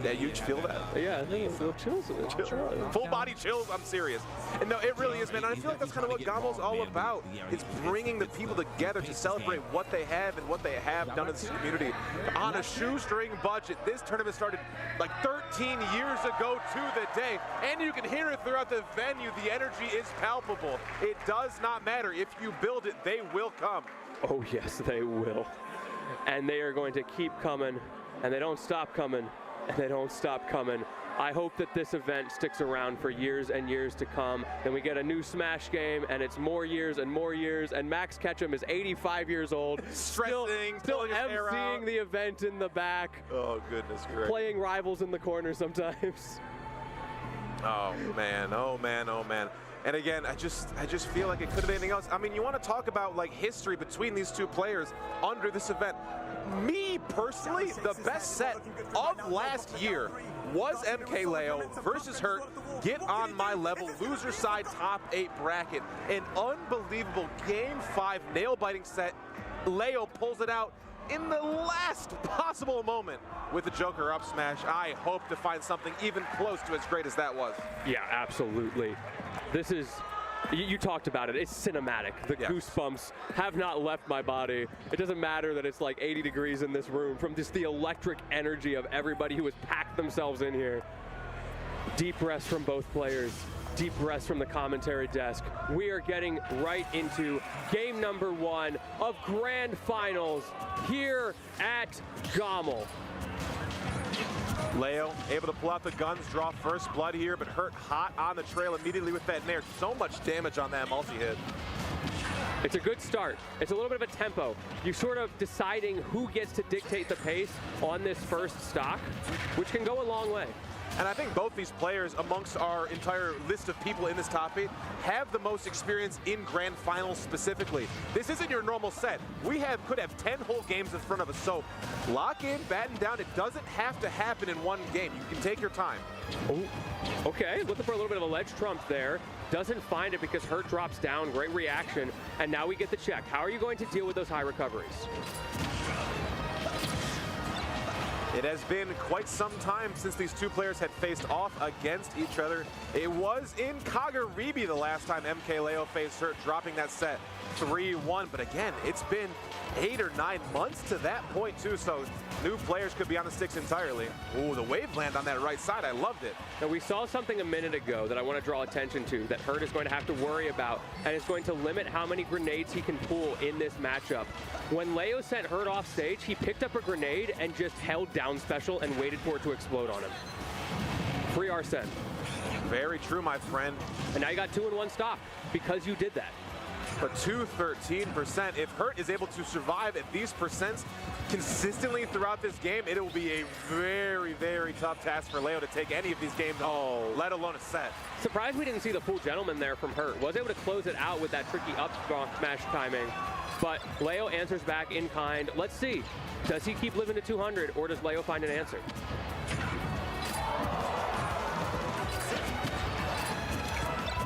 S4: Yeah, you feel that?
S6: Yeah, I think it's a little chills.
S4: Full body chills, I'm serious. And no, it really is, man. And I feel like that's kind of what GOML's all about. It's bringing the people together to celebrate what they have and what they have done in this community. On a shoestring budget, this tournament started like 13 years ago to the day. And you can hear it throughout the venue. The energy is palpable. It does not matter. If you build it, they will come.
S6: Oh, yes, they will. And they are going to keep coming, and they don't stop coming, and they don't stop coming. I hope that this event sticks around for years and years to come. Then we get a new Smash game, and it's more years and more years, and Max Ketchum is 85 years old. still emceeing the event in the back.
S4: Oh, goodness gracious.
S6: Playing rivals in the corner sometimes.
S4: Oh, man, oh, man, oh, man. And again, I just feel like it could have been anything else. I mean, you want to talk about like history between these two players under this event. Me personally, the best set of last year was MKLeo versus Hurt. Get on my level, loser side top 8 bracket. An unbelievable game 5 nail-biting set. Leo pulls it out in the last possible moment with the Joker up smash. I hope to find something even close to as great as that was.
S6: Yeah, absolutely. This is, you talked about it, it's cinematic. The goosebumps have not left my body. It doesn't matter that it's like 80 degrees in this room from just the electric energy of everybody who has packed themselves in here. Deep breaths from both players. Deep breaths from the commentary desk. We are getting right into game number 1 of Grand Finals here at GOML.
S4: Leo able to pull out the guns, draw first blood here, but Hurt hot on the trail immediately with that nair. So much damage on that multi-hit.
S6: It's a good start. It's a little bit of a tempo. You're sort of deciding who gets to dictate the pace on this first stock, which can go a long way.
S4: And I think both these players, amongst our entire list of people in this top 8, have the most experience in Grand Finals specifically. This isn't your normal set. We could have 10 whole games in front of us, so lock in, batten down. It doesn't have to happen in one game. You can take your time.
S6: Oh, okay, looking for a little bit of a ledge trump there. Doesn't find it because Hurt drops down. Great reaction. And now we get the check. How are you going to deal with those high recoveries?
S4: It has been quite some time since these two players had faced off against each other. It was in Kagaribi the last time MKLeo faced Hurt, dropping that set 3-1. But again, it's been 8 or 9 months to that point too, so new players could be on the sticks entirely. Ooh, the wave land on that right side, I loved it.
S6: Now we saw something a minute ago that I want to draw attention to that Hurt is going to have to worry about, and it's going to limit how many grenades he can pull in this matchup. When Leo sent Hurt off stage, he picked up a grenade and just held down special and waited for it to explode on him. Free Arsene.
S4: Very true, my friend.
S6: And now you got 2 in 1 stock because you did that.
S4: For 213%, if Hurt is able to survive at these percents consistently throughout this game, it will be a very, very tough task for Leo to take any of these games, let alone a set.
S6: Surprised we didn't see the full gentleman there from Hurt. Was able to close it out with that tricky up smash timing. But Leo answers back in kind. Let's see. Does he keep living to 200, or does Leo find an answer?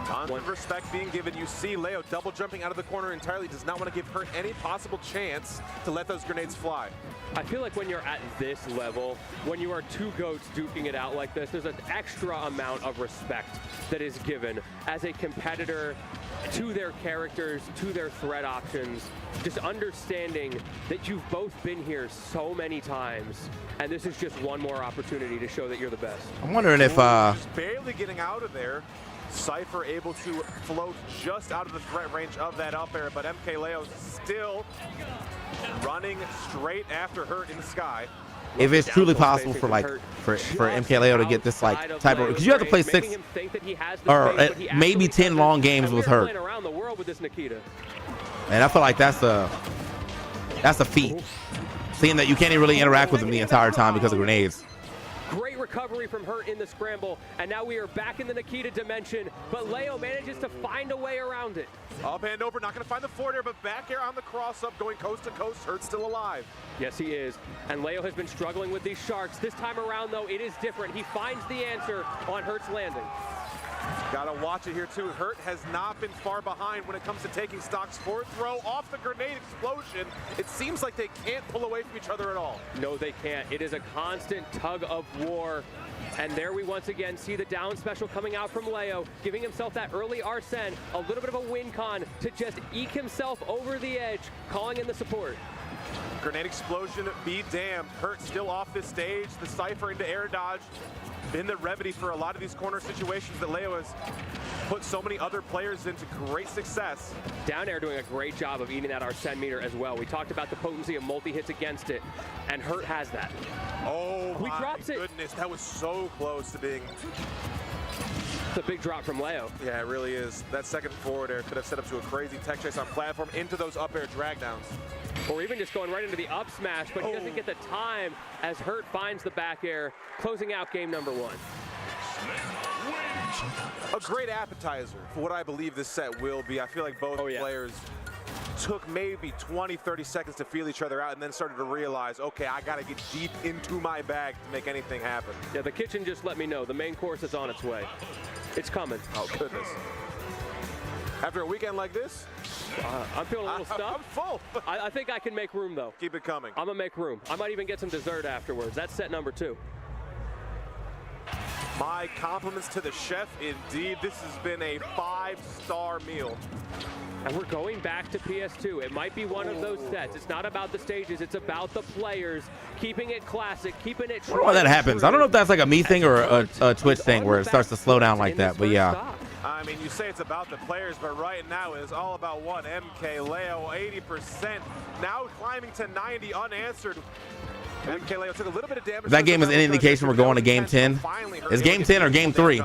S4: Tons of respect being given. You see Leo double jumping out of the corner entirely. Does not want to give Hurt any possible chance to let those grenades fly.
S6: I feel like when you're at this level, when you are 2 goats duking it out like this, there's an extra amount of respect that is given as a competitor to their characters, to their threat options, just understanding that you've both been here so many times, and this is just one more opportunity to show that you're the best.
S1: I'm wondering if
S4: just barely getting out of there. Cypher able to float just out of the threat range of that up air, but MKLeo still running straight after Hurt in the sky.
S1: if it's truly possible for like for MKLeo to get this like type of, because you have to play 6 or maybe 10 long games with her, and I feel like that's a feat, seeing that you can't even really interact with them the entire time because of grenades.
S6: Great recovery from Hurt in the scramble, and now we are back in the Nikita dimension, but Leo manages to find a way around it.
S4: Up and over, not going to find the forward air, but back air on the cross-up, going coast to coast. Hurt's still alive.
S6: Yes, he is, and Leo has been struggling with these sharks. This time around, though, it is different. He finds the answer on Hurt's landing.
S4: Gotta watch it here too. Hurt has not been far behind when it comes to taking stocks. Forward throw off the grenade explosion. It seems like they can't pull away from each other at all.
S6: No, they can't. It is a constant tug of war. And there we once again see the down special coming out from Leo, giving himself that early Arsene, a little bit of a win con to just eke himself over the edge, calling in the support.
S4: Grenade explosion, be damned. Hurt still off this stage. The Cypher into air dodge. Been the remedy for a lot of these corner situations that Leo has put so many other players into great success.
S6: Down air doing a great job of eating that Arsene meter as well. We talked about the potency of multi-hits against it, and Hurt has that.
S4: Oh
S6: he
S4: my
S6: drops
S4: goodness, that was so close to being...
S6: It's a big drop from Leo.
S4: Yeah, it really is. That second forward air could have set up to a crazy tech chase on platform into those up air drag downs.
S6: Or even just going right into the up smash, but he doesn't get the time as Hurt finds the back air, closing out game number 1.
S4: A great appetizer for what I believe this set will be. I feel like both players took maybe 20, 30 seconds to feel each other out and then started to realize, okay, I gotta get deep into my bag to make anything happen.
S6: Yeah, the kitchen just let me know. The main course is on its way. It's coming.
S4: Oh, goodness. After a weekend like this,
S6: I'm feeling a little stuffed.
S4: I'm full.
S6: I think I can make room, though.
S4: Keep it coming.
S6: I'm going to make room. I might even get some dessert afterwards. That's set number 2.
S4: My compliments to the chef, indeed. This has been a 5-star meal.
S6: And we're going back to PS2. It might be one of those sets. It's not about the stages. It's about the players, keeping it classic, keeping it true.
S1: I don't know why that happens. I don't know if that's like a me thing or a Twitch thing where it starts to slow down like that, but yeah.
S4: I mean, you say it's about the players, but right now it's all about one. MK Leo, 80%, now climbing to 90 unanswered. MK Leo took a little bit of damage.
S1: That game is an indication we're going to game 10. Is game 10 or game 3?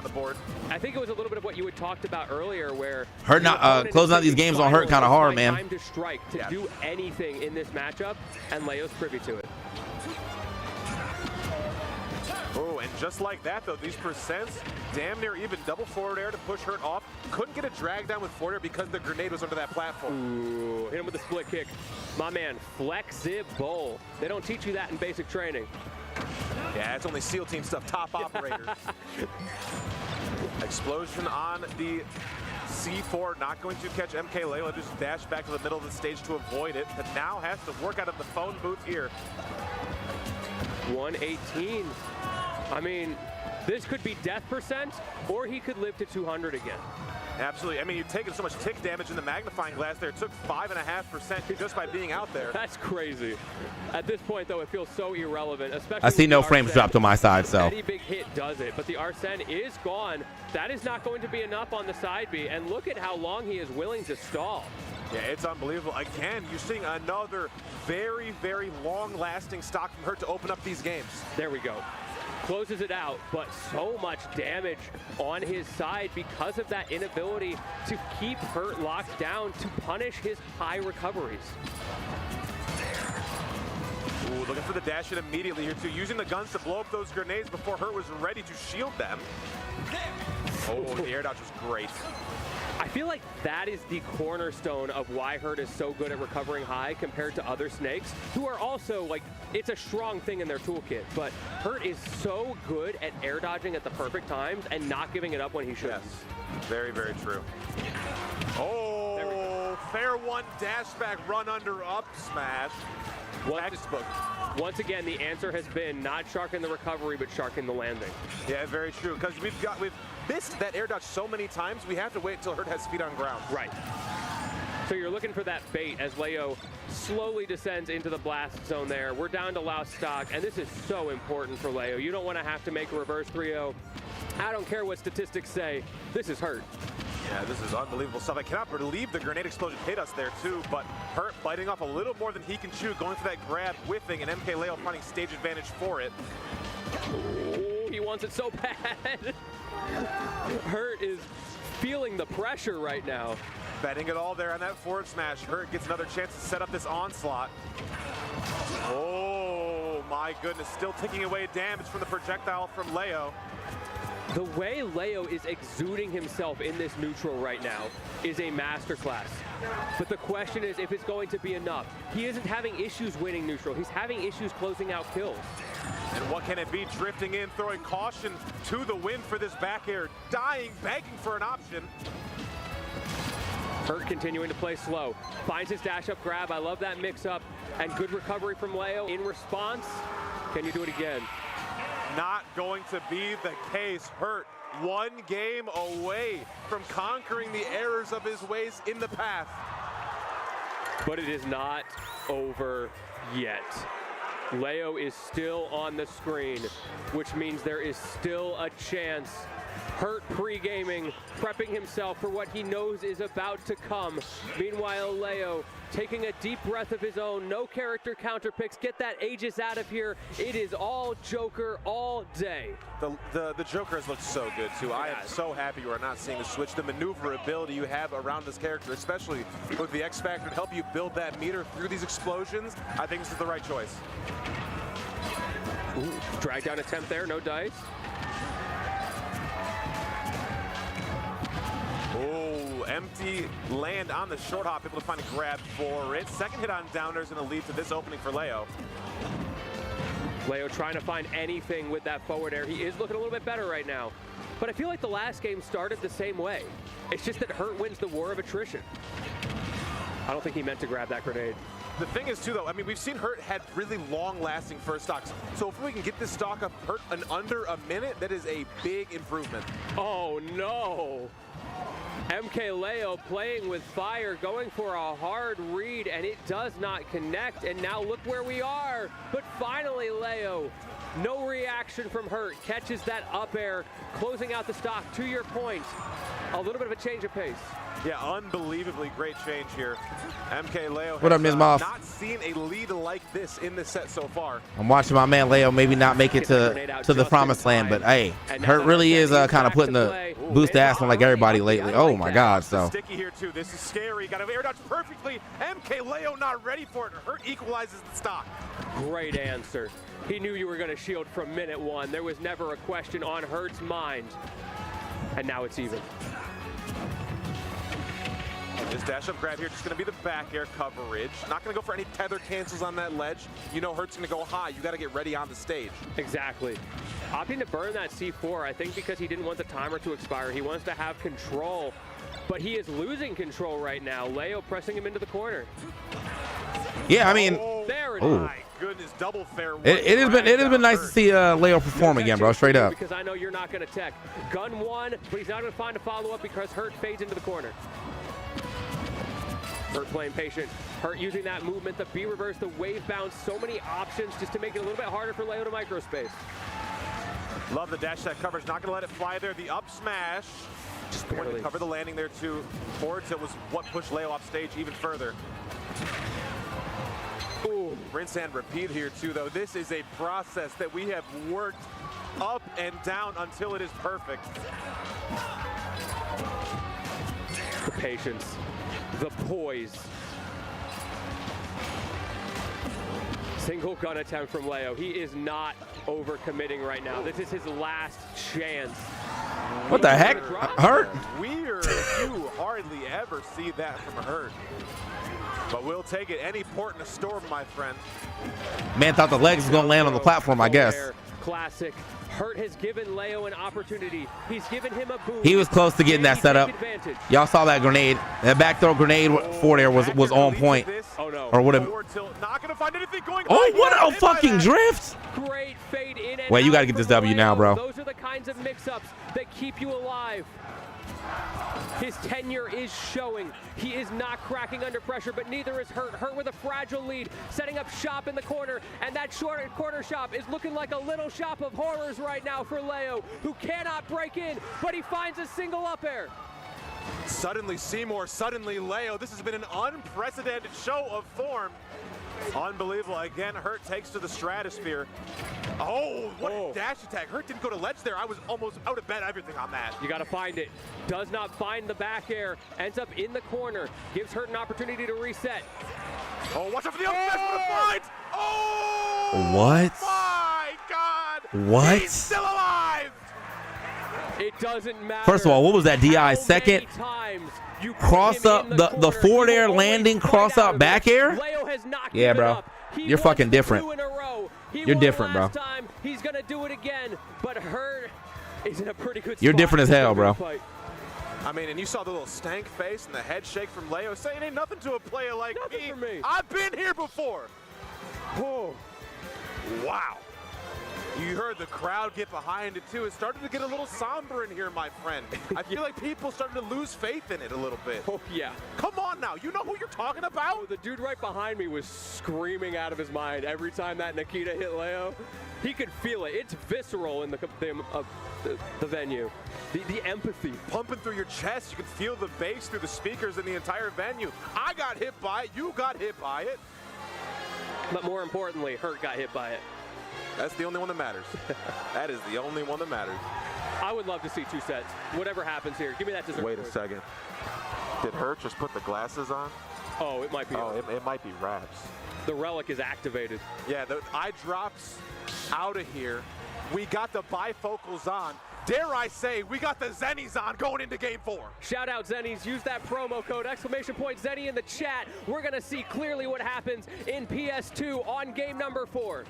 S6: I think it was a little bit of what you had talked about earlier, where
S1: Hurt not closing out these games on Hurt kind of hard, man.
S6: Time to strike, to do anything in this matchup, and Leo's privy to it.
S4: Oh, and just like that, though, these percents damn near even double forward air to push Hurt off. Couldn't get a drag down with forward air because the grenade was under that platform.
S6: Ooh, hit him with a split kick. My man, flexible. They don't teach you that in basic training.
S4: Yeah, it's only SEAL team stuff, top operators. Explosion on the C4, not going to catch MK Leo, just dash back to the middle of the stage to avoid it, but now has to work out of the phone booth here.
S6: 118. I mean, this could be death percent, or he could live to 200 again.
S4: Absolutely. I mean, you've taken so much tick damage in the magnifying glass there. It took 5.5% just by being out there.
S6: That's crazy. At this point, though, it feels so irrelevant, especially.
S1: I see no frames dropped on my side, so.
S6: Any big hit does it, but the Arsene is gone. That is not going to be enough on the side B, and look at how long he is willing to stall.
S4: Yeah, it's unbelievable. Again, you're seeing another very, very long-lasting stock from Hurt to open up these games.
S6: There we go. Closes it out, but so much damage on his side because of that inability to keep Hurt locked down to punish his high recoveries.
S4: Ooh, looking for the dash in immediately here too, using the guns to blow up those grenades before Hurt was ready to shield them. Oh, the air dodge was great.
S6: I feel like that is the cornerstone of why Hurt is so good at recovering high compared to other snakes, who are also, like, it's a strong thing in their toolkit, but Hurt is so good at air dodging at the perfect times and not giving it up when he should.
S4: Yes, very, very true. Oh, fair one, dash back, run under, up smash. Textbook.
S6: Once again, the answer has been not sharking the recovery, but sharking the landing.
S4: Yeah, very true, because we've missed that air dodge so many times, we have to wait until Hurt has feet on ground.
S6: Right. So you're looking for that bait as Leo slowly descends into the blast zone there. We're down to last stock, and this is so important for Leo. You don't want to have to make a reverse 3-0. I don't care what statistics say. This is Hurt.
S4: Yeah, this is unbelievable stuff. I cannot believe the grenade explosion hit us there too, but Hurt biting off a little more than he can chew, going for that grab, whiffing, and MK Leo finding stage advantage for it.
S6: Oh, he wants it so bad. Hurt is feeling the pressure right now.
S4: Betting it all there on that forward smash. Hurt gets another chance to set up this onslaught. Oh my goodness, still taking away damage from the projectile from Leo.
S6: The way Leo is exuding himself in this neutral right now is a masterclass. But the question is if it's going to be enough. He isn't having issues winning neutral. He's having issues closing out kills.
S4: And what can it be? Drifting in, throwing caution to the wind for this back air. Dying, begging for an option.
S6: Hurt continuing to play slow. Finds his dash up grab. I love that mix up. And good recovery from Leo. In response, can you do it again?
S4: Not going to be the case. Hurt one game away from conquering the errors of his ways in the past.
S6: But it is not over yet. Leo is still on the screen, which means there is still a chance. Hurt pre-gaming, prepping himself for what he knows is about to come. Meanwhile, Leo taking a deep breath of his own. No character counter picks. Get that Aegis out of here. It is all Joker all day.
S4: The Joker has looked so good too. I am so happy you are not seeing the switch. The maneuverability you have around this character, especially with the X Factor to help you build that meter through these explosions, I think this is the right choice.
S6: Ooh, drag down attempt there, no dice.
S4: Oh, empty land on the short hop, able to find a grab for it. Second hit on downers and a lead to this opening for Leo.
S6: Leo trying to find anything with that forward air. He is looking a little bit better right now. But I feel like the last game started the same way. It's just that Hurt wins the war of attrition. I don't think he meant to grab that grenade.
S4: The thing is too though, I mean, we've seen Hurt had really long lasting first stocks. So if we can get this stock up Hurt in under a minute, that is a big improvement.
S6: Oh no. MK Leo playing with fire, going for a hard read, and it does not connect. And now look where we are. But finally, Leo, no reaction from Hurt. Catches that up air, closing out the stock. To your point, a little bit of a change of pace.
S4: Yeah, unbelievably great change here. MK Leo
S1: What up, Ms. Moff?
S4: Not seen a lead like this in this set so far.
S1: I'm watching my man Leo maybe not make it to the promised land, but hey, Hurt really is kind of putting the boost ass on like everybody lately. Oh my God, so.
S4: Sticky here too. This is scary. Got to air dodge perfectly. MK Leo not ready for it. Hurt equalizes the stock.
S6: Great answer. He knew you were going to shield from minute one. There was never a question on Hurt's mind. And now it's even.
S4: This dash up grab here, just going to be the back air coverage. Not going to go for any tether cancels on that ledge. You know Hurt's going to go high. You got to get ready on the stage.
S6: Exactly. Opting to burn that C4, I think because he didn't want the timer to expire. He wants to have control, but he is losing control right now. Leo pressing him into the corner.
S1: Yeah, I mean,
S6: there it is.
S4: My goodness, double fair.
S1: It has been nice to see Leo perform again, bro. Straight up.
S6: Because I know you're not going to tech. Gun one, but he's not going to find a follow-up because Hurt fades into the corner. Hurt playing patient. Hurt using that movement, the B reverse, the wave bounce, so many options just to make it a little bit harder for Leo to microspace.
S4: Love the dash set coverage, not gonna let it fly there. The up smash, just going to cover the landing there too. Forwards, it was what pushed Leo off stage even further. Ooh, rinse and repeat here too though. This is a process that we have worked up and down until it is perfect.
S6: The patience. The poise. Single gun attempt from Leo. He is not overcommitting right now. This is his last chance.
S1: What the heck? Hurt?
S4: Weird. You hardly ever see that from Hurt. But we'll take it. Any port in a storm, my friend.
S1: Man thought the legs was going to land on the platform, I guess.
S6: Classic. Hurt has given Leo an opportunity. He's given him a boost.
S1: He was close to getting that set up. Y'all saw that grenade. That back throw grenade for there was on point.
S6: Oh no.
S1: Or would have.
S4: Not gonna find anything going.
S1: Oh, what a fucking drift!
S6: Great fade in and
S1: Wait, you got to
S6: out
S1: get this
S6: for
S1: W now, bro.
S6: Those are the kinds of mix-ups that keep you alive. His tenure is showing. He is not cracking under pressure, but neither is Hurt. Hurt with a fragile lead, setting up shop in the corner, and that short corner shop is looking like a little shop of horrors right now for Leo, who cannot break in, but he finds a single up air.
S4: Suddenly Seymour, suddenly Leo. This has been an unprecedented show of form. Unbelievable. Again, Hurt takes to the stratosphere. Oh, what a dash attack. Hurt didn't go to ledge there. I was almost out of bed, everything on that.
S6: You got to find it. Does not find the back air. Ends up in the corner. Gives Hurt an opportunity to reset.
S4: Oh, watch out for the up smash for the blind. Oh!
S1: What?
S4: My God!
S1: What?
S4: He's still alive!
S6: It doesn't matter.
S1: First of all, what was that DI? Second cross up, the forward air landing, cross up back air. Yeah, bro. You're fucking different. You're different, bro.
S6: He's gonna do it again, but Hurt is in a pretty good spot.
S1: You're different as hell, bro.
S4: I mean, and you saw the little stank face and the head shake from Leo saying ain't nothing to a player like
S6: Nothing for me.
S4: I've been here before. Oh, wow. You heard the crowd get behind it, too. It started to get a little somber in here, my friend. I feel like people started to lose faith in it a little bit.
S6: Oh, yeah.
S4: Come on now. You know who you're talking about?
S6: Oh, the dude right behind me was screaming out of his mind every time that Nikita hit Leo. He could feel it. It's visceral in the venue. The empathy.
S4: Pumping through your chest. You can feel the bass through the speakers in the entire venue. I got hit by it. You got hit by it.
S6: But more importantly, Hurt got hit by it.
S4: That's the only one that matters. That is the only one that matters.
S6: I would love to see 2 sets. Whatever happens here. Give me that dessert.
S4: Wait a second. Did Hurt just put the glasses on?
S6: Oh, it might be.
S4: Oh, it might be wraps.
S6: The relic is activated.
S4: Yeah, the eye drops out of here. We got the bifocals on. Dare I say, we got the Zennies on going into game 4.
S6: Shout out Zennies. Use that promo code !Zenny in the chat. We're going to see clearly what happens in PS2 on game number 4.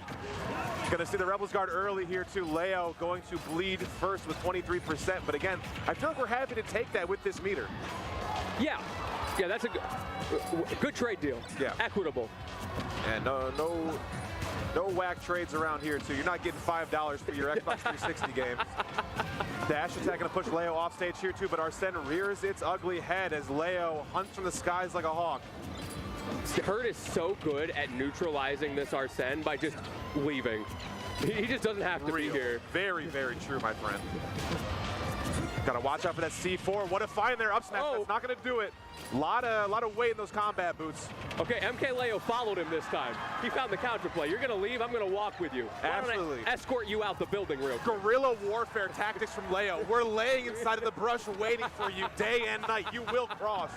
S4: Going to see the Rebels guard early here too. Leo going to bleed first with 23%. But again, I feel like we're happy to take that with this meter.
S6: Yeah, that's a good trade deal.
S4: Yeah.
S6: Equitable.
S4: And no whack trades around here, too. You're not getting $5 for your Xbox 360 game. Dash attack going to push Leo off stage here, too, but Arsene rears its ugly head as Leo hunts from the skies like a hawk.
S6: Hurt is so good at neutralizing this Arsene by just leaving. He just doesn't have to be here.
S4: Very, very true, my friend. Got to watch out for that C4. What a find there, up smash. That's not going to do it. A lot of weight in those combat boots.
S6: Okay, MK Leo followed him this time. He found the counterplay. You're going to leave, I'm going to walk with you.
S4: Absolutely.
S6: Why don't I escort you out the building real quick?
S4: Guerrilla warfare tactics from Leo. We're laying inside of the brush waiting for you day and night. You will cross.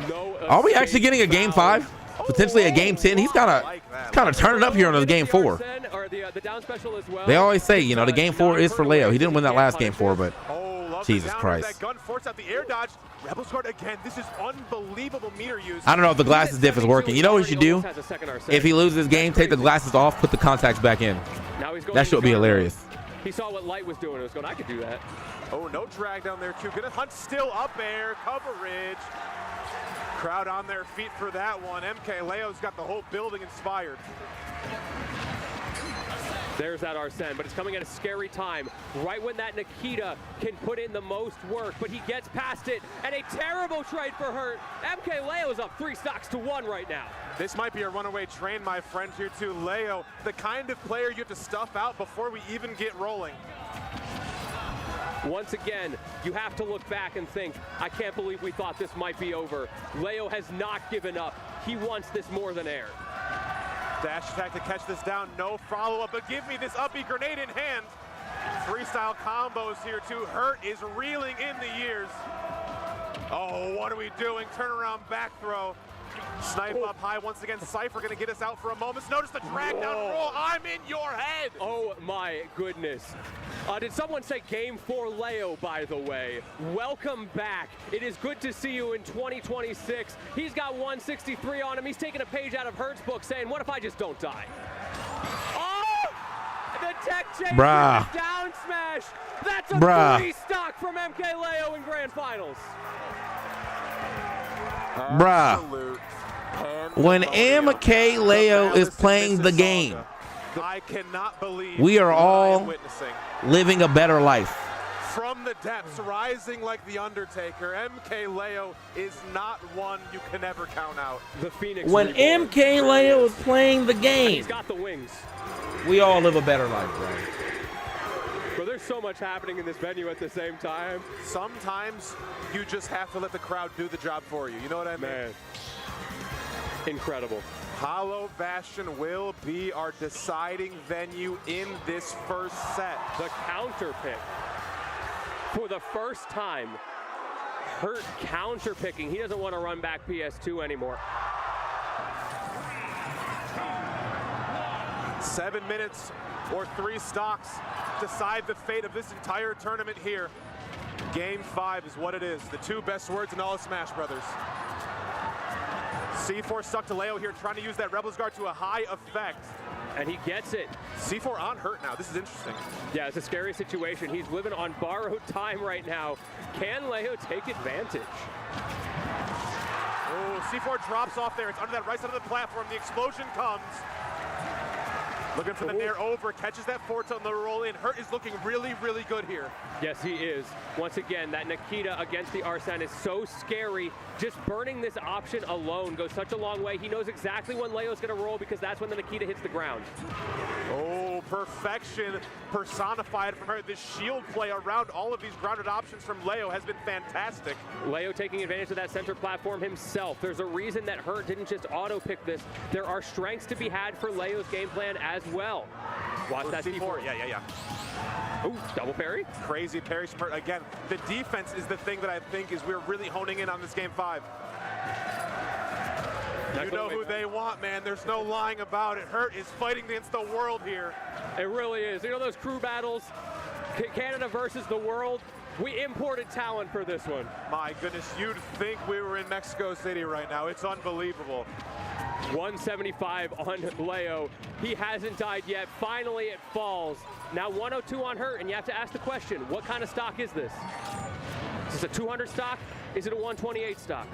S6: No.
S1: Are we actually getting a game 5? Potentially a game 10? He's kind of turning up here on his game 4.
S6: The down special as well.
S1: They always say, you know, the game 4 is for Leo. He didn't win that last game 4, but Jesus Christ.
S4: That gun forced out the air dodge. Rebels guard again. This is unbelievable meter use.
S1: I don't know if the glasses diff is working. You know what you should do? If he loses this game, take the glasses off, put the contacts back in. That should be hilarious.
S6: He saw what Light was doing and was going, I could do that.
S4: Oh, no drag down there, too. Gonna hunt still up air coverage. Crowd on their feet for that one. MK Leo's got the whole building inspired.
S6: There's that Arsene, but it's coming at a scary time. Right when that Nikita can put in the most work, but he gets past it, and a terrible trade for Hurt. MK Leo's up 3 stocks to 1 right now.
S4: This might be a runaway train, my friend, here too. Leo, the kind of player you have to stuff out before we even get rolling.
S6: Once again, you have to look back and think, I can't believe we thought this might be over. Leo has not given up. He wants this more than air.
S4: Dash attack to catch this down, no follow-up, but give me this uppy grenade in hand. Freestyle combos here too. Hurt is reeling in the years. Oh, what are we doing? Turnaround back throw. Snipe up high once again. Cypher gonna get us out for a moment. Notice the drag down roll. I'm in your head.
S6: Oh my goodness. Did someone say game 4 Leo, by the way? Welcome back. It is good to see you in 2026. He's got 163 on him. He's taking a page out of Hurt's book saying, what if I just don't die? Oh! The tech change down smash. That's a 3 stock from MK Leo in grand finals.
S1: Bruh. When MK Leo is playing the game,
S4: I cannot believe
S1: we are all living a better life.
S4: From the depths, rising like the Undertaker, MK Leo is not one you can ever count out.
S6: The Phoenix.
S1: When MK Leo is playing the game,
S6: he's got the wings.
S1: We all live a better life, bro.
S6: Bro, there's so much happening in this venue at the same time.
S4: Sometimes you just have to let the crowd do the job for you. You know what I mean?
S6: Man. Incredible.
S4: Hollow Bastion will be our deciding venue in this first set.
S6: The counter pick. For the first time, Hurt counter picking. He doesn't want to run back PS2 anymore.
S4: 7 minutes or 3 stocks decide the fate of this entire tournament here. Game 5 is what it is. The 2 best words in all of Smash Brothers. C4 stuck to Leo here, trying to use that Rebels Guard to a high effect.
S6: And he gets it.
S4: C4 on hurt now. This is interesting.
S6: Yeah, it's a scary situation. He's living on borrowed time right now. Can Leo take advantage?
S4: Oh, C4 drops off there. It's under that right side of the platform. The explosion comes. Looking for the nair over, catches that forward on the roll in. Hurt is looking really, really good here.
S6: Yes, he is. Once again, that Nikita against the Arsene is so scary. Just burning this option alone goes such a long way. He knows exactly when Leo's going to roll because that's when the Nikita hits the ground.
S4: Oh, perfection personified from her. This shield play around all of these grounded options from Leo has been fantastic.
S6: Leo taking advantage of that center platform himself. There's a reason that Hurt didn't just auto-pick this. There are strengths to be had for Leo's game plan as well. Watch that C4.
S4: Yeah.
S6: Ooh, double parry.
S4: Crazy parry from Hurt. Again, the defense is the thing that I think is we're really honing in on this game 5. You know who they want, man. There's no lying about it. Hurt is fighting against the world here.
S6: It really is. You know those crew battles? Canada versus the world? We imported talent for this one.
S4: My goodness, you'd think we were in Mexico City right now. It's unbelievable.
S6: 175 on Leo. He hasn't died yet. Finally, it falls. Now 102 on Hurt, and you have to ask the question, what kind of stock is this? Is this a 200 stock? Is it a 128 stock?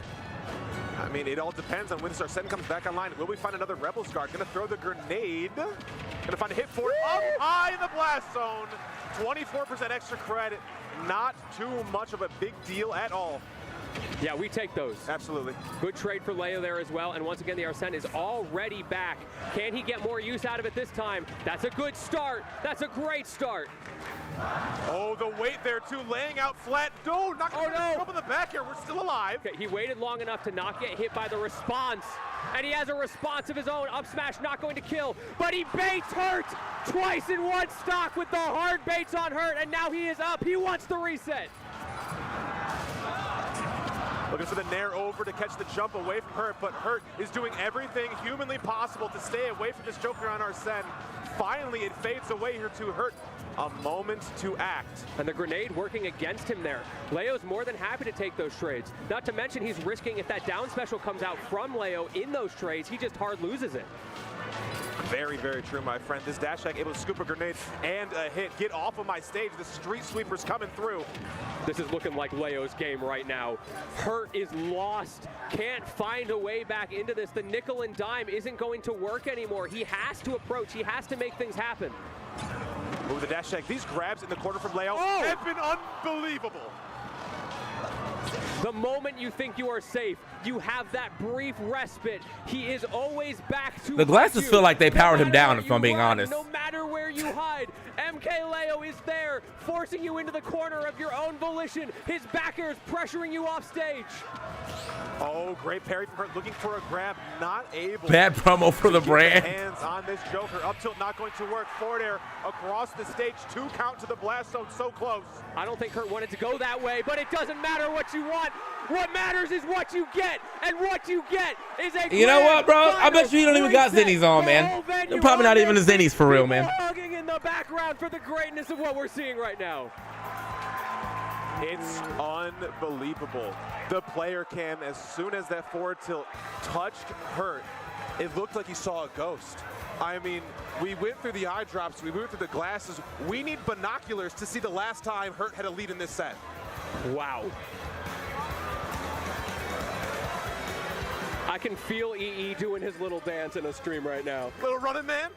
S4: I mean, it all depends on when this Arsene comes back online. Will we find another Rebels Guard? Gonna throw the grenade. Gonna find a hit for it up high in the blast zone. 24% extra credit. Not too much of a big deal at all.
S6: Yeah, we take those.
S4: Absolutely.
S6: Good trade for Leo there as well. And once again, the Arsene is already back. Can he get more use out of it this time? That's a good start. That's a great start.
S4: Oh, the weight there too, laying out flat. No, not going to come in the back here. We're still alive.
S6: Okay, he waited long enough to not get hit by the response. And he has a response of his own. Up smash not going to kill, but he baits Hurt twice in one stock with the hard baits on Hurt, and now he is up. He wants the reset.
S4: Looking for the nair over to catch the jump away from Hurt, but Hurt is doing everything humanly possible to stay away from this Joker on Arsene. Finally, it fades away here to Hurt. A moment to act.
S6: And the grenade working against him there. Leo's more than happy to take those trades. Not to mention he's risking if that down special comes out from Leo in those trades, he just hard loses it.
S4: Very, very true, my friend. This dash attack able to scoop a grenade and a hit. Get off of my stage. The street sweeper's coming through.
S6: This is looking like Leo's game right now. Hurt is lost. Can't find a way back into this. The nickel and dime isn't going to work anymore. He has to approach. He has to make things happen.
S4: Ooh, the dash attack. These grabs in the corner from Leo have been unbelievable.
S6: The moment you think you are safe, you have that brief respite. He is always back to
S1: the glasses feel like they powered him down, if I'm being honest.
S6: No matter where you hide, MK Leo is there, forcing you into the corner of your own volition. His backers pressuring you off stage.
S4: Oh, great parry from Hurt, looking for a grab, not able.
S1: Bad promo for the brand.
S4: Hands on this Joker, up tilt not going to work. Forward air across the stage, 2 count to the blast zone, so close.
S6: I don't think Hurt wanted to go that way, but it doesn't matter what you want. What matters is what you get, and what you get is a
S1: You know what, bro? I bet you don't even got Zennies on, man. They're probably not even the Zennies for real, man.
S6: Hugging in the background for the greatness of what we're seeing right now.
S4: It's unbelievable. The player cam, as soon as that forward tilt touched Hurt, it looked like he saw a ghost. I mean, we went through the eye drops, we went through the glasses. We need binoculars to see the last time Hurt had a lead in this set.
S6: Wow. I can feel EE doing his little dance in a stream right now.
S4: Little running man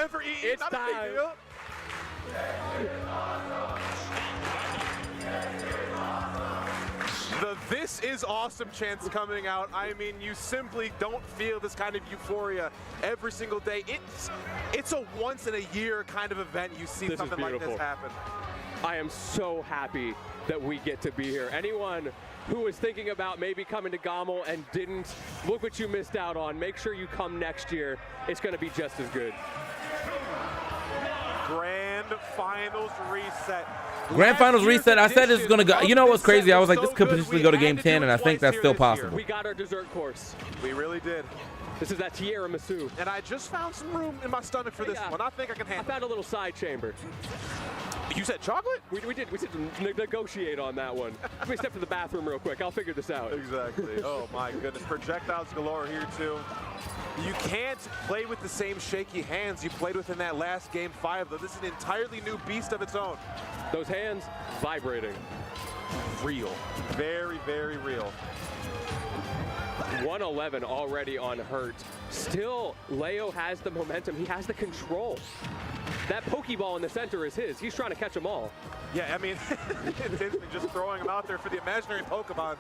S4: for EE.
S6: It's
S4: not
S6: time.
S4: A big deal. The "this is awesome" chants coming out. I mean, you simply don't feel this kind of euphoria every single day. It's a once in a year kind of event. You see something like this happen.
S6: I am so happy that we get to be here. Anyone who was thinking about maybe coming to GOML and didn't, look what you missed out on. Make sure you come next year. It's going to be just as good.
S4: Grand Finals reset.
S1: Grand Finals reset. I said it's going to go. You know what's crazy? I was like, this could potentially go to Game 10, and I think that's still possible.
S6: We got our dessert course.
S4: We really did.
S6: This is that tiramisu.
S4: And I just found some room in my stomach for this one. I think I can
S6: I
S4: handle
S6: found a little side chamber.
S4: it. You said chocolate?
S6: We did negotiate on that one. Let me step to the bathroom real quick. I'll figure this out.
S4: Exactly. Oh my goodness. Projectiles galore here too. You can't play with the same shaky hands you played with in that last game 5 though. This is an entirely new beast of its own.
S6: Those hands vibrating.
S4: Real. Very, very real.
S6: 111 already on Hurt. Still, Leo has the momentum. He has the control. That Pokeball in the center is his. He's trying to catch them all.
S4: Yeah, I mean, it's just throwing them out there for the imaginary Pokemon.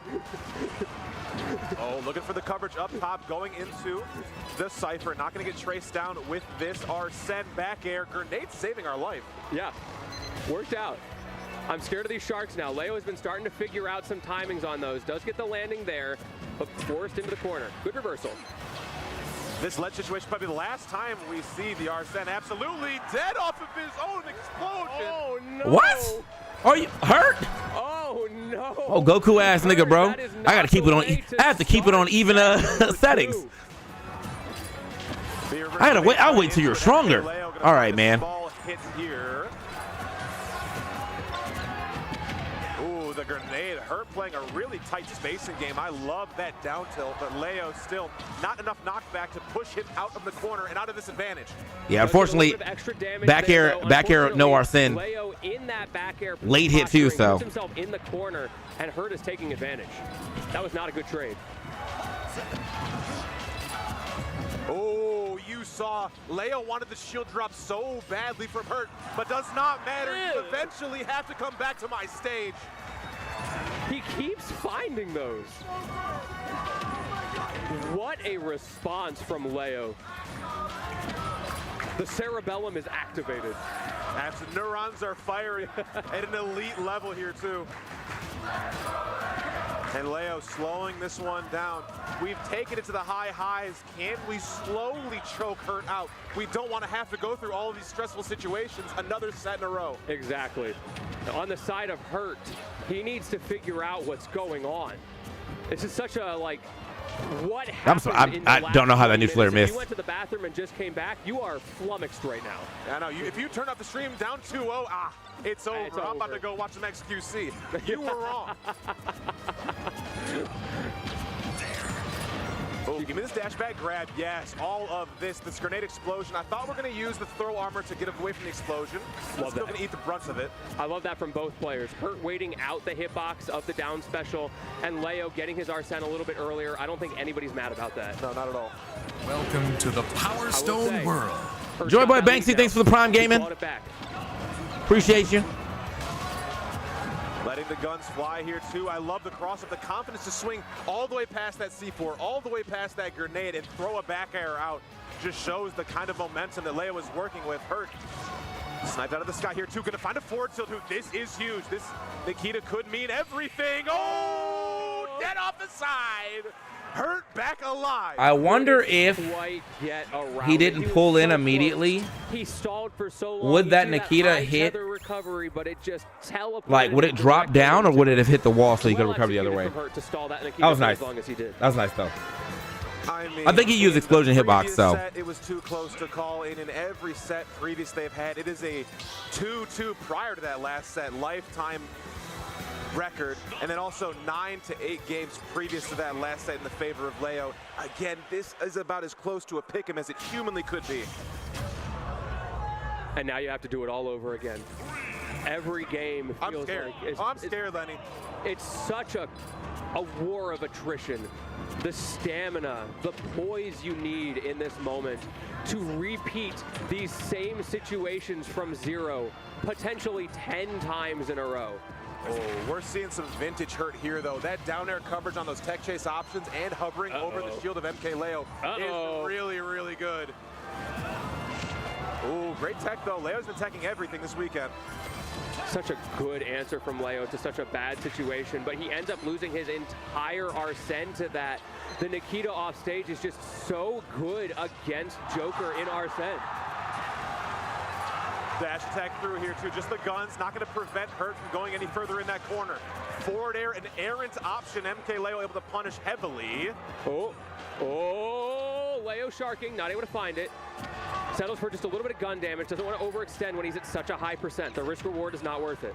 S4: Oh, looking for the coverage up top, going into the Cypher. Not going to get traced down with this Arsene back air. Grenade saving our life.
S6: Yeah, worked out. I'm scared of these Sharks now. Leo has been starting to figure out some timings on those. Does get the landing there, but forced into the corner. Good reversal.
S4: This ledge situation probably the last time we see the Arsene absolutely dead off of his own explosion.
S6: Oh, no.
S1: What? Are you hurt?
S6: Oh, no.
S1: Oh, Goku ass nigga, bro. I gotta keep it on. I have to keep it on even settings. I gotta wait. I'll wait till you're stronger. All right, man.
S4: Ball hits here. Ooh, the grenade. Hurt playing a really tight spacing game. I love that down tilt, but Leo still not enough knockback to push him out of the corner and out of this advantage.
S1: Yeah, unfortunately, back air, no Arsene.
S6: Leo in that back air
S1: late hit too, so
S6: puts himself in the corner, and Hurt is taking advantage. That was not a good trade.
S4: Oh, you saw Leo wanted the shield drop so badly from Hurt, but does not matter. You eventually have to come back to my stage.
S6: He keeps finding those. What a response from Leo. The cerebellum is activated.
S4: As neurons are firing at an elite level here too. And Leo slowing this one down. We've taken it to the high highs. Can we slowly choke Hurt out? We don't want to have to go through all of these stressful situations another set in a row.
S6: Exactly. On the side of Hurt, he needs to figure out what's going on. This is such a, like, what happened
S1: I don't know how that new flare missed.
S6: If you went to the bathroom and just came back, you are flummoxed right now.
S4: I know. If you turn off the stream down 2-0, it's over.
S6: It's
S4: I'm about to go watch some XQC. You were wrong. Oh, give me this dash back grab. Yes, all of this grenade explosion. I thought we were going to use the throw armor to get away from the explosion. Love that. Going to eat the brunt of it.
S6: I love that from both players. Hurt waiting out the hitbox of the down special, and Leo getting his Arsene a little bit earlier. I don't think anybody's mad about that.
S4: No, not at all.
S7: Welcome to the Power Stone world.
S1: Joy Boy Banksy, thanks for the Prime Gaming. Appreciate you.
S4: Letting the guns fly here too. I love the cross of the confidence to swing all the way past that C4, all the way past that grenade and throw a back air out. Just shows the kind of momentum that Leo was working with. Hurt sniped out of the sky here too. Gonna find a forward tilt. This is huge. This Nikita could mean everything. Oh, dead off the side. Hurt back alive.
S1: I wonder if he didn't pull in immediately.
S6: He stalled for so long.
S1: Would that Nikita hit?
S6: Recovery, but it just
S1: like, would it drop down or would it have hit the wall so he could recover the other way?
S6: That
S1: was nice. That was nice though. I think he used explosion hitbox, so.
S4: It was too close to call in every set previous they've had. It is a 2-2 prior to that last set, lifetime record, and then also 9 to 8 games previous to that last set in the favor of Leo. Again, this is about as close to a pick'em as it humanly could be.
S6: And now you have to do it all over again. Every game feels
S4: I'm scared.
S6: like
S4: I'm scared, Lenny.
S6: It's such a war of attrition. The stamina, the poise you need in this moment to repeat these same situations from zero, potentially 10 times in a row.
S4: Oh, we're seeing some vintage Hurt here, though. That down air coverage on those tech chase options and hovering over the shield of MK Leo is really, really good. Oh, great tech, though. Leo's been teching everything this weekend.
S6: Such a good answer from Leo to such a bad situation, but he ends up losing his entire Arsene to that. The Nikita off stage is just so good against Joker in Arsene.
S4: Dash attack through here too. Just the guns, not going to prevent Hurt from going any further in that corner. Forward air, an errant option. MK Leo able to punish heavily.
S6: Oh, Leo sharking, not able to find it. Settles for just a little bit of gun damage. Doesn't want to overextend when he's at such a high percent. The risk reward is not worth it.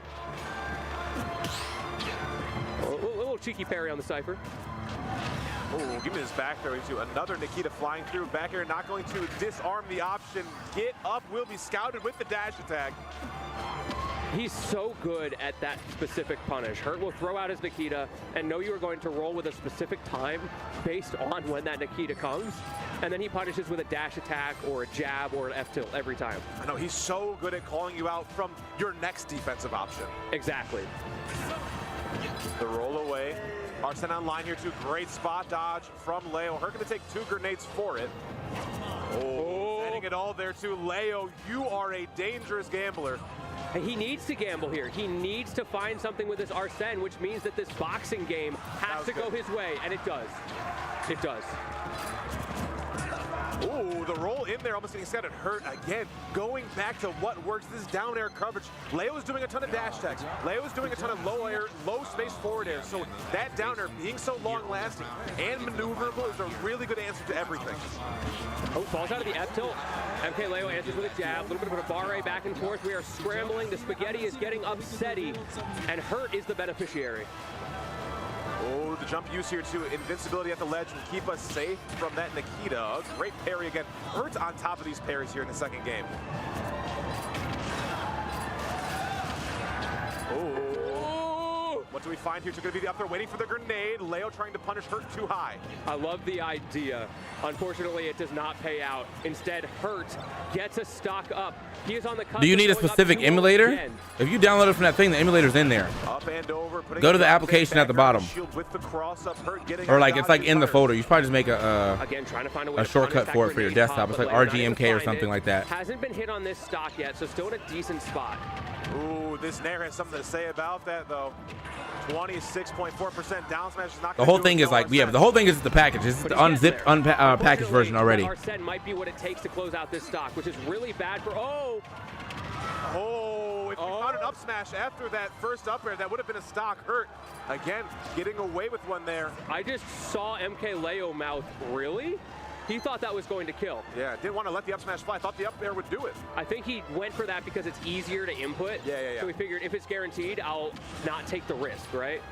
S6: A little cheeky parry on the Cypher.
S4: Oh, give me this back throw into another Nikita flying through. Back air not going to disarm the option. Get up will be scouted with the dash attack.
S6: He's so good at that specific punish. Hurt will throw out his Nikita and know you are going to roll with a specific time based on when that Nikita comes. And then he punishes with a dash attack or a jab or an F tilt every time.
S4: I know, he's so good at calling you out from your next defensive option.
S6: Exactly.
S4: The roll away. Arsene online here too. Great spot dodge from Leo. Hurt gonna take 2 grenades for it. Oh, setting it all there too. Leo, you are a dangerous gambler.
S6: He needs to gamble here. He needs to find something with this Arsene, which means that this boxing game has to go his way, and it does. It does.
S4: Ooh, the roll in there, almost getting scouted. Hurt again. Going back to what works, this down air coverage. Leo is doing a ton of dash attacks. Leo is doing a ton of low air, low space forward air. So that down air being so long lasting and maneuverable is a really good answer to everything.
S6: Oh, falls out of the F tilt. MK Leo answers with a jab. A little bit of a barre back and forth. We are scrambling. The spaghetti is getting upsetty, and Hurt is the beneficiary.
S4: Oh, the jump use here too. Invincibility at the ledge will keep us safe from that Nikita. Great parry again. Hurt's on top of these parries here in the second game. Oh. What do we find here? It's going to be the up there waiting for the grenade. Leo trying to punish Hurt too high.
S6: I love the idea. Unfortunately, it does not pay out. Instead, Hurt gets a stock up. He is on the cusp.
S1: Do you need a specific emulator? If you download it from that thing, the emulator's in there.
S4: Up and over.
S1: Go to the application at the bottom.
S4: With the cross up, Hurt getting
S1: or like it's like in the folder. You should probably just make
S6: again, trying to find a
S1: shortcut for it for your desktop. It's like RGMK or something like that.
S6: Hasn't been hit on this stock yet, so still in a decent spot.
S4: Ooh, this Nair has something to say about that though. 26.4% down smash is not.
S1: The whole thing is like, yeah, the whole thing is the package. This is the unzipped, unpackaged version already.
S6: Arsene might be what it takes to close out this stock, which is really bad for.
S4: Oh, if you found an up smash after that first up air, that would have been a stock. Hurt again, getting away with one there.
S6: I just saw MK Leo mouth. Really? He thought that was going to kill.
S4: Yeah, didn't want to let the up smash fly. Thought the up air would do it.
S6: I think he went for that because it's easier to input.
S4: Yeah.
S6: So he figured if it's guaranteed, I'll not take the risk, right?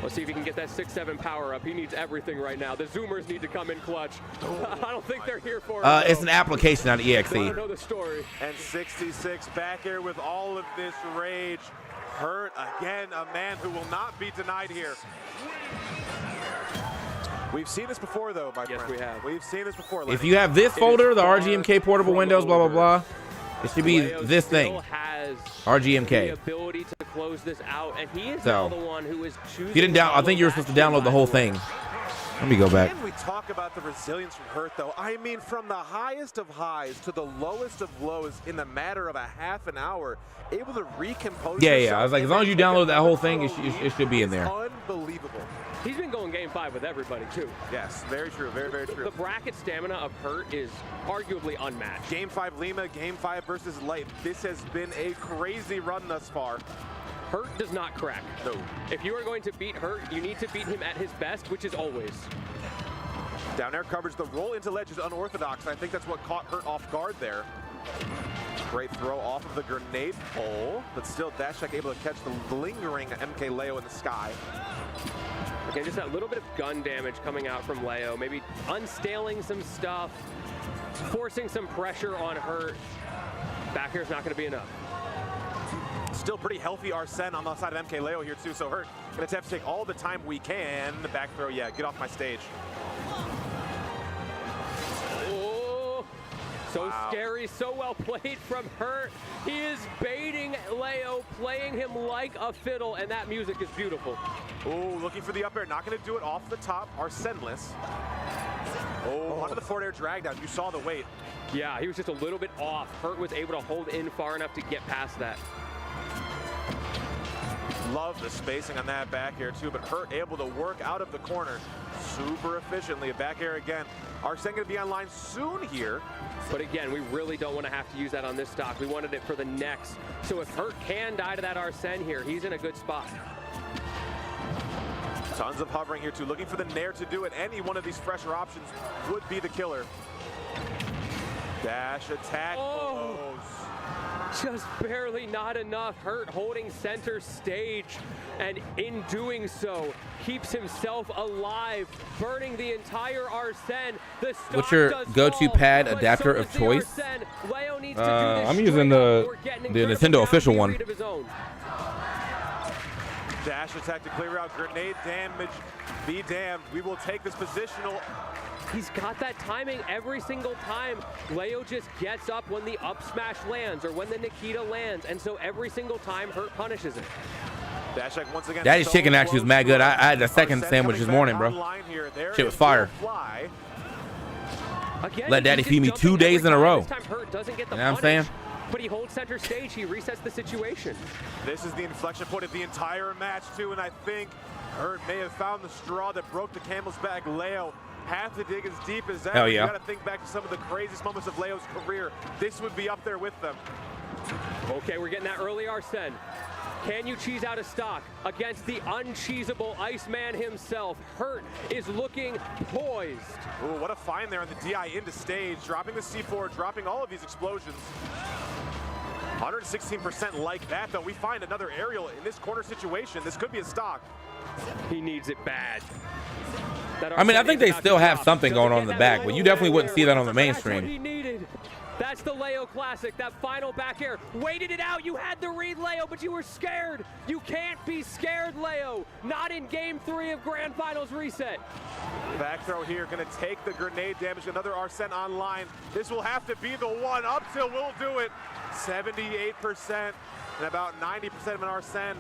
S6: Let's see if he can get that 6-7 power up. He needs everything right now. The Zoomers need to come in clutch. I don't think they're here for it.
S1: It's an application on EXE.
S6: I don't know the story.
S4: And 66 back air with all of this rage. Hurt again, a man who will not be denied here. We've seen this before, though, my friend.
S6: Yes, we have.
S4: We've seen this before.
S1: If you have this folder, the RGMK portable Windows, blah, blah, blah, it should be this thing.
S6: Has
S1: RGMK.
S6: the ability to close this out, and he is now the one who is choosing.
S1: If you didn't I think you were supposed to download the whole thing. Let me go back.
S4: Can we talk about the resilience from Hurt, though? I mean, from the highest of highs to the lowest of lows in the matter of a half an hour, able to recompose.
S1: Yeah. I was like, as long as you download that whole thing, it should be in there.
S4: Unbelievable.
S6: He's been going game 5 with everybody, too.
S4: Yes, very true, very, very true.
S6: The bracket stamina of Hurt is arguably unmatched.
S4: Game 5 Lima, game 5 versus Light. This has been a crazy run thus far.
S6: Hurt does not crack.
S4: No.
S6: If you are going to beat Hurt, you need to beat him at his best, which is always.
S4: Down air coverage, the roll into ledge is unorthodox. I think that's what caught Hurt off guard there. Great throw off of the grenade pole, but still Dashak able to catch the lingering MK Leo in the sky.
S6: Again, just that little bit of gun damage coming out from Leo, maybe unstaling some stuff, forcing some pressure on Hurt. Back here is not going to be enough.
S4: Still pretty healthy Arsene on the side of MK Leo here too, so Hurt gonna have to take all the time we can. The back throw, yeah, get off my stage.
S6: Oh, so scary, so well played from Hurt. He is baiting Leo, playing him like a fiddle, and that music is beautiful.
S4: Oh, looking for the up air, not gonna do it off the top, Arseneless. Oh, onto the forward air drag down, you saw the weight.
S6: Yeah, he was just a little bit off. Hurt was able to hold in far enough to get past that.
S4: Love the spacing on that back air too, but Hurt able to work out of the corner super efficiently. A back air again. Arsene gonna be online soon here.
S6: But again, we really don't want to have to use that on this stock. We wanted it for the next. So if Hurt can die to that Arsene here, he's in a good spot.
S4: Tons of hovering here too, looking for the Nair to do it. Any one of these fresher options would be the killer. Dash attack.
S6: Oh. Just barely not enough. Hurt holding center stage, and in doing so, keeps himself alive, burning the entire Arsene. The stock
S1: What's your
S6: does
S1: go-to
S6: fall,
S1: pad
S6: but
S1: adapter
S6: so
S1: of
S6: does the
S1: choice?
S6: Arsene. Leo needs to do this
S1: I'm using
S6: straight
S1: the
S6: up or get an
S1: Nintendo
S6: incredible
S1: official
S6: down
S1: one.
S6: read of his own.
S4: Dash attack to clear out. Grenade damage. Be damned. We will take this positional.
S6: He's got that timing every single time. Leo just gets up when the up smash lands or when the Nikita lands, and so every single time Hurt punishes it.
S4: Dash attack once again.
S1: Daddy's chicken actually was mad good. I had a second sandwich this morning, bro. Shit was fire.
S6: Again,
S1: Let Daddy
S6: he's
S1: feed me
S6: just
S1: 2 days
S6: jumping
S1: in a
S6: every
S1: row.
S6: time. This time Hurt doesn't get the
S1: You know what I'm saying?
S6: punish, but he holds center stage. He resets the situation.
S4: This is the inflection point of the entire match too, and I think Hurt may have found the straw that broke the camel's back. Leo have to dig as deep as ever.
S1: Hell yeah.
S4: You got to think back to some of the craziest moments of Leo's career. This would be up there with them.
S6: Okay, we're getting that early Arsene. Can you cheese out a stock against the uncheesable Iceman himself? Hurt is looking poised.
S4: Ooh, what a find there on the DI into stage, dropping the C4, dropping all of these explosions. 116% like that, though. We find another aerial in this corner situation. This could be a stock.
S6: He needs it bad.
S1: I mean, I think they still have something going on in the back, but you definitely wouldn't see that on the
S6: That's what
S1: mainstream.
S6: he needed. That's the Leo classic, that final back air. Waited it out, you had the read, Leo, but you were scared. You can't be scared, Leo. Not in game 3 of Grand Finals Reset.
S4: Back throw here, gonna take the grenade damage. Another Arsene online. This will have to be the one. Up till will do it. 78% and about 90% of an Arsene.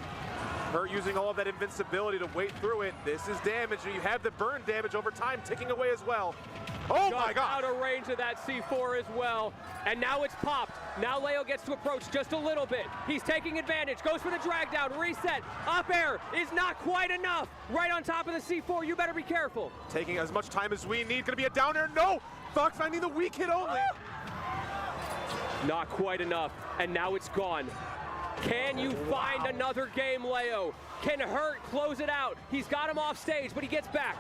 S4: Hurt using all of that invincibility to wait through it. This is damage, and you have the burn damage over time ticking away as well. Oh my God!
S6: Out of range of that C4 as well, and now it's popped. Now Leo gets to approach just a little bit. He's taking advantage, goes for the drag down, reset, up air is not quite enough. Right on top of the C4, you better be careful.
S4: Taking as much time as we need, gonna be a down air, no! Fox finding the weak hit only.
S6: Not quite enough, and now it's gone. Can you find another game, Leo? Can Hurt close it out? He's got him off stage, but he gets back.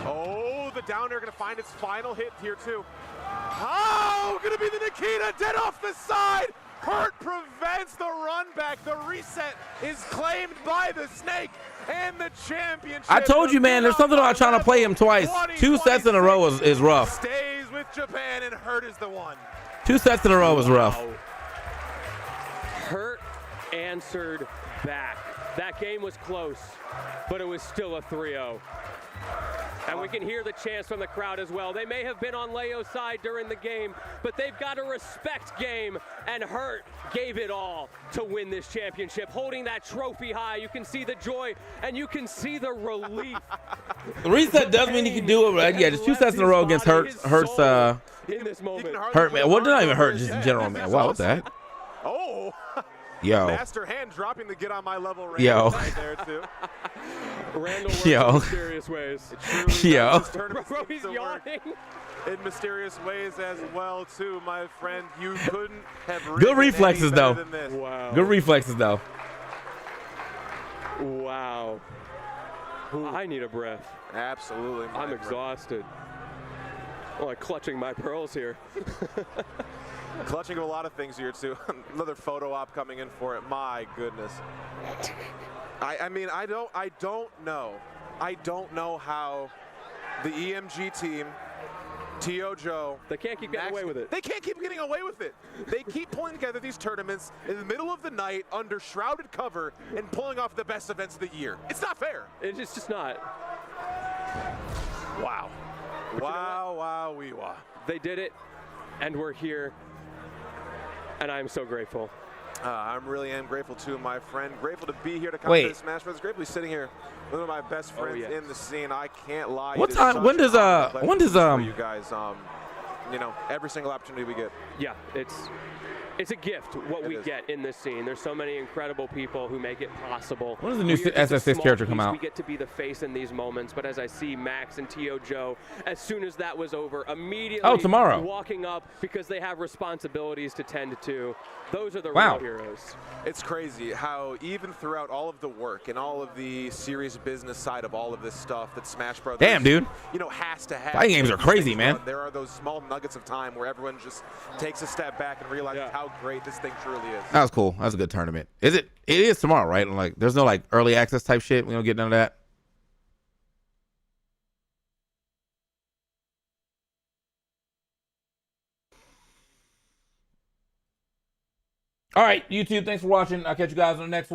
S4: Oh, the down air gonna find its final hit here too. Oh, gonna be the Nikita dead off the side. Hurt prevents the run back. The reset is claimed by the Snake, and the championship.
S1: I told you, man, there's something about trying to play him twice. 2 sets in a row is rough.
S4: Stays with Japan, and Hurt is the one.
S1: 2 sets in a row is rough.
S6: Hurt answered back. That game was close, but it was still a 3-0. And we can hear the chants from the crowd as well. They may have been on Leo's side during the game, but they've got a respect game, and Hurt gave it all to win this championship. Holding that trophy high, you can see the joy, and you can see the relief.
S1: The reset does mean he can do it, but yeah, just 2 sets in a row against Hurts
S6: in this moment.
S1: Hurt, man. What did I even hurt just in general, man? Wow, what the heck?
S4: Oh.
S1: Yo.
S4: Master hand dropping the get on my level range
S1: Yo.
S4: right there too.
S6: Randall works
S1: Yo.
S6: in mysterious ways.
S1: Yo.
S6: Bro, he's yawning.
S4: In mysterious ways as well too, my friend. You couldn't have
S1: Good reflexes though.
S4: than this.
S6: Wow.
S1: Good reflexes though.
S6: Wow. I need a breath.
S4: Absolutely. my
S6: I'm
S4: friend.
S6: exhausted. Oh, I'm clutching my pearls here.
S4: Clutching of a lot of things here too. Another photo op coming in for it. My goodness. I mean, I don't know how the EMG team, T.O. Joe,
S6: They can't keep getting away with it.
S4: They can't keep getting away with it. They keep pulling together these tournaments in the middle of the night under shrouded cover and pulling off the best events of the year. It's not fair.
S6: It's just not.
S4: Wow. Wow, wow, wee wah.
S6: They did it, and we're here, and I'm so grateful.
S4: I really am grateful too, my friend. Grateful to be here to come
S1: Wait.
S4: to this Smash Brothers. Grateful to be sitting here with one of my best friends
S6: yes.
S4: in the scene. I can't lie.
S1: What
S4: It is
S1: time-
S4: such
S1: when
S4: an
S1: does,
S4: honor and pleasure
S1: when
S4: to
S1: does,
S4: do this for you guys, you know, every single opportunity we get.
S6: Yeah, it's It's a gift what we get in this scene. There's so many incredible people who make it possible.
S1: When does the new SS6 character come out?
S6: We get to be the face in these moments, but as I see Max and T.O. Joe, as soon as that was over, immediately
S1: tomorrow.
S6: walking up because they have responsibilities to tend to. Those are the
S1: Wow.
S6: real heroes.
S4: It's crazy how even throughout all of the work and all of the serious business side of all of this stuff that Smash Brothers,
S1: Damn, dude.
S4: Has to have.
S1: Fighting games are crazy, man.
S4: There are those small nuggets of time where everyone just takes a step back and realizes how great this thing truly is.
S1: That was cool. That was a good tournament. It is tomorrow, right? Like, there's no like early access type shit. We don't get none of that. All right, YouTube, thanks for watching. I'll catch you guys on the next one.